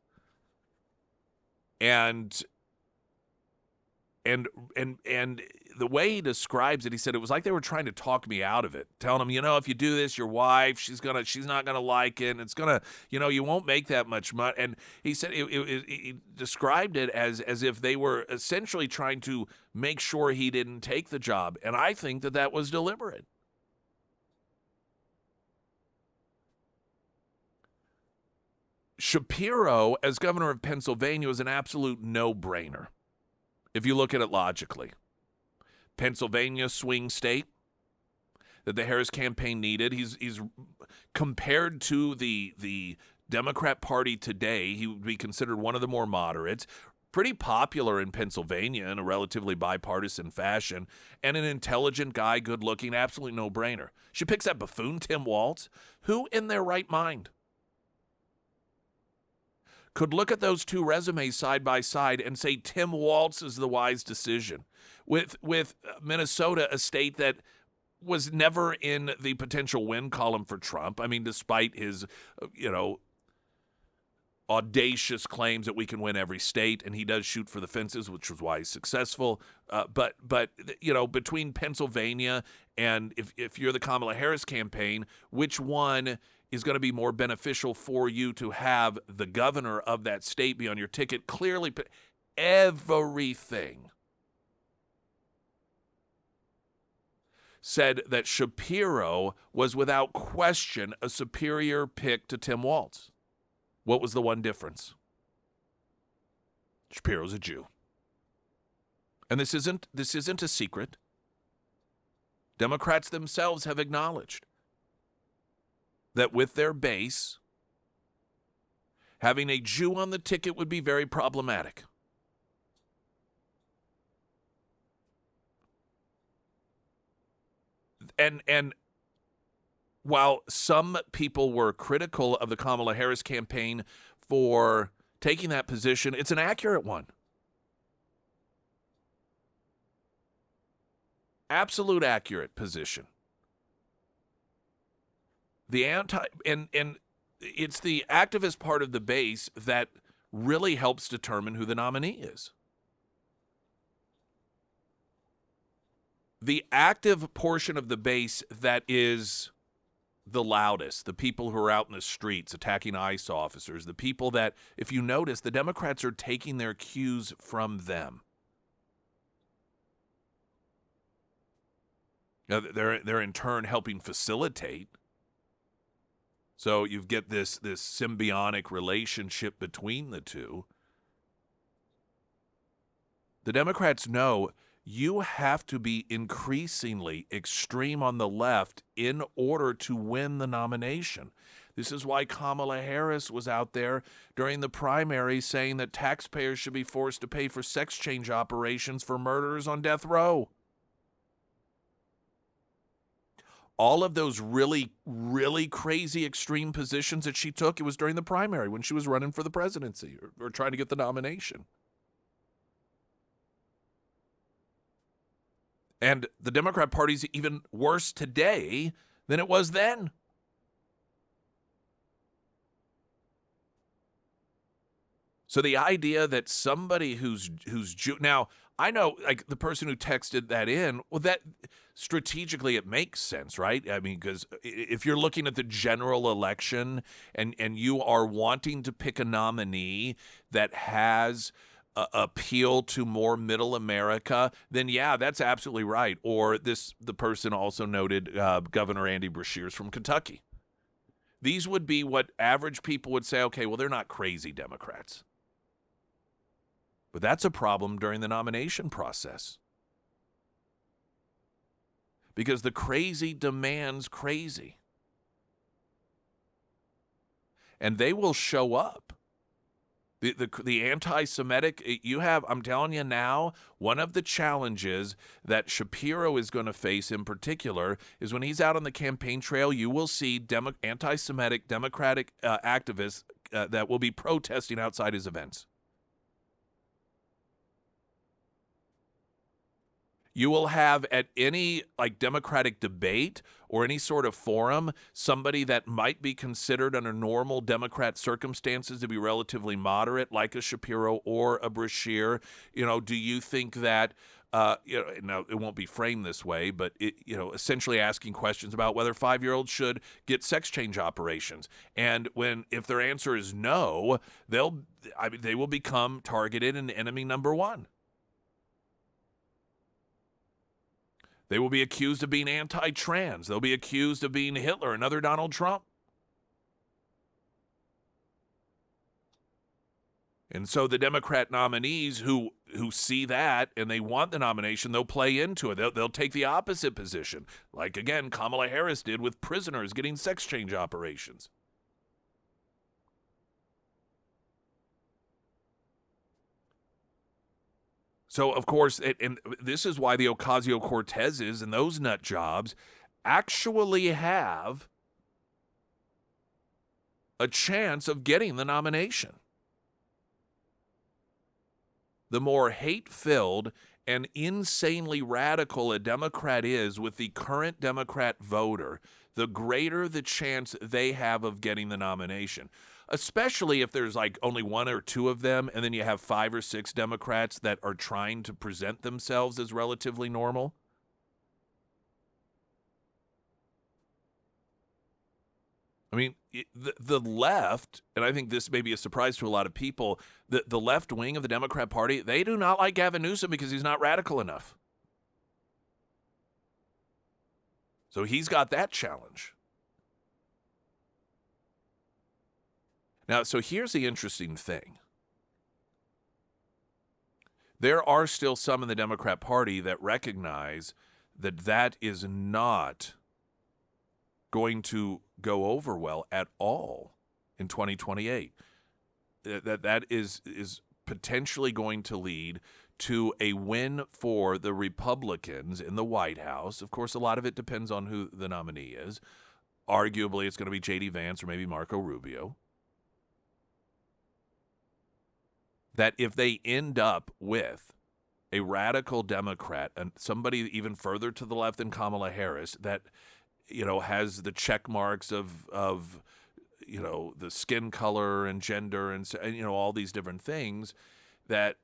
Speaker 1: And the way he describes it, he said it was like they were trying to talk me out of it, telling him, if you do this, your wife, she's not gonna like it, and it's gonna, you won't make that much money. And he said he described it as if they were essentially trying to make sure he didn't take the job, and I think that was deliberate. Shapiro, as governor of Pennsylvania, was an absolute no-brainer, if you look at it logically. Pennsylvania, swing state that the Harris campaign needed. He's compared to the Democrat Party today, he would be considered one of the more moderates, pretty popular in Pennsylvania in a relatively bipartisan fashion, and an intelligent guy, good-looking, absolutely no-brainer. She picks that buffoon, Tim Walz. Who in their right mind could look at those two resumes side by side and say Tim Walz is the wise decision. With Minnesota, a state that was never in the potential win column for Trump. I mean, despite his, audacious claims that we can win every state, and he does shoot for the fences, which was why he's successful. But between Pennsylvania and if you're the Kamala Harris campaign, which one is going to be more beneficial for you to have the governor of that state be on your ticket? Clearly, everything said that Shapiro was without question a superior pick to Tim Walz. What was the one difference? Shapiro's a Jew. And this isn't a secret. Democrats themselves have acknowledged that with their base, having a Jew on the ticket would be very problematic. And while some people were critical of the Kamala Harris campaign for taking that position, it's an accurate one. Absolute accurate position. And it's the activist part of the base that really helps determine who the nominee is. The active portion of the base that is the loudest, the people who are out in the streets attacking ICE officers, the people that, if you notice, the Democrats are taking their cues from them. Now, they're in turn helping facilitate. So you get this symbiotic relationship between the two. The Democrats know you have to be increasingly extreme on the left in order to win the nomination. This is why Kamala Harris was out there during the primary saying that taxpayers should be forced to pay for sex change operations for murderers on death row. All of those really, really crazy extreme positions that she took, it was during the primary when she was running for the presidency or trying to get the nomination. And the Democrat Party's even worse today than it was then. So the idea that somebody who's Jew, now I know, like the person who texted that in, well, that strategically it makes sense, right? I mean, because if you're looking at the general election and you are wanting to pick a nominee that has appeal to more middle America, then yeah, that's absolutely right. Or the person also noted Governor Andy Beshears from Kentucky. These would be what average people would say, okay, well, they're not crazy Democrats. But that's a problem during the nomination process. Because the crazy demands crazy. And they will show up. The anti-Semitic, I'm telling you now, one of the challenges that Shapiro is going to face in particular is when he's out on the campaign trail, you will see anti-Semitic Democratic activists that will be protesting outside his events. You will have at any Democratic debate or any sort of forum somebody that might be considered under normal Democrat circumstances to be relatively moderate, like a Shapiro or a Beshear. Do you think that now it won't be framed this way, but essentially asking questions about whether 5-year-olds should get sex change operations, and if their answer is no, they will become targeted and enemy number one. They will be accused of being anti-trans. They'll be accused of being Hitler, another Donald Trump. And so the Democrat nominees who see that and they want the nomination, they'll play into it. They'll take the opposite position, like, again, Kamala Harris did with prisoners getting sex change operations. So, of course, and this is why the Ocasio-Cortezes and those nut jobs actually have a chance of getting the nomination. the more hate-filled and insanely radical a Democrat is with the current Democrat voter, the greater the chance they have of getting the nomination. Especially if there's like only one or two of them, and then you have 5 or 6 Democrats that are trying to present themselves as relatively normal. I mean, the left, and I think this may be a surprise to a lot of people, the left wing of the Democrat Party, they do not like Gavin Newsom because he's not radical enough. So he's got that challenge. Now, so here's the interesting thing. There are still some in the Democrat Party that recognize that that is not going to go over well at all in 2028. That is potentially going to lead to a win for the Republicans in the White House. Of course, a lot of it depends on who the nominee is. Arguably, it's going to be J.D. Vance or maybe Marco Rubio. That if they end up with a radical Democrat and somebody even further to the left than Kamala Harris that, you know, has the check marks of you know, the skin color and gender and you know, all these different things, that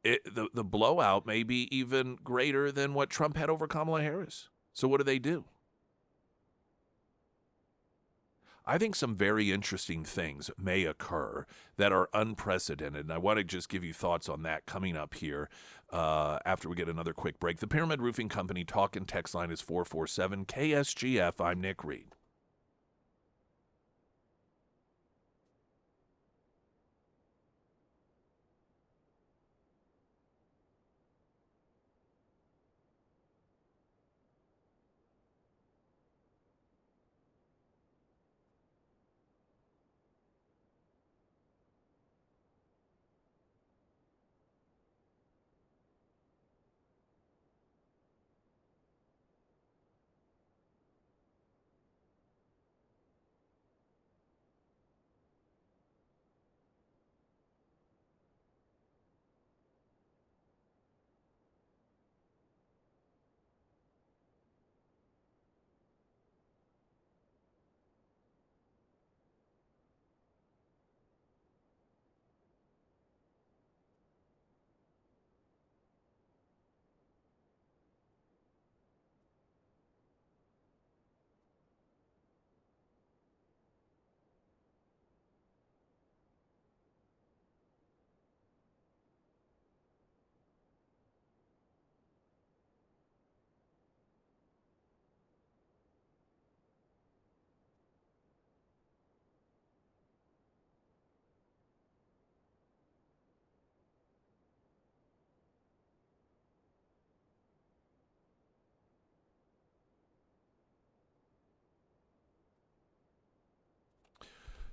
Speaker 1: the blowout may be even greater than what Trump had over Kamala Harris. So what do? I think some very interesting things may occur that are unprecedented, and I want to just give you thoughts on that coming up here after we get another quick break. The Pyramid Roofing Company talk and text line is 447 KSGF. I'm Nick Reed.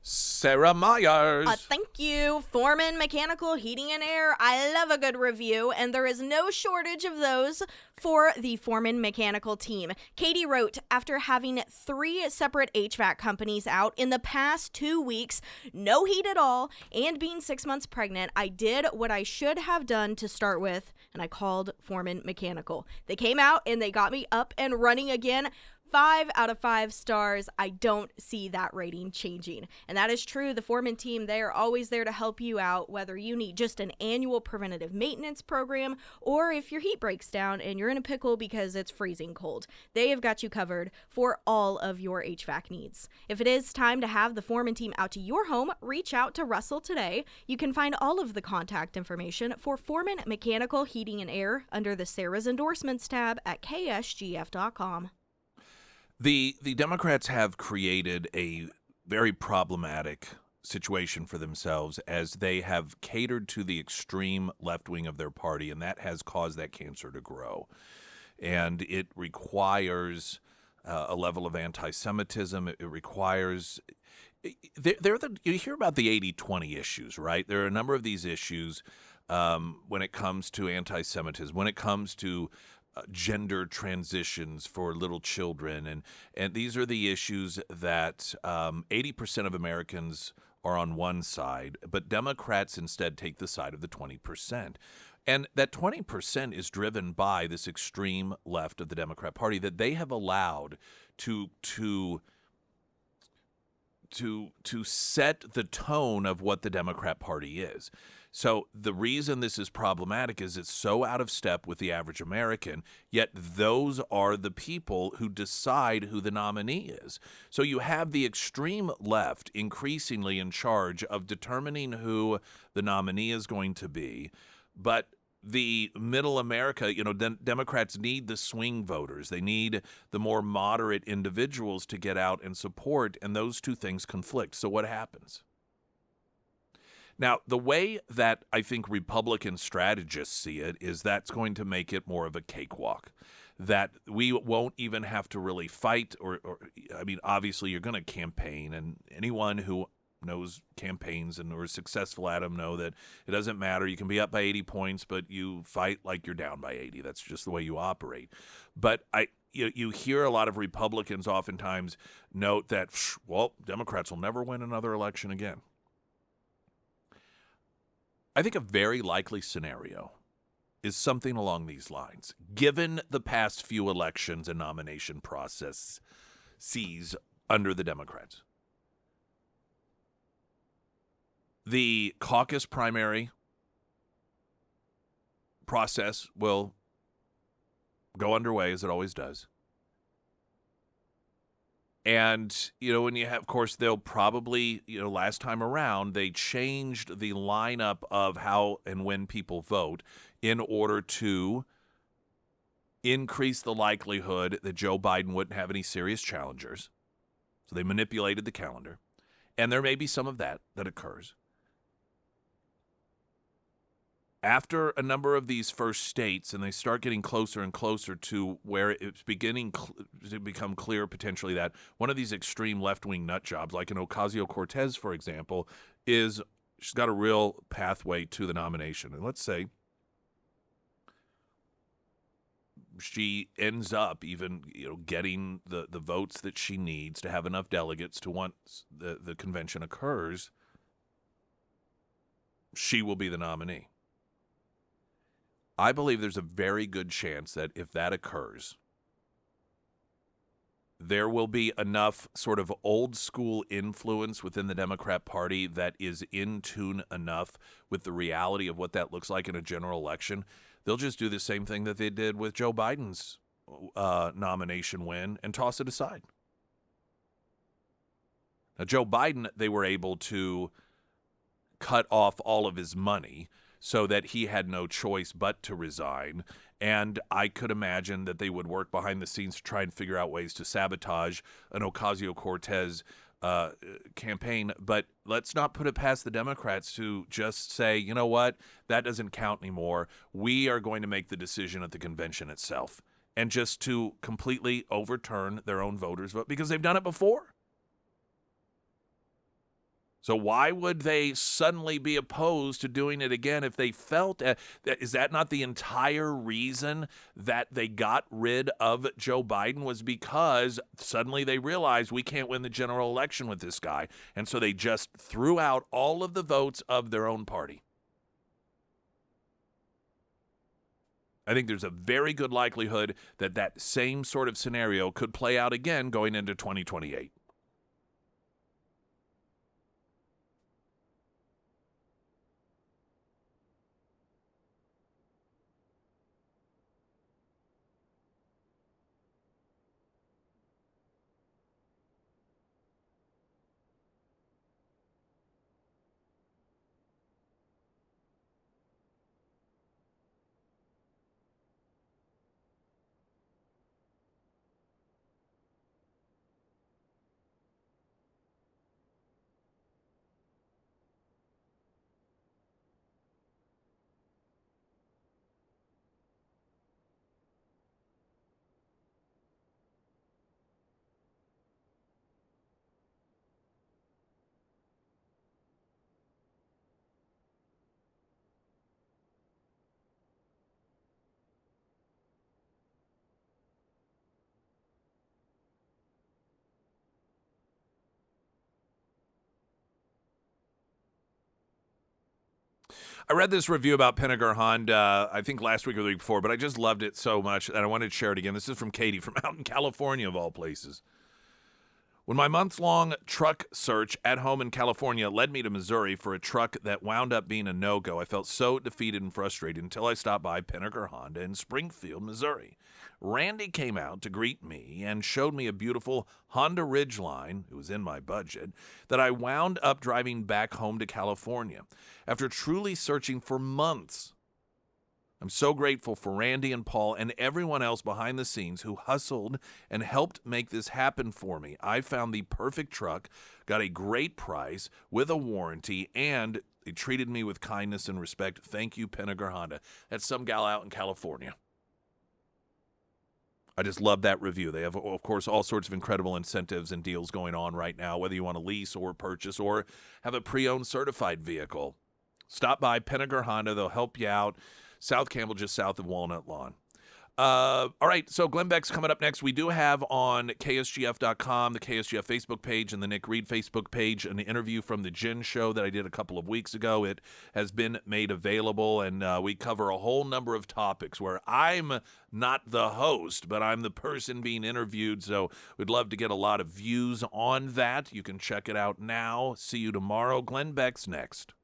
Speaker 1: Sarah Myers.
Speaker 2: Thank you, Foreman Mechanical Heating and Air. I love a good review, and there is no shortage of those for the Foreman Mechanical team. Katie wrote, after having 3 separate HVAC companies out in the past 2 weeks, no heat at all, and being 6 months pregnant, I did what I should have done to start with, and I called Foreman Mechanical. They came out, and they got me up and running again. 5 out of 5 stars. I don't see that rating changing. And that is true. The Foreman team, they are always there to help you out, whether you need just an annual preventative maintenance program or if your heat breaks down and you're in a pickle because it's freezing cold. They have got you covered for all of your HVAC needs. If it is time to have the Foreman team out to your home, reach out to Russell today. You can find all of the contact information for Foreman Mechanical Heating and Air under the Sarah's Endorsements tab at ksgf.com.
Speaker 1: The Democrats have created a very problematic situation for themselves as they have catered to the extreme left wing of their party, and that has caused that cancer to grow. And it requires a level of anti-Semitism. It requires you hear about the 80-20 issues, right? There are a number of these issues when it comes to anti-Semitism, when it comes to gender transitions for little children. And these are the issues that 80% of Americans are on one side, but Democrats instead take the side of the 20%. And that 20% is driven by this extreme left of the Democrat Party that they have allowed to set the tone of what the Democrat Party is. So the reason this is problematic is it's so out of step with the average American, yet those are the people who decide who the nominee is. So you have the extreme left increasingly in charge of determining who the nominee is going to be, but the middle America, Democrats need the swing voters. They need the more moderate individuals to get out and support, and those two things conflict. So what happens? Now, the way that I think Republican strategists see it is that's going to make it more of a cakewalk, that we won't even have to really fight obviously you're going to campaign, and anyone who knows campaigns and are successful at them know that it doesn't matter. You can be up by 80 points, but you fight like you're down by 80. That's just the way you operate. But you hear a lot of Republicans oftentimes note that, Democrats will never win another election again. I think a very likely scenario is something along these lines, given the past few elections and nomination processes under the Democrats. The caucus primary process will go underway, as it always does. And, when you have, of course, they'll probably, last time around, they changed the lineup of how and when people vote in order to increase the likelihood that Joe Biden wouldn't have any serious challengers. So they manipulated the calendar. And there may be some of that occurs. After a number of these first states, and they start getting closer and closer to where it's beginning to become clear potentially that one of these extreme left-wing nut jobs, like an Ocasio-Cortez, for example, she's got a real pathway to the nomination. And let's say she ends up even getting the votes that she needs to have enough delegates to once the convention occurs, she will be the nominee. I believe there's a very good chance that if that occurs, there will be enough sort of old school influence within the Democrat Party that is in tune enough with the reality of what that looks like in a general election. They'll just do the same thing that they did with Joe Biden's nomination win and toss it aside. Now, Joe Biden, they were able to cut off all of his money so that he had no choice but to resign. And I could imagine that they would work behind the scenes to try and figure out ways to sabotage an Ocasio-Cortez campaign. But let's not put it past the Democrats to just say, you know what, that doesn't count anymore. We are going to make the decision at the convention itself. And just to completely overturn their own voters' vote, because they've done it before. So why would they suddenly be opposed to doing it again if they felt is that not the entire reason that they got rid of Joe Biden, was because suddenly they realized we can't win the general election with this guy. And so they just threw out all of the votes of their own party. I think there's a very good likelihood that that same sort of scenario could play out again going into 2028. I read this review about Pinnaker Honda, I think last week or the week before, but I just loved it so much, and I wanted to share it again. This is from Katie from out in California, of all places. When my month-long truck search at home in California led me to Missouri for a truck that wound up being a no-go, I felt so defeated and frustrated until I stopped by Pinnaker Honda in Springfield, Missouri. Randy came out to greet me and showed me a beautiful Honda Ridgeline, it was in my budget, that I wound up driving back home to California. After truly searching for months, I'm so grateful for Randy and Paul and everyone else behind the scenes who hustled and helped make this happen for me. I found the perfect truck, got a great price with a warranty, and they treated me with kindness and respect. Thank you, Pinnaker Honda. That's some gal out in California. I just love that review. They have, of course, all sorts of incredible incentives and deals going on right now, whether you want to lease or purchase or have a pre-owned certified vehicle. Stop by Pinnaker Honda. They'll help you out. South Campbell, just south of Walnut Lawn. All right, so Glenn Beck's coming up next. We do have on KSGF.com, the KSGF Facebook page, and the Nick Reed Facebook page, an interview from the Gin Show that I did a couple of weeks ago. It has been made available, and we cover a whole number of topics where I'm not the host, but I'm the person being interviewed, so we'd love to get a lot of views on that. You can check it out now. See you tomorrow. Glenn Beck's next.